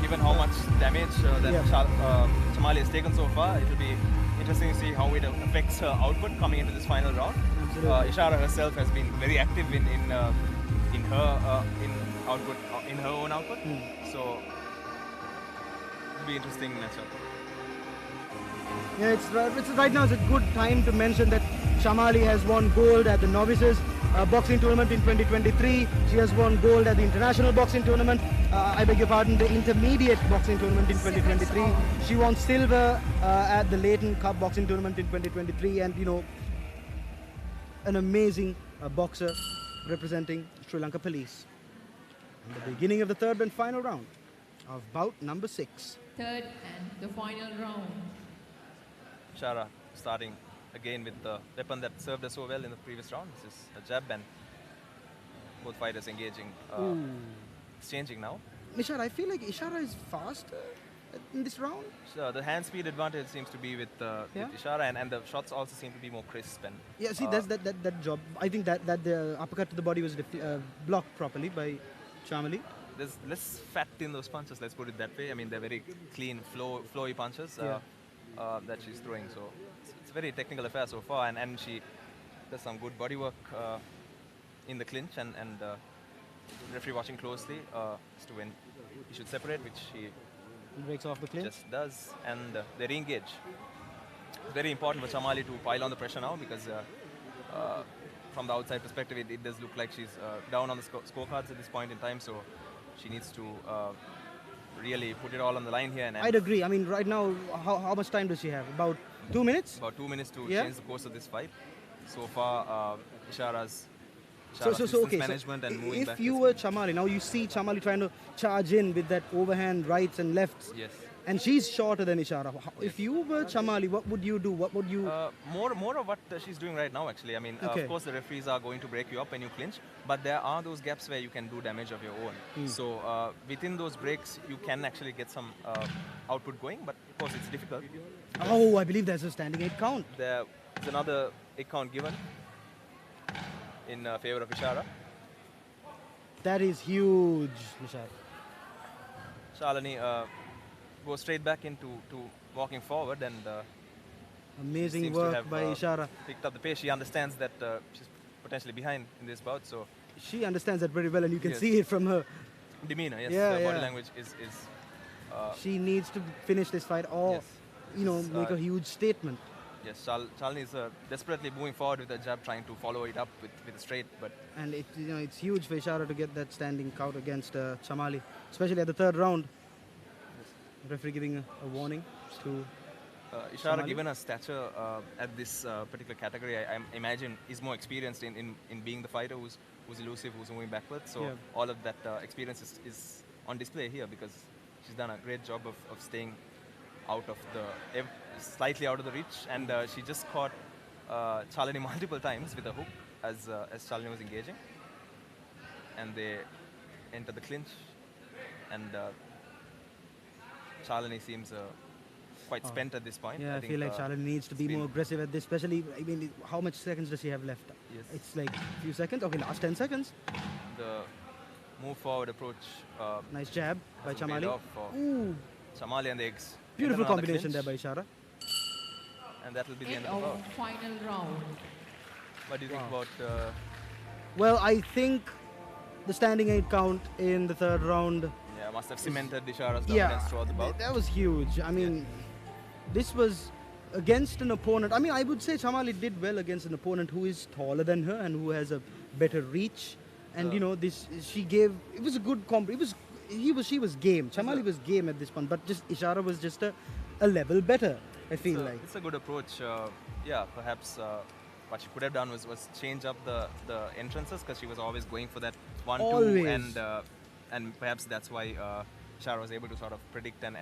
Given how much damage Chamali has taken so far, it will be interesting to see how it affects her output coming into this final round. Ishara herself has been very active in her own output, so it'll be interesting matchup. Yeah, it's right now. It's a good time to mention that Chamali has won gold at the novices boxing tournament in 2023. She has won gold at the international boxing tournament. I beg your pardon, the intermediate boxing tournament in 2023. She won silver at the Leighton Cup boxing tournament in 2023, and you know, an amazing boxer representing Sri Lanka Police. In the beginning of the third and final round of bout number 6. Third and the final round. Ishara starting again with the weapon that served her so well in the previous round. This is a jab, and both fighters engaging, exchanging now. Nishad, I feel like Ishara is faster in this round. So the hand speed advantage seems to be with Ishara, and the shots also seem to be more crisp. And Yeah, see, that's that job. I think that the uppercut to the body was blocked properly by Chamali. there's less fat in those punches, let's put it that way. I mean, they're very clean, flowy punches that she's throwing. So it's a very technical affair so far, and she does some good body work in the clinch, and the referee watching closely as to when he should separate, which he breaks off the clinch. Just does, and they re-engage. It's very important for Chamali to pile on the pressure now, because from the outside perspective, it does look like she's down on the scorecards at this point in time, so she needs to really put it all on the line here. And I'd agree. I mean, right now, how much time does she have? About 2 minutes? About 2 minutes to change the course of this fight. So far, Ishara's okay, management and moving if back. you were Chamali, now you see Chamali trying to charge in with that overhand rights and lefts. Yes. And she's shorter than Ishara. If you were Chamali, what would you do? What would you... More of what she's doing right now, actually. I mean, of course, the referees are going to break you up when you clinch, but there are those gaps where you can do damage of your own. So within those breaks, you can actually get some output going, but of course, it's difficult. Oh, I believe there's a standing 8 count. There's another 8 count given in favor of Ishara. That is huge, Nishad. Shalini goes straight back into walking forward, and amazing seems work to have, by Ishara. Picked up the pace. She understands that she's potentially behind in this bout, so she understands that very well, and you can see it from her demeanor. Yes, yeah, body language is. She needs to finish this fight, or make a huge statement. Yes, Shalini is desperately moving forward with the jab, trying to follow it up with a straight. But and it's huge for Ishara to get that standing count against Chamali, especially at the third round. Referee giving a warning to Ishara, Chamali. given her stature at this particular category, I imagine is more experienced in being the fighter who's elusive, who's moving backwards. So all of that experience is on display here, because she's done a great job of staying out of the slightly out of the reach, and she just caught Chalani multiple times with a hook as Chalani was engaging, and they enter the clinch, and Chalani seems quite spent at this point. Yeah, I feel like Chalani needs to be more aggressive at this, especially, I mean, how much seconds does she have left? Yes. It's like a few seconds. Okay, last 10 seconds. The move forward approach. Nice jab by Chamali. Ooh. Chamali and the eggs. Beautiful combination there by Ishara. And that will be the end In of the our bout. final round. What do you think about... Well, I think the standing 8 count in the third round... Yeah, must have cemented Ishara's dominance throughout the bout. That was huge. I mean, this was against an opponent. I mean, I would say Chamali did well against an opponent who is taller than her and who has a better reach. And you know, she gave. It was a good comp. She was game. Chamali was game at this point, but just Ishara was just a level better. I feel like it's a good approach. Yeah, perhaps what she could have done was change up the entrances, because she was always going for that 1-2, and perhaps that's why Ishara was able to sort of predict and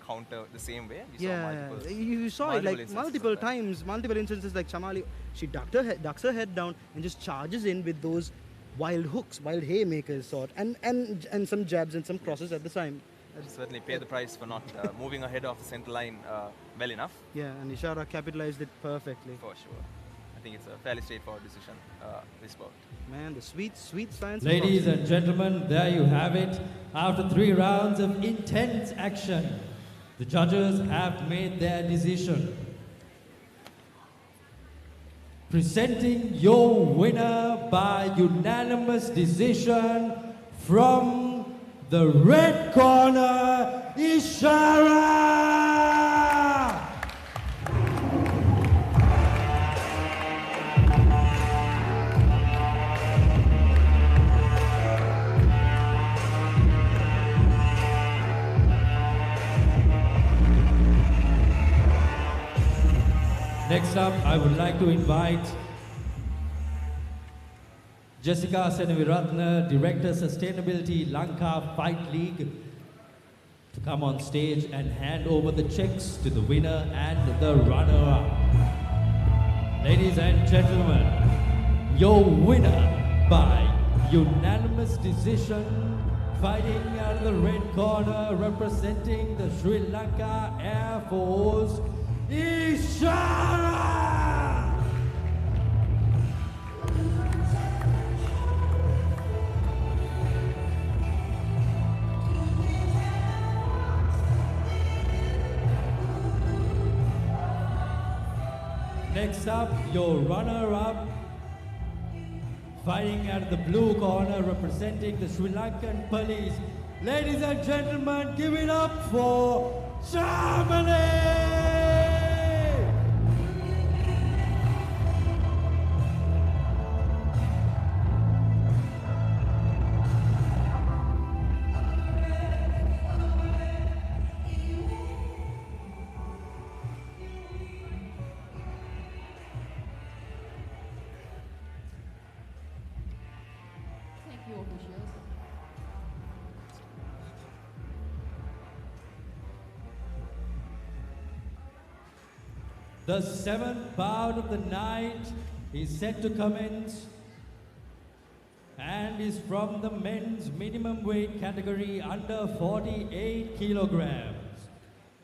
counter the same way. You saw it like multiple times, multiple instances like Chamali. She ducks her head down and just charges in with those wild hooks, wild haymakers sort, and some jabs and some crosses at the time. Certainly pay the price for not moving ahead of the center line well enough. Yeah, and Ishara capitalized it perfectly. For sure. I think it's a fairly straightforward decision, this bout. Man, the sweet science. Ladies and gentlemen, there you have it. After 3 rounds of intense action, the judges have made their decision. Presenting your winner by unanimous decision from the red corner, Ishara! Next up, I would like to invite Jessica Senaviratna, Director Sustainability Lanka Fight League, to come on stage and hand over the checks to the winner and the runner-up. Ladies and gentlemen, your winner by unanimous decision, fighting out of the red corner, representing the Sri Lanka Air Force, Ishara! Next up, your runner-up, fighting out of the blue corner, representing the Sri Lankan police. Ladies and gentlemen, give it up for Chamali! Thank you, officials. The 7th bout of the night is set to commence and is from the men's minimum weight category under 48 kilograms.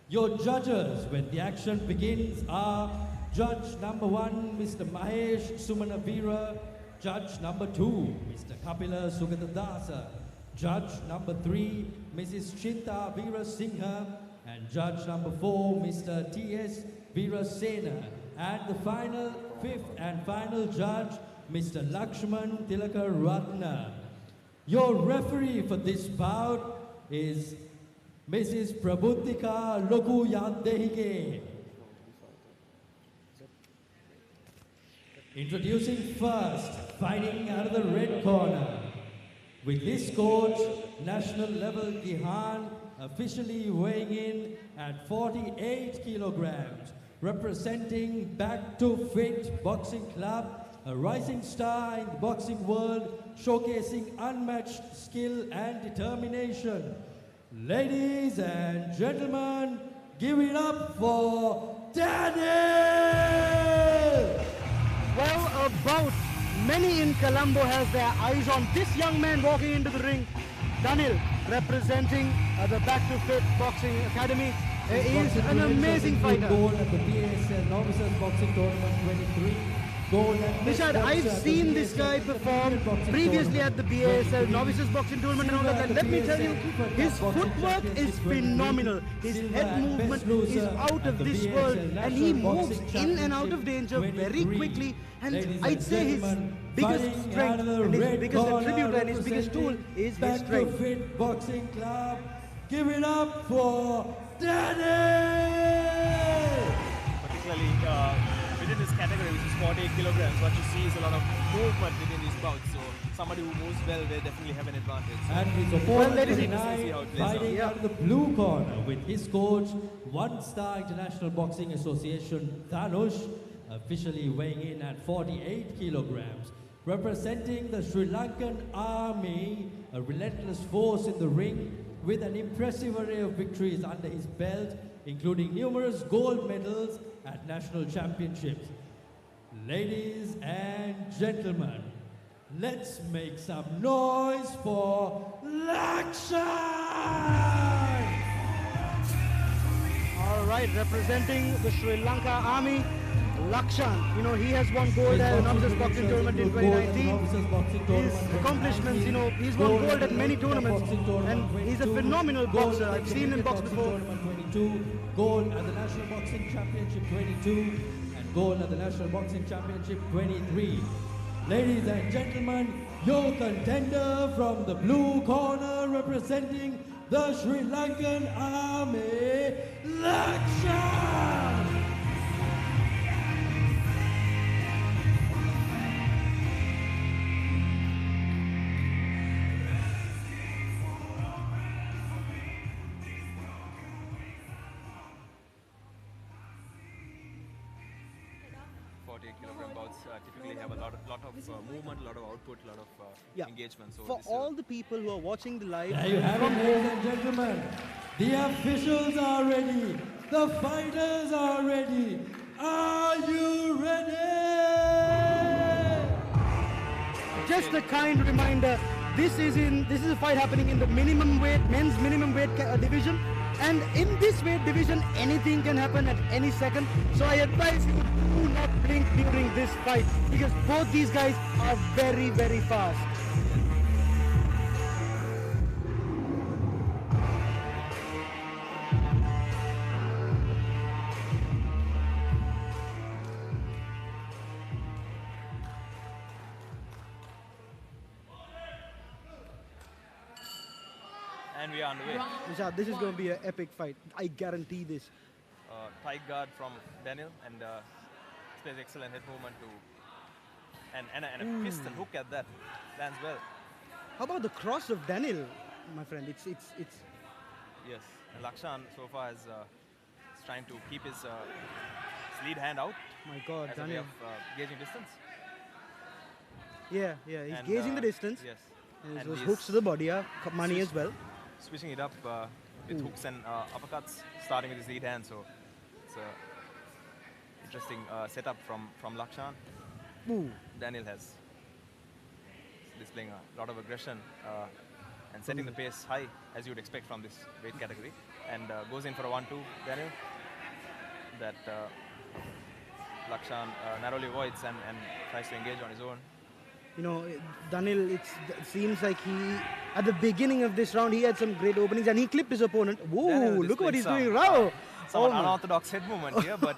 Your judges when the action begins are Judge number 1, Mr. Mahesh Sumanavira, Judge number 2, Mr. Kapila Sugatadasa, Judge number 3, Mrs. Chinta Veerasinghe, and Judge number 4, Mr. T.S. Veerasena, and the final, 5th and final judge, Mr. Lakshman Tilaka Ratna. Your referee for this bout is Mrs. Prabhutika Loku Yandehige. Introducing first, fighting out of the red corner, with his coach, national level Gihan, officially weighing in at 48 kilograms, representing Back to Fit Boxing Club, a rising star in the boxing world, showcasing unmatched skill and determination. Ladies and gentlemen, give it up for Daniel! Well, a bout. Many in Colombo has their eyes on this young man walking into the ring. Daniel, representing the Back to Fit Boxing Academy, is an amazing fighter. Gold at the BASL Novices Boxing Tournament 23. Nishad, I've seen this guy perform previously at the BASL Novices Boxing Tournament and all that. And let me tell you, his footwork is phenomenal. His head movement is out of this world, and he moves in and out of danger very quickly. And I'd say his biggest strength and his biggest attribute and his biggest tool is his strength. Fit Boxing Club, give it up for Daniel! Particularly within this category, which is 48 kilograms, what you see is a lot of movement within these bouts. So somebody who moves well, they definitely have an advantage. So And his opponent tonight fighting out of the blue corner with his coach, one-star International Boxing Association, Dhanush, officially weighing in at 48 kilograms. Representing the Sri Lankan Army, a relentless force in the ring with an impressive array of victories under his belt, including numerous gold medals at national championships. Ladies and gentlemen, let's make some noise for Lakshan! All right, representing the Sri Lanka Army, Lakshan. You know, he has won gold at the Novices Boxing Tournament in 2019. His accomplishments, you know, he's won gold at many tournaments, and he's a phenomenal boxer. I've seen him box before. 22, gold at the National Boxing Championship 22, and gold at the National Boxing Championship 23. Ladies and gentlemen, your contender from the blue corner representing the Sri Lankan Army, Lakshan! Typically have a lot of movement, a lot of output, a lot of engagement. So for all the people who are watching the live, there you have it, ladies and gentlemen. The officials are ready. The fighters are ready. Are you ready? Just a kind reminder, this is a fight happening in the minimum weight, men's minimum weight division. And in this weight division, anything can happen at any second. So I advise you, do not blink during this fight, because both these guys are very, very fast. And we are underway. Nishad, this is going to be an epic fight. I guarantee this. Tight guard from Daniel, and plays excellent head movement to, and a fist and hook at that lands well. How about the cross of Daniel, my friend? It's. Yes, and Lakshan so far is trying to keep his lead hand out. My God, as Daniel. a way of gauging distance. Yeah, he's gauging the distance. Yes. And those hooks to the body are money as well. Switching it up with hooks and uppercuts, starting with his lead hand. So it's a interesting setup from Lakshan. Daniel has displaying a lot of aggression and setting the pace high, as you would expect from this weight category, and goes in for a 1-2. Daniel that Lakshan narrowly avoids and tries to engage on his own. You know, Daniel, it seems like at the beginning of this round, he had some great openings and he clipped his opponent. Whoa, look what he's doing. Wow. Some unorthodox head movement here, but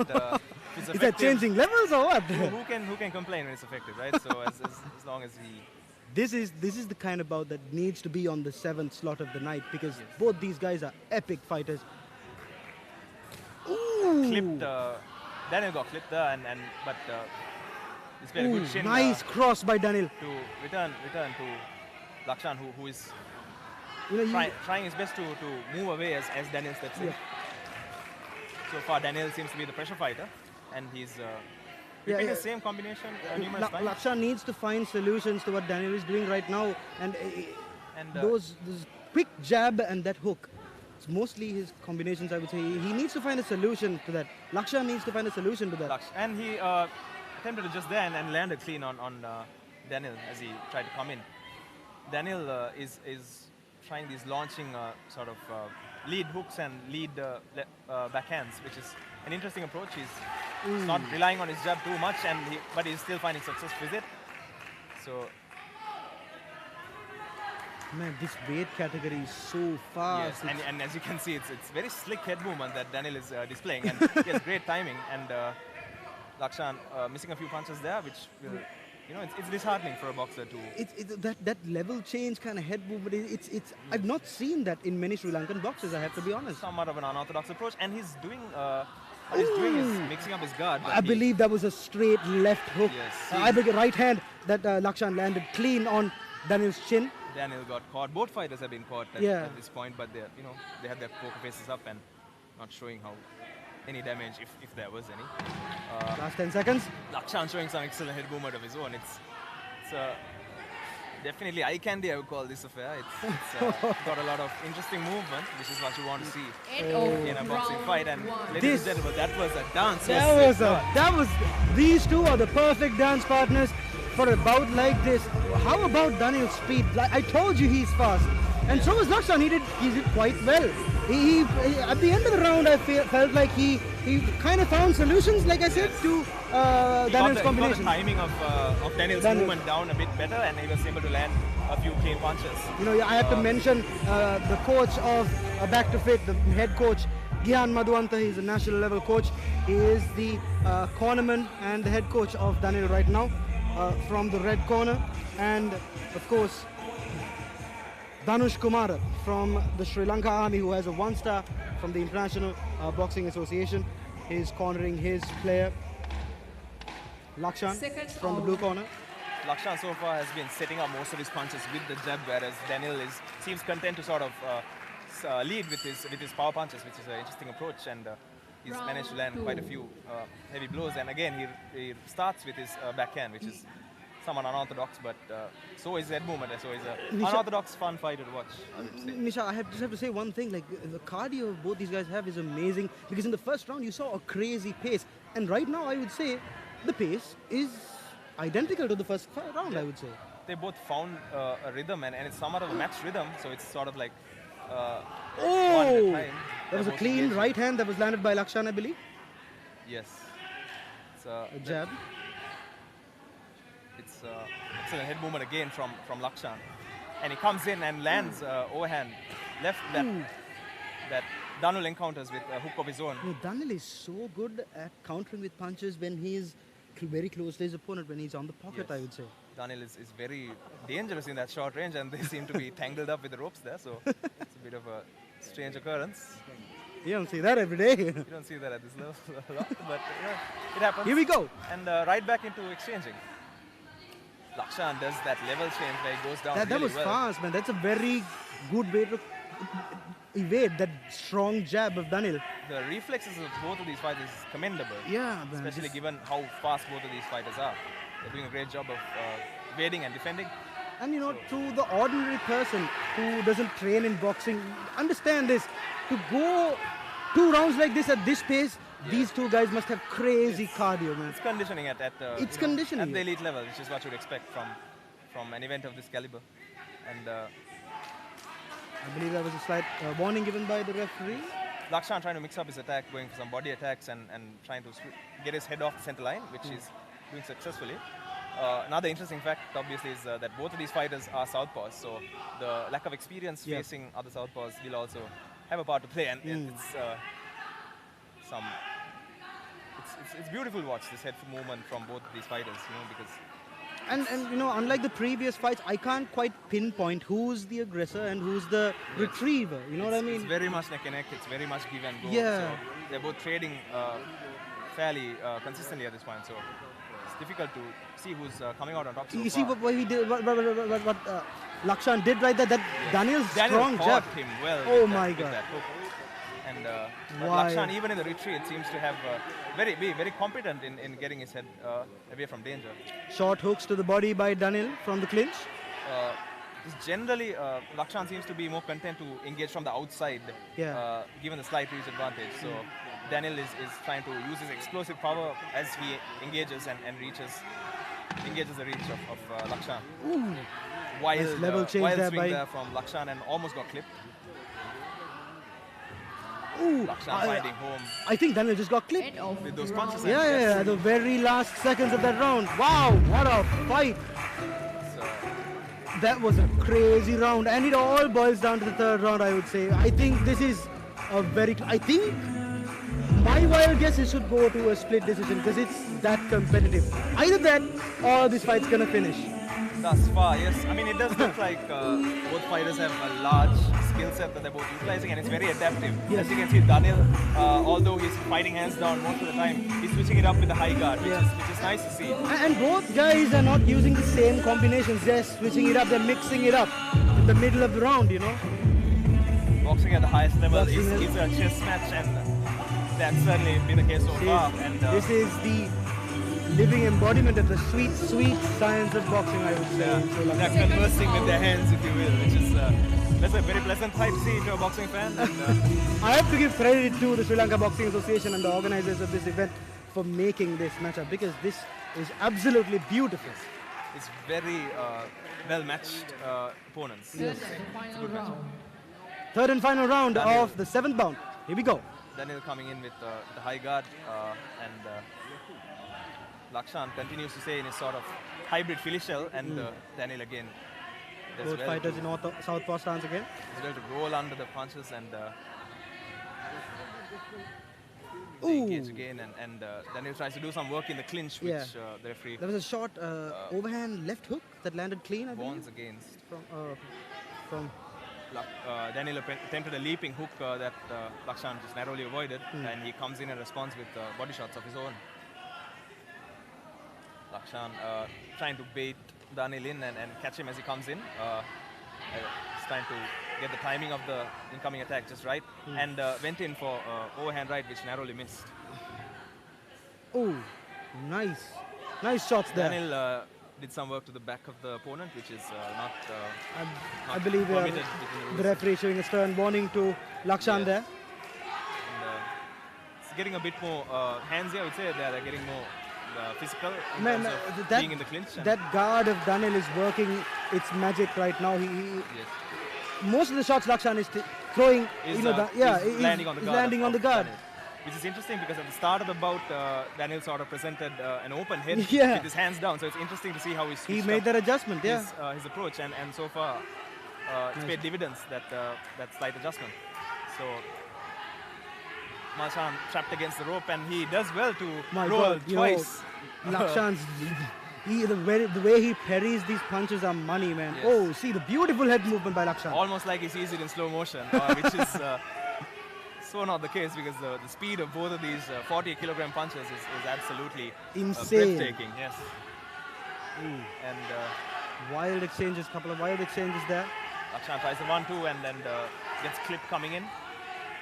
it's is that changing levels or what? Who can complain when it's effective, right? So as long as he... This is the kind of bout that needs to be on the 7th slot of the night, because both these guys are epic fighters. Ooh. Clipped, Daniel got clipped there, but he's played a good shin. Nice cross by Daniel. To return to Lakshan, who is trying his best to move away as Daniel steps in. So far, Daniel seems to be the pressure fighter, and he's repeating the same combination numerous times. Lakshan needs to find solutions to what Daniel is doing right now, and those quick jab and that hook. It's mostly his combinations, I would say. He needs to find a solution to that. Lakshan needs to find a solution to that. And he attempted to just there and land a clean on Daniel as he tried to come in. Daniel is trying these launching sort of lead hooks and lead backhands, which is an interesting approach. He's not relying on his jab too much, but he's still finding success with it. So, man, this weight category is so fast. Yes, and as you can see, it's very slick head movement that Daniel is displaying, and he has great timing. And Lakshan missing a few punches there, which will, it's disheartening for a boxer to. That level change kind of head movement. I've not seen that in many Sri Lankan boxers. I have to be honest. Somewhat of an unorthodox approach, and he's doing. What he's doing is mixing up his guard. I believe that was a straight left hook. Yes. I beg your right hand that Lakshan landed clean on Daniel's chin. Daniel got caught. Both fighters have been caught at this point, but they had their poker faces up and not showing any damage, if there was any. Last 10 seconds. Lakshan showing some excellent head movement of his own. It's definitely eye candy, I would call this affair. It's got a lot of interesting movement, which is what you want to see in a boxing fight. And ladies and gentlemen, that was a dance. These two are the perfect dance partners for a bout like this. How about Daniel's speed? I told you he's fast. And so was Lakshan. He did quite well. He at the end of the round, I felt like he kind of found solutions, like I said, to Daniel's combination. He got the timing of Daniel's movement down a bit better, and he was able to land a few clean punches. I have to mention the coach of Back to Fit, the head coach, Gyan Madhuanta. He's a national level coach. He is the cornerman and the head coach of Daniel right now from the red corner. And of course, Dhanush Kumar from the Sri Lanka Army, who has a 1-star from the International Boxing Association. He's cornering his player, Lakshan, from the blue corner. Lakshan so far has been setting up most of his punches with the jab, whereas Daniel seems content to sort of lead with his power punches, which is an interesting approach, and he's managed to land quite a few heavy blows. And again, he starts with his backhand, which is somewhat unorthodox, but so is head movement, so is an unorthodox fun fighter to watch. Nisha, I just have to say one thing, like the cardio both these guys have is amazing, because in the first round you saw a crazy pace, and right now I would say the pace is identical to the first round, I would say. They both found a rhythm, and it's somewhat of a matched rhythm, so it's sort of like one at a time. That was a clean right hand that was landed by Lakshan, I believe. Yes. It's a jab. It's excellent head movement again from Lakshan, and he comes in and lands overhand left that Daniel encounters with a hook of his own. Daniel is so good at countering with punches when he is very close to his opponent, when he's on the pocket, I would say. Daniel is very dangerous in that short range, and they seem to be tangled up with the ropes there, so it's a bit of a strange occurrence. You don't see that every day. You don't see that at this level a lot, but it happens. Here we go. And right back into exchanging. Lakshan does that level change where he goes down that was fast, man. That's a very good way to evade that strong jab of Daniel. The reflexes of both of these fighters is commendable. Yeah, man. Especially given how fast both of these fighters are. They're doing a great job of evading and defending. And to the ordinary person who doesn't train in boxing, understand this. To go 2 rounds like this at this pace, these two guys must have crazy cardio, man. It's conditioning at conditioning at the elite level, which is what you'd expect from an event of this caliber. And I believe that was a slight warning given by the referee. Lakshan trying to mix up his attack, going for some body attacks and trying to get his head off the center line, which he's doing successfully. Another interesting fact, obviously, is that both of these fighters are southpaws, so the lack of experience facing other southpaws will also have a part to play, and it's beautiful to watch this head movement from both of these fighters, because. And unlike the previous fights, I can't quite pinpoint who's the aggressor and who's the retriever. You know what I mean? It's very much neck and neck. It's very much give and go. Yeah. So they're both trading fairly consistently at this point. So it's difficult to see who's coming out on top. You see what he did, what Lakshan did right there. That Daniel's strong jab. Him well. Oh my God. And Lakshan, even in the retreat, seems to have be very competent in getting his head away from danger. Short hooks to the body by Daniel from the clinch. Just generally, Lakshan seems to be more content to engage from the outside, given the slight reach advantage. So Daniel is trying to use his explosive power as he engages and engages the reach of Lakshan. Ooh. Wild, level change wild there swing by there from Lakshan and almost got clipped. Ooh, Lakshan finding home. I think Daniel just got clipped with those punches. Yeah, the very last seconds of that round. Wow, what a fight! That was a crazy round, and it all boils down to the third round, I would say. I think this is a very... I think my wild guess is should go to a split decision because it's that competitive. Either that or this fight's gonna finish. Thus far, yes. I mean, it does look like both fighters have a large skill set that they're both utilizing, and it's very adaptive. Yes. As you can see, Daniel, although he's fighting hands down most of the time, he's switching it up with the high guard, which is nice to see. And both guys are not using the same combinations, they're switching it up, they're mixing it up in the middle of the round, you know. Boxing at the highest level is a chess match, and that's certainly been the case so far. And this is the living embodiment of the sweet, sweet science of boxing, I would say. They're conversing with their hands, if you will, which is that's a very pleasant sight to see if you're a boxing fan. And, I have to give credit to the Sri Lanka Boxing Association and the organizers of this event for making this matchup, because this is absolutely beautiful. It's very well-matched opponents. Yes. It's a good matchup. Third and final round of the 7th bout. Here we go. Daniel coming in with the high guard, and Lakshan continues to stay in his sort of hybrid Philly shell, and Daniel again does Both well fighters in southpaw stance again. Does well to roll under the punches and engage again, and Daniel tries to do some work in the clinch, which the referee... There was a short overhand left hook that landed clean, I believe. warns against. From Daniel attempted a leaping hook that Lakshan just narrowly avoided, and he comes in response with body shots of his own. Lakshan trying to bait Daniel in and catch him as he comes in. He's trying to get the timing of the incoming attack just right, and went in for overhand right, which narrowly missed. Oh, nice. Nice shots there. Daniel did some work to the back of the opponent, which is not I believe permitted the referee showing a stern warning to Lakshan there. And, it's getting a bit more handsy, I would say. They're getting more physical in terms of being in the clinch. That guard of Daniel is working its magic right now. Most of the shots Lakshan is throwing, is landing on the guard. Which is interesting because at the start of the bout, Daniel sort of presented an open head with his hands down. So it's interesting to see how he made that adjustment. His approach, and so far it's paid dividends, that slight adjustment. So Lakshan trapped against the rope, and he does well to roll twice. Lakshan's the way he parries these punches are money, man. Yes. Oh, see the beautiful head movement by Lakshan. Almost like he sees it in slow motion, which is so not the case, because the speed of both of these 40-kilogram punches is absolutely insane. Breathtaking. Yes. And wild exchanges, couple of wild exchanges there. Lakshan tries the 1-2 and then gets clipped coming in.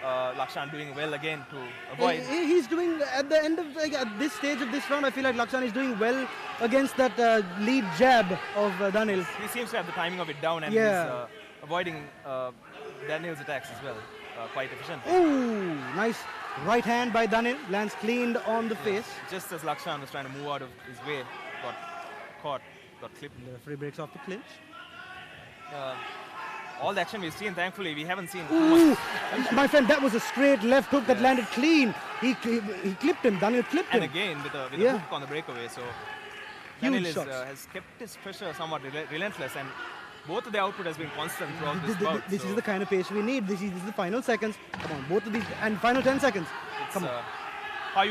Lakshan doing well again to avoid. He's doing at the end of at this stage of this round. I feel like Lakshan is doing well against that lead jab of Daniel. He seems to have the timing of it down, and he's avoiding Daniel's attacks as well quite efficiently. Ooh, nice right hand by Daniel, lands cleaned on the face. Just as Lakshan was trying to move out of his way, got caught, got clipped. The referee breaks off the clinch. All the action we've seen, thankfully, we haven't seen Ooh, much. my friend, that was a straight left hook that landed clean. He clipped him, Daniel clipped him. And again, with a hook on the breakaway. So Daniel has kept his pressure somewhat relentless, and both of the output has been constant throughout this bout. This is the kind of pace we need. This is the final seconds. Come on, both of these, and final 10 seconds. Come on. How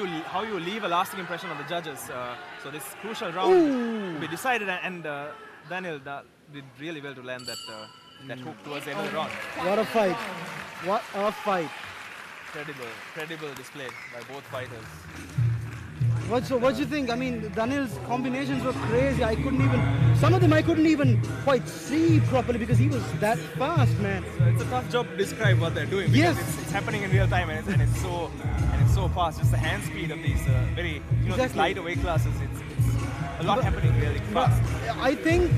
you leave a lasting impression on the judges. So this crucial round will be decided, and Daniel did really well to land that hook towards the end of the round. What a fight! What a fight! Credible display by both fighters. What do you think? I mean, Daniel's combinations were crazy. Some of them I couldn't even quite see properly because he was that fast, man. It's a tough job to describe what they're doing, because it's happening in real time, and it's so fast. Just the hand speed of these very these lighter weight classes. It's a lot happening really fast. I think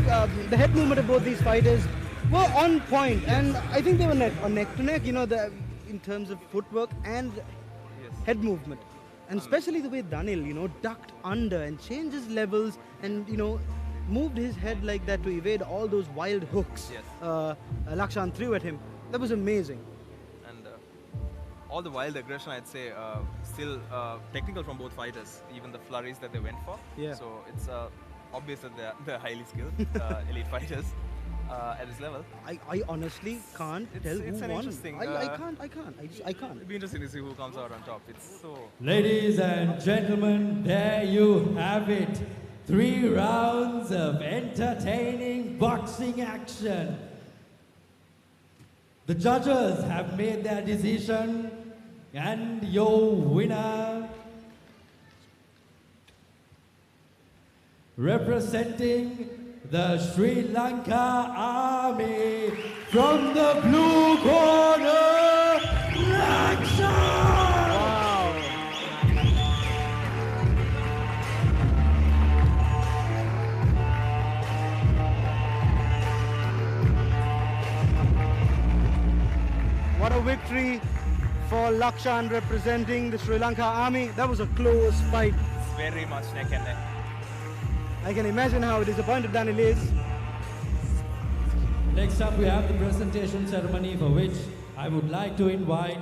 the head movement of both these fighters were on point, and I think they were neck to neck, in terms of footwork and head movement. And especially the way Daniel, ducked under and changed his levels and, moved his head like that to evade all those wild hooks Lakshan threw at him. That was amazing. And all the wild aggression, I'd say, still technical from both fighters, even the flurries that they went for. Yeah. So it's obvious that they're highly skilled elite fighters at this level. I honestly can't tell it's who an won. interesting, I can't. It'll be interesting to see who comes out on top. It's so... Ladies and gentlemen, there you have it. 3 rounds of entertaining boxing action. The judges have made their decision, and your winner, representing the Sri Lanka Army from the blue corner, Lanka! What a victory for Lakshan representing the Sri Lanka Army. That was a close fight. It's very much neck and neck. I can imagine how disappointed Daniel is. Next up, we have the presentation ceremony, for which I would like to invite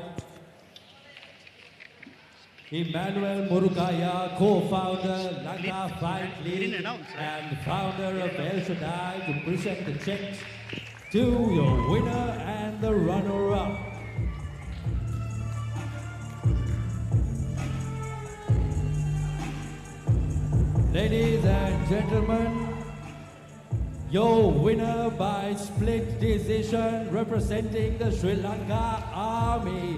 Emmanuel Murugaya, co-founder Lanka Fight League and founder of El Shaddai, to present the checks to your winner and the runner-up. Ladies and gentlemen, your winner by split decision, representing the Sri Lanka Army,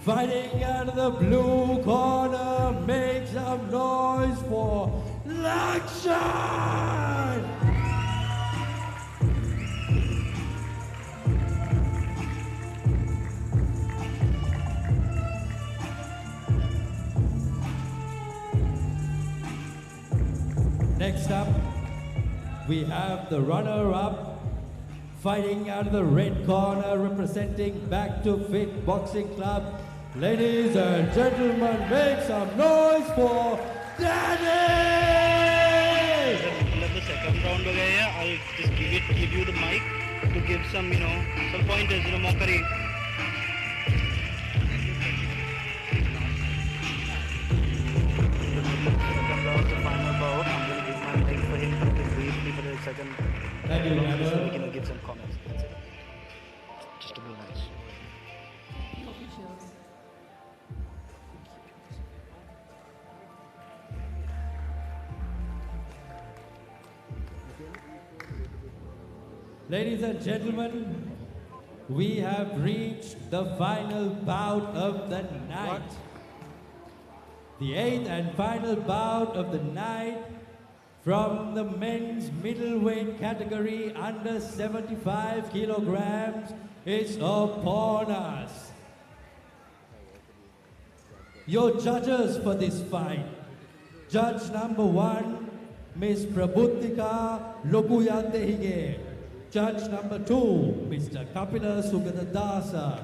fighting out of the blue corner, make some noise for Lakshan! Next up, we have the runner-up, fighting out of the red corner, representing Back to Fit Boxing Club. Ladies and gentlemen, make some noise for Danny! Let the second round go here. I'll just give you the mic to give some, some pointers, Mokari. Thank you, Emmanuel. So we can give some comments. That's it. Just to be nice. Ladies and gentlemen, we have reached the final bout of the night. The 8th and final bout of the night, from the men's middleweight category under 75 kilograms, is upon us. Your judges for this fight: Judge number 1, Ms. Prabhutika Lokuyantehige. Judge number 2, Mr. Kapila Sugadadasa.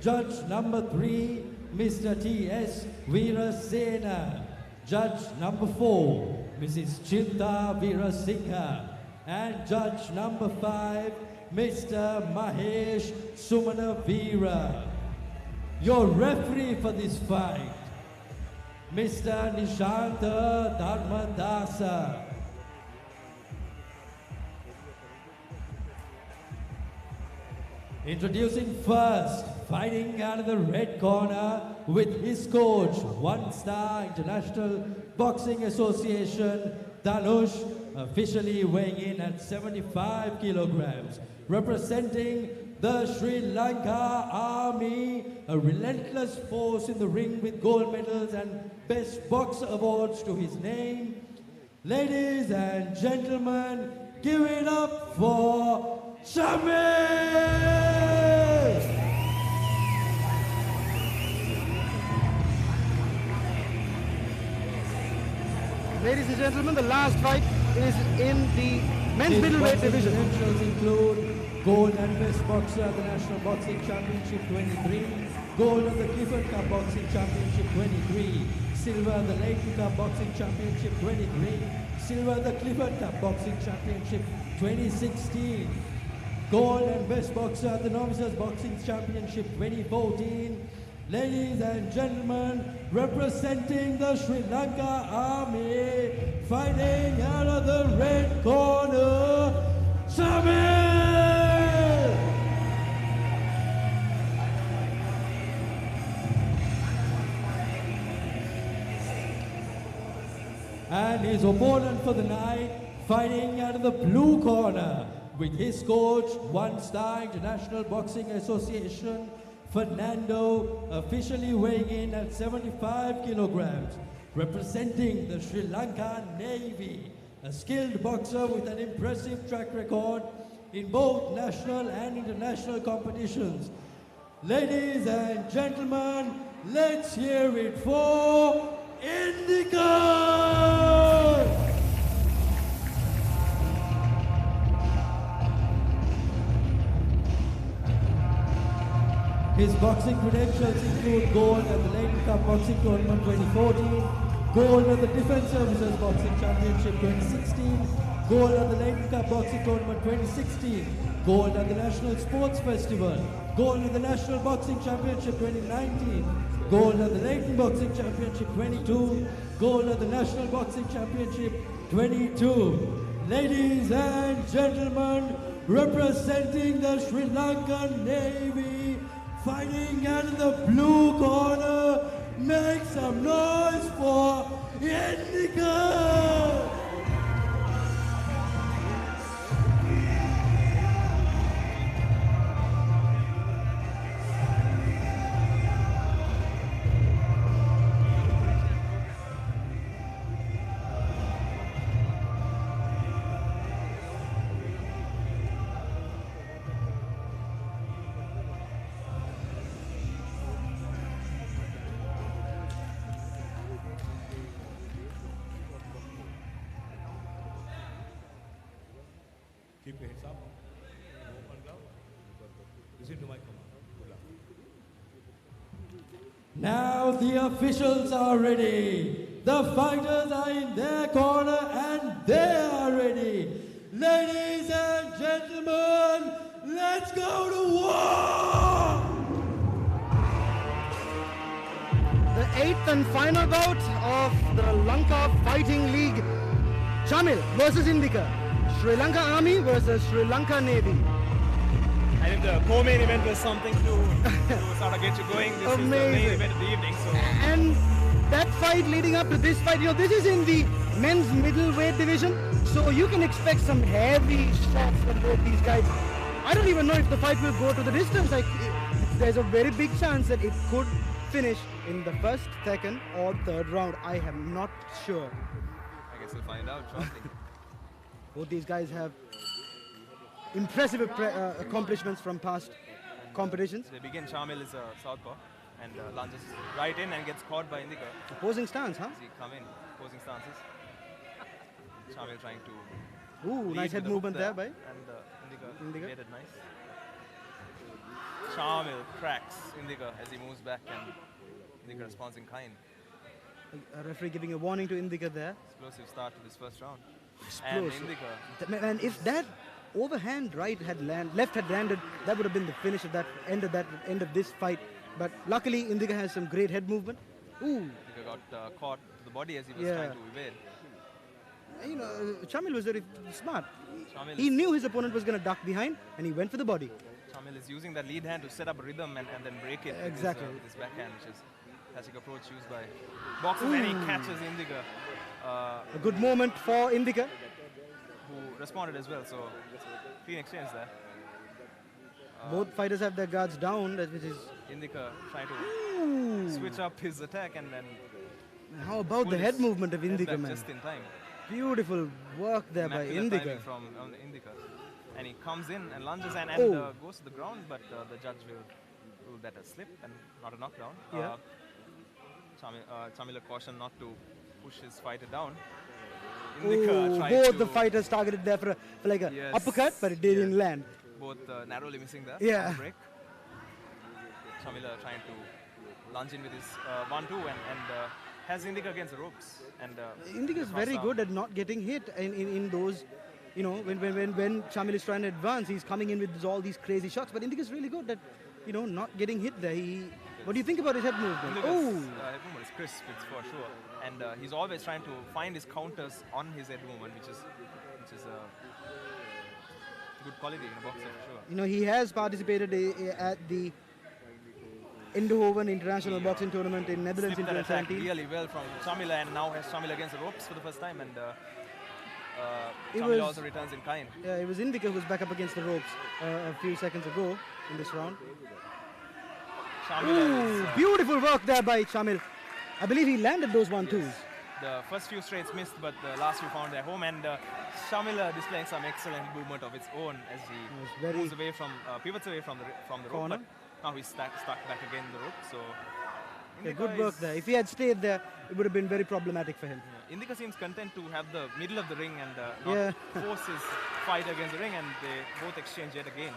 Judge number 3, Mr. T.S. Veerasena. Judge number 4, Mrs. Chinta Veerasinghe. And Judge number 5, Mr. Mahesh Sumanavira. Your referee for this fight, Mr. Nishanta Dharmadasa. Introducing first, fighting out of the red corner with his coach, 1-star International Boxing Association, Dhanush, officially weighing in at 75 kilograms, representing the Sri Lanka Army, a relentless force in the ring with gold medals and best boxer awards to his name. Ladies and gentlemen, give it up for Shamir! Ladies and gentlemen, the last fight is in the men's middleweight division. Credentials include Gold and Best Boxer at the National Boxing Championship 23. Gold at the Clifford Cup Boxing Championship 23. Silver at the Leighton Cup Boxing Championship 23. Silver at the Clifford Cup Boxing Championship 2016. Gold and Best Boxer at the Novices Boxing Championship 2014. Ladies and gentlemen, representing the Sri Lanka Army, fighting out of the red corner, Chamil! And his opponent for the night, fighting out of the blue corner, with his coach, one-star International Boxing Association, Fernando, officially weighing in at 75 kilograms, representing the Sri Lanka Navy, a skilled boxer with an impressive track record in both national and international competitions. Ladies and gentlemen, let's hear it for Indica! His boxing credentials include gold at the Leighton Cup Boxing Tournament 2014, gold at the Defence Services Boxing Championship 2016, gold at the Leighton Cup Boxing Tournament 2016, gold at the National Sports Festival, gold at the National Boxing Championship 2019, gold at the Leighton Boxing Championship 22, gold at the National Boxing Championship 22. Ladies and gentlemen, representing the Sri Lankan Navy, fighting out of the blue corner, make some noise for Indica! Keep your heads up. Open glove. Listen to my command. Good luck. Now the officials are ready. The fighters are in their corner and they are ready. Ladies and gentlemen, let's go to war! The 8th and final bout of the Lanka Fighting League. Chamil versus Indica. Sri Lanka Army versus Sri Lanka Navy. I think the co-main event was something to sort of get you going. This is the main event of the evening. So. And that fight leading up to this fight, you know, this is in the men's middleweight division, so you can expect some heavy shots from both these guys. I don't even know if the fight will go to the distance. There's a very big chance that it could finish in the first, second, or third round. I am not sure. I guess we'll find out shortly. Both these guys have impressive accomplishments from past competitions. They begin, Chamil is a southpaw and lunges right in and gets caught by Indica. Opposing stance, huh? As he come in, opposing stances. Chamil trying to Ooh, nice head movement there by and Indica made it nice. Chamil cracks Indica as he moves back and Indica responds in kind. A referee giving a warning to Indica there. Explosive start to this first round. Explosive. And Indica. And if that overhand right had left had landed, that would have been the finish of that end of this fight. But luckily, Indica has some great head movement. Ooh. Indica got caught to the body as he was trying to evade. You know, Chamil was very smart. Chamil He knew his opponent was going to duck behind, and he went for the body. Chamil is using that lead hand to set up a rhythm and then break it. Exactly. With his backhand, which is classic approach used by boxers, and he catches Indica. A good moment for Indica, who responded as well. So clean exchange there. Both fighters have their guards down, which is Indica trying to switch up his attack and then. How about the head movement of Indica, man? Just in time. Beautiful work there by Indica. From Indica, and he comes in and lunges and goes to the ground, but the judge will rule that a slip and not a knockdown. Yeah. Chamil caution not to push his fighter down. Both the fighters targeted there for like an uppercut, but it didn't land. both narrowly missing there. Yeah. On the break. Shamila trying to lunge in with his 1-2 and has Indika against the ropes. And Indika is very good at not getting hit in those, you know, when Shamil is trying to advance, he's coming in with all these crazy shots. But Indika is really good at, you know, not getting hit there. What do you think about his head movement? Indika's head movement is crisp, it's for sure. And he's always trying to find his counters on his head movement, which is good quality in a boxer for sure. You know, he has participated at the Eindhoven International Boxing Tournament in Netherlands in 2017. Really well from Shamila, and now has Shamila against the ropes for the first time, and It Shamila was- also returns in kind. Yeah, it was Indika who was back up against the ropes a few seconds ago in this round. Shamila Ooh, is, beautiful work there by Shamil. I believe he landed those 1-2s. the first few straights missed, but the last few found their home, and Shamila displaying some excellent movement of its own as he moves away from, pivots away from the rope, Corner. but now he's stuck back again in the rope, so... Yeah, Indika good work is- there. If he had stayed there, it would have been very problematic for him. Indika seems content to have the middle of the ring and Yeah. not force his fight against the ring, and they both exchange yet again.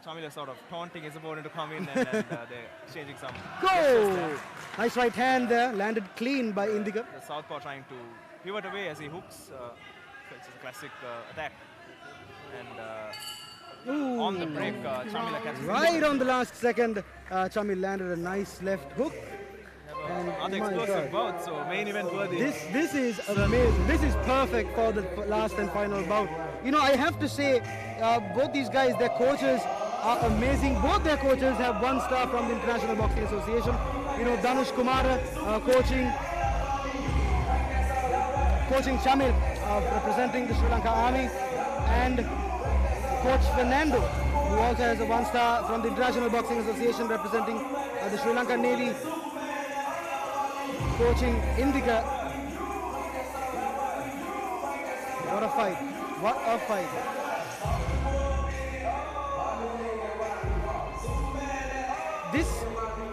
Shamila sort of taunting his opponent to come in, and they're exchanging some gestures Go! there. Nice right hand there, landed clean by Indika. The southpaw trying to pivot away as he hooks, which is a classic attack. And on the break, Shamila catches Right Indika. on the last second, Shamil landed a nice left hook. And Another my explosive God. bout, so main event worthy. This is amazing. This is perfect for the last and final bout. You know, I have to say, both these guys, their coaches are amazing. Both their coaches have 1 star from the International Boxing Association. You know, Dhanush Kumara coaching Shamil, representing the Sri Lanka Army, and Coach Fernando, who also has a 1 star from the International Boxing Association, representing the Sri Lanka Navy, coaching Indika. What a fight. What a fight.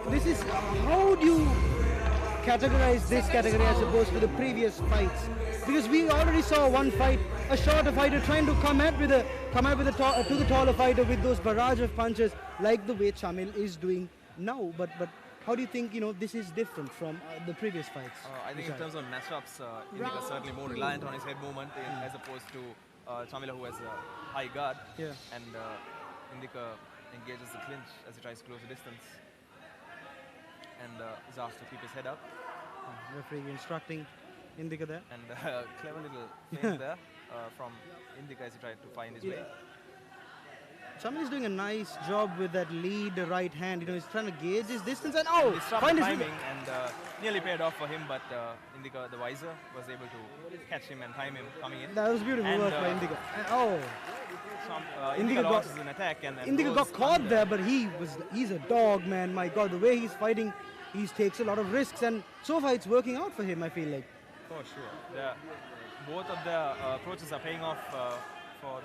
This is, how do you categorize this category as opposed to the previous fights? Because we already saw one fight, a shorter fighter trying to come out with to the taller fighter with those barrage of punches, like the way Shamil is doing now. But how do you think, you know, this is different from the previous fights? I think in terms of matchups, Indika is certainly more reliant on his head movement as opposed to Shamila, who has a high guard. Yeah. And Indika engages the clinch as he tries to close the distance. And is asked to keep his head up. Referee instructing Indika there. And clever little thing there from Indika as he tried to find his way. Shamil is doing a nice job with that lead right hand. You know, he's trying to gauge his distance and Disrupt find the his timing, and nearly paid off for him, but Indika, the wiser, was able to catch him and time him coming in. That was beautiful And, work by Indika. Indika launches an attack and Indika goes got caught under. there, but he's a dog, man. My God, the way he's fighting, he takes a lot of risks, and so far it's working out for him, I feel like. For sure. Both of their approaches are paying off for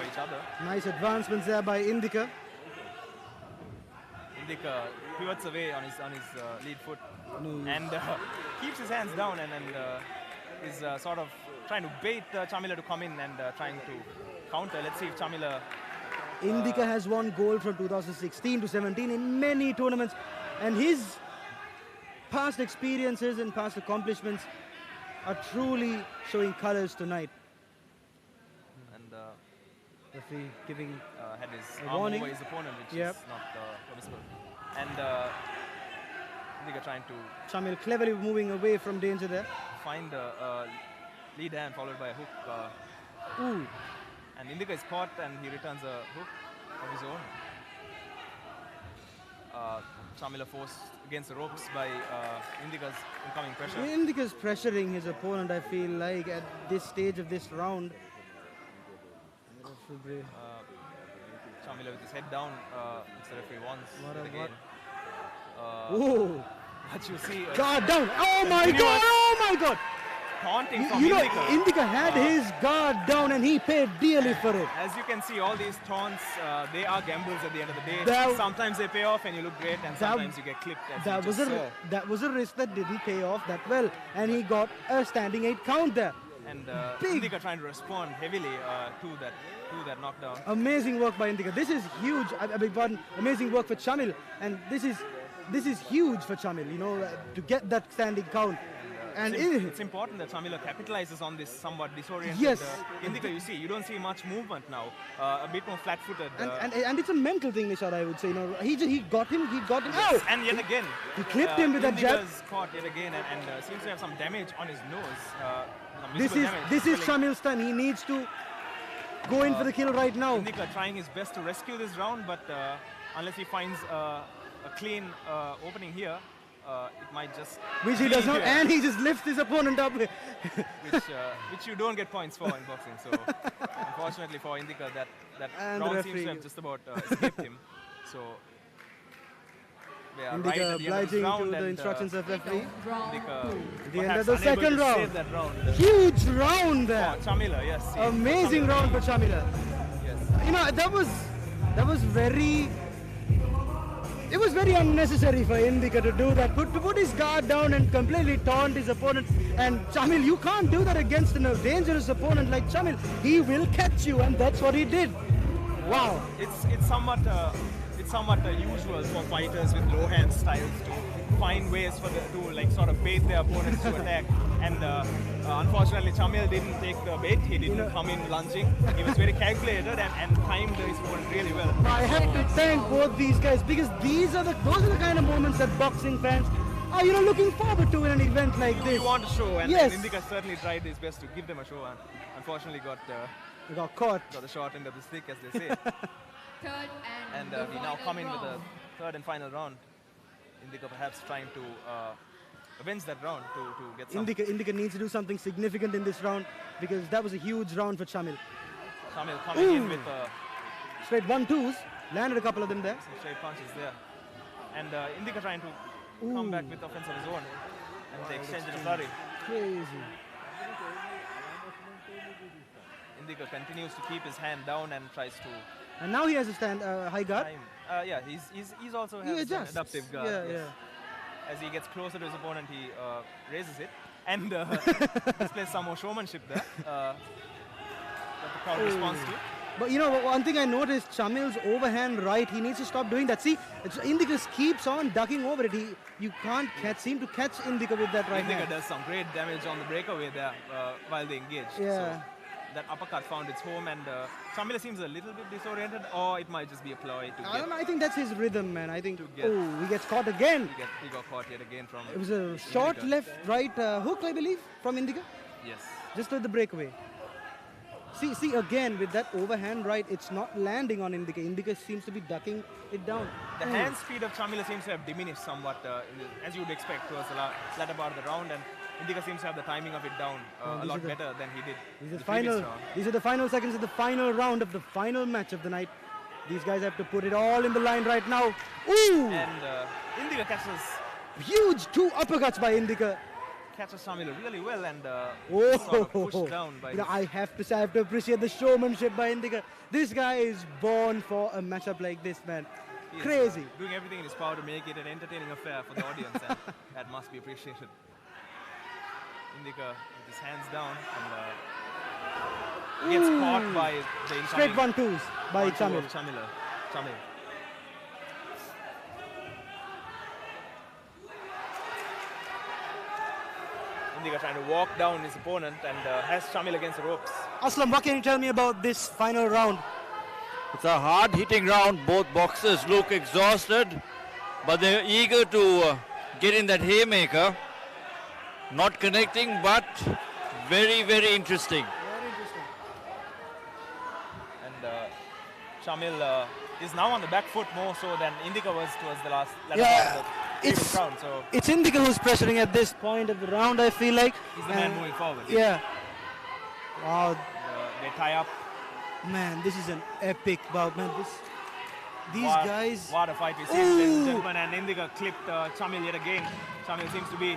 each other. Nice advancements there by Indika. Indika pivots away on his lead foot and keeps his hands down and is sort of trying to bait Shamila to come in and trying to counter. Let's see if Shamila... Indika has won gold from 2016 to 17 in many tournaments, and his past experiences and past accomplishments are truly showing colors tonight. And referee giving had his a arm warning. over his opponent, which Yep. is not permissible. And Indika trying to Shamil cleverly moving away from danger there. find a lead hand followed by a hook. Ooh. And Indika is caught and he returns a hook of his own. Shamila forced against the ropes by Indika's incoming pressure. Indika's pressuring his opponent, I feel like, at this stage of this round. Shamila with his head down, which the referee wants What again. Ooh. What you see. Guard down. Oh my God. Oh my God. Taunting from You know, Indika. Indika had his guard down and he paid dearly for it. As you can see, all these taunts, they are gambles at the end of the day. That- Sometimes they pay off and you look great, and sometimes you get clipped. As That you was just a saw. that was a risk that didn't pay off that well, and he got a standing 8 count there. And Big. Indika trying to respond heavily to that knockdown. Amazing work by Indika. This is huge. I beg pardon. Amazing work for Chamil, and this is huge for Chamil. You know, to get that standing count. And it's important that Chamila capitalizes on this somewhat disoriented. Yes. Indika, you don't see much movement now. A bit more flat-footed. And it's a mental thing, Nishad, I would say. You know, he got him. Yes, Oh! and yet again, he clipped him with that jab. Indika's caught yet again, and seems to have some damage on his nose. This is Chamil's time. He needs to go in for the kill right now. Indika trying his best to rescue this round, but unless he finds a clean opening here, it might just... Which he does not, and he just lifts his opponent up. which you don't get points for in boxing. So, unfortunately for Indika, that round seems to have just about escaped him. So, we are right at the end of this obliging round to the and, instructions of referee. Indika The end of the perhaps unable second to round. save that round. Huge round there. For Chamila, yes. Amazing round for Chamila. Yes. You know, that was very... It was very unnecessary for Indika to do that, to put his guard down and completely taunt his opponent. And Chamil, you can't do that against a dangerous opponent like Chamil. He will catch you, and that's what he did. Wow. It's somewhat usual for fighters with low hand styles to find ways to sort of bait their opponents to attack. And unfortunately, Chamil didn't take the bait. He didn't come in lunging. He was very calculated and timed his opponent really well. I have to thank both these guys, because those are the kind of moments that boxing fans are, looking forward to in an event like this. You want a show, and yes. Indika certainly tried his best to give them a show, and unfortunately got caught. Got the short end of the stick, as they say. And we now come in with the third and final round. Indika perhaps trying to avenge that round to get some... Indika needs to do something significant in this round, because that was a huge round for Chamil. Chamil coming in with... straight 1-2s, landed a couple of them there. Some straight punches there. And Indika trying to come back with offense of his own. And they exchange in a flurry. Crazy. Indika continues to keep his hand down and tries to... And now he has a high guard. Yeah, he's also has an adaptive guard. Yeah. As he gets closer to his opponent, he raises it and displays some more showmanship there that the crowd responds to. But one thing I noticed, Chamil's overhand right, he needs to stop doing that. See, Indika keeps on ducking over it. You can't seem to catch Indika with that right hand. Indika does some great damage on the breakaway there while they engage. Yeah. So that uppercut found its home, and Chamila seems a little bit disoriented, or it might just be a ploy to get... I think that's his rhythm, man. I think... he gets caught again. He got caught yet again from... It was a short Indika. left-right hook, I believe, from Indika. Yes. Just with the breakaway. See again, with that overhand right, it's not landing on Indika. Indika seems to be ducking it down. The hand speed of Chamila seems to have diminished somewhat, as you would expect, towards the latter part of the round, and Indika seems to have the timing of it down a lot better than he did. These are the final seconds of the final round of the final match of the night. These guys have to put it all in the line right now. Ooh! And Indika catches... Huge 2 uppercuts by Indika. Catches Chamila really well and sort of pushed down by... I have to appreciate the showmanship by Indika. This guy is born for a matchup like this, man. Crazy. Doing everything in his power to make it an entertaining affair for the audience, and that must be appreciated. Indika with his hands down and gets caught by the incoming... Straight 1-2s by Chamil. Chamil. Indika trying to walk down his opponent and has Chamil against the ropes. Aslam, what can you tell me about this final round? It's a hard-hitting round. Both boxers look exhausted, but they're eager to get in that haymaker. Not connecting, but very, very interesting. And Chamil is now on the back foot more so than Indika was towards the last part of the previous round. So it's Indika who's pressuring at this point of the round, I feel like. He's the man moving forward. Yeah. Wow. They tie up. Man, this is an epic bout, man. These guys... What a fight we see, ladies and gentlemen. And Indika clipped Chamil yet again. Chamil seems to be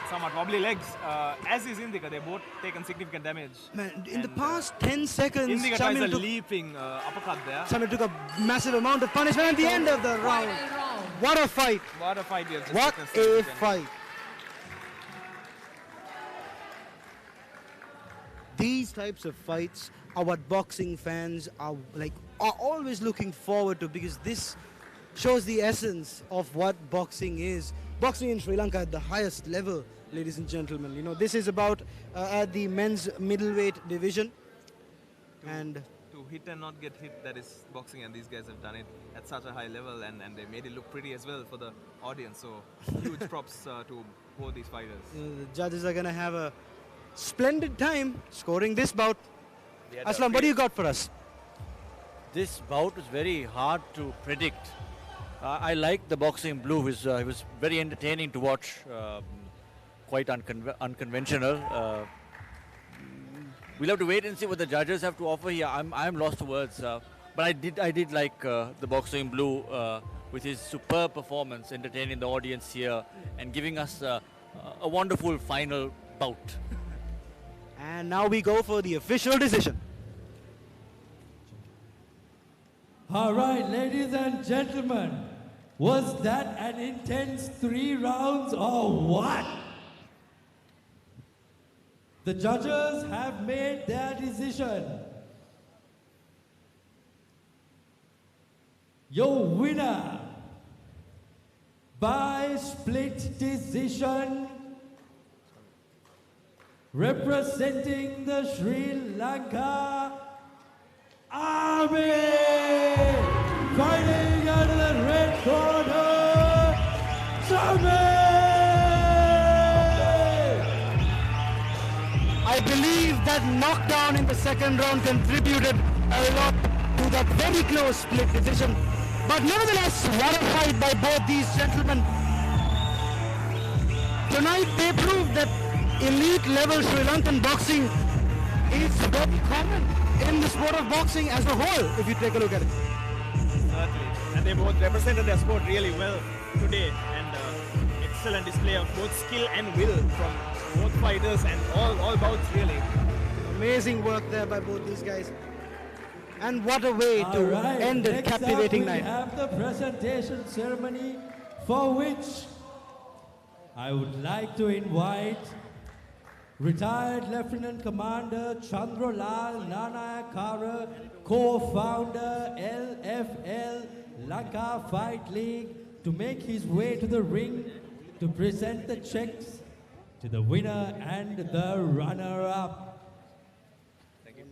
somewhat wobbly legs. As is Indika, they've both taken significant damage. Man, in the past 10 seconds, Indika tries a leaping uppercut there. Chamil took a massive amount of punishment at the end of the round. What a fight. What a fight we have just What witnessed. a fight. these types of fights are what boxing fans are always looking forward to, because this shows the essence of what boxing is. Boxing in Sri Lanka at the highest level, ladies and gentlemen. You know, this is about at the men's middleweight division. And to hit and not get hit, that is boxing, and these guys have done it at such a high level, and they made it look pretty as well for the audience. So huge props to both these fighters. The judges are going to have a splendid time scoring this bout. Yeah, Aslam, what do you got for us? This bout was very hard to predict. I like the boxing blue. He was very entertaining to watch. Quite unconventional. We'll have to wait and see what the judges have to offer here. I'm lost for words. But I did like the boxing blue with his superb performance, entertaining the audience here and giving us a wonderful final bout. And now we go for the official decision. All right, ladies and gentlemen, was that an intense 3 rounds or what? The judges have made their decision. Your winner by split decision, representing the Sri Lanka Army, fighting out of the red corner, Tommy! I believe that knockdown in the second round contributed a lot to that very close split decision. But nevertheless, what a fight by both these gentlemen. Tonight they proved that elite level Sri Lankan boxing is very common in the sport of boxing as a whole, if you take a look at it. Certainly. And they both represented their sport really well today, and excellent display of both skill and will from both fighters and all bouts really. Amazing work there by both these guys. And what a way to end a captivating night. We have the presentation ceremony, for which I would like to invite retired Lieutenant Commander Chandralal Nanayakara, co-founder LFL Lanka Fight League, to make his way to the ring to present the checks to the winner and the runner-up. Thank you.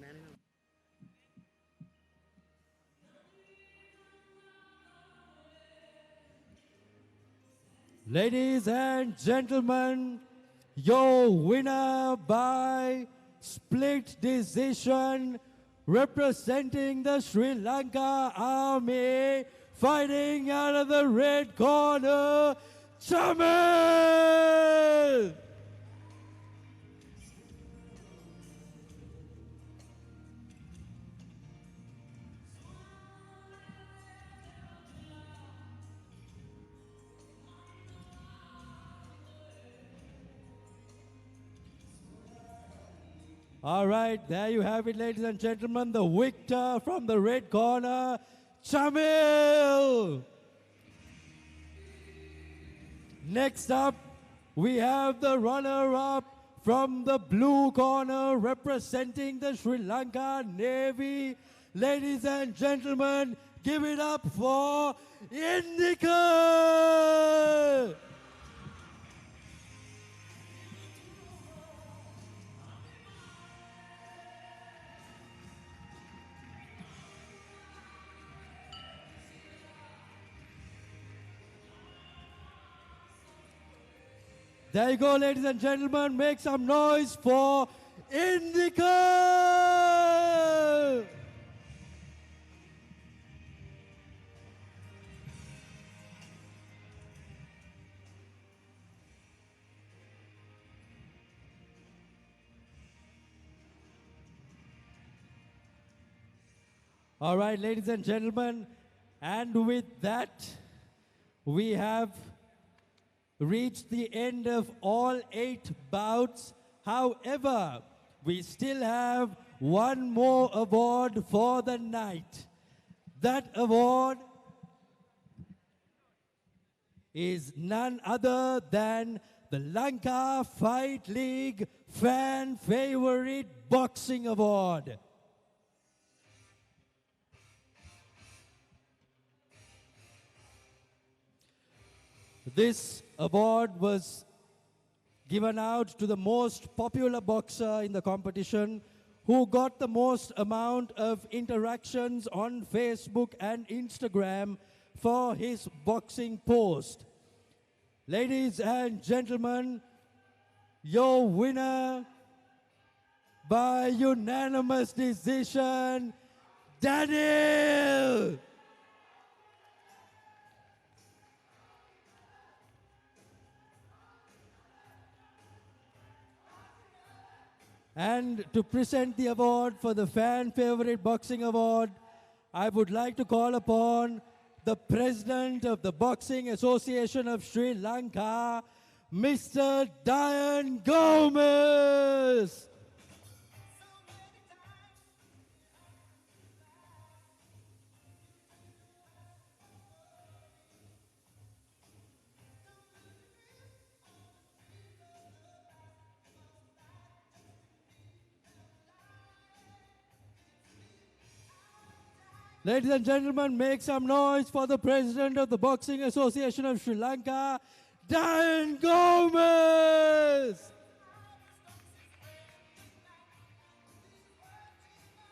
Ladies and gentlemen, your winner by split decision, representing the Sri Lanka Army, fighting out of the red corner, Jamil! All right, there you have it, ladies and gentlemen. The victor from the red corner, Jamil. Next up, we have the runner-up from the blue corner, representing the Sri Lanka Navy. Ladies and gentlemen, give it up for Indika. There you go, ladies and gentlemen. Make some noise for Indika! All right, ladies and gentlemen, and with that, we have reached the end of all 8 bouts. However, we still have one more award for the night. That award is none other than the Lanka Fight League Fan Favorite Boxing Award. This award was given out to the most popular boxer in the competition who got the most amount of interactions on Facebook and Instagram for his boxing post. Ladies and gentlemen, your winner by unanimous decision, Daniel! And to present the award for the Fan Favorite Boxing Award, I would like to call upon the President of the Boxing Association of Sri Lanka, Mr. Dian Gomez. Ladies and gentlemen, make some noise for the President of the Boxing Association of Sri Lanka, Dian Gomez!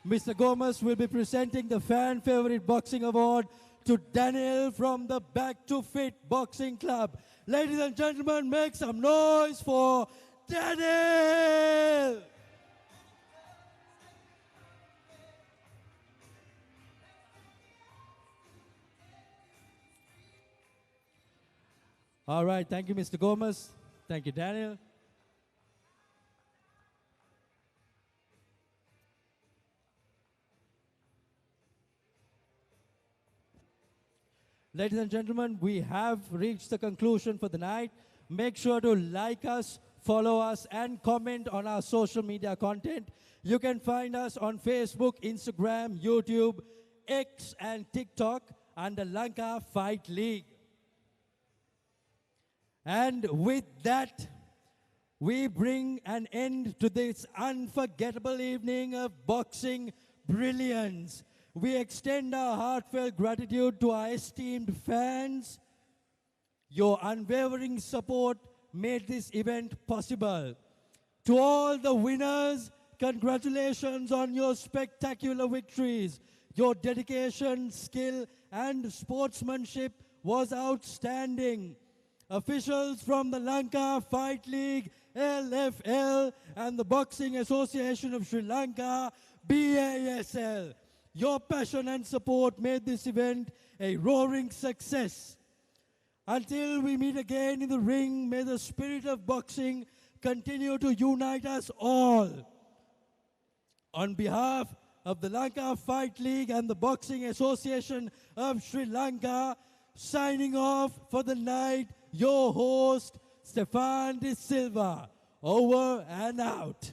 Mr. Gomez will be presenting the Fan Favorite Boxing Award to Daniel from the Back to Fit Boxing Club. Ladies and gentlemen, make some noise for Daniel! All right, thank you, Mr. Gomez. Thank you, Daniel. Ladies and gentlemen, we have reached the conclusion for the night. Make sure to like us, follow us, and comment on our social media content. You can find us on Facebook, Instagram, YouTube, X, and TikTok under Lanka Fight League. And with that, we bring an end to this unforgettable evening of boxing brilliance. We extend our heartfelt gratitude to our esteemed fans. Your unwavering support made this event possible. To all the winners, congratulations on your spectacular victories. Your dedication, skill, and sportsmanship was outstanding. Officials from the Lanka Fight League, LFL, and the Boxing Association of Sri Lanka, BASL. Your passion and support made this event a roaring success. Until we meet again in the ring, may the spirit of boxing continue to unite us all. On behalf of the Lanka Fight League and the Boxing Association of Sri Lanka, signing off for the night, your host, Stefan De Silva. Over and out.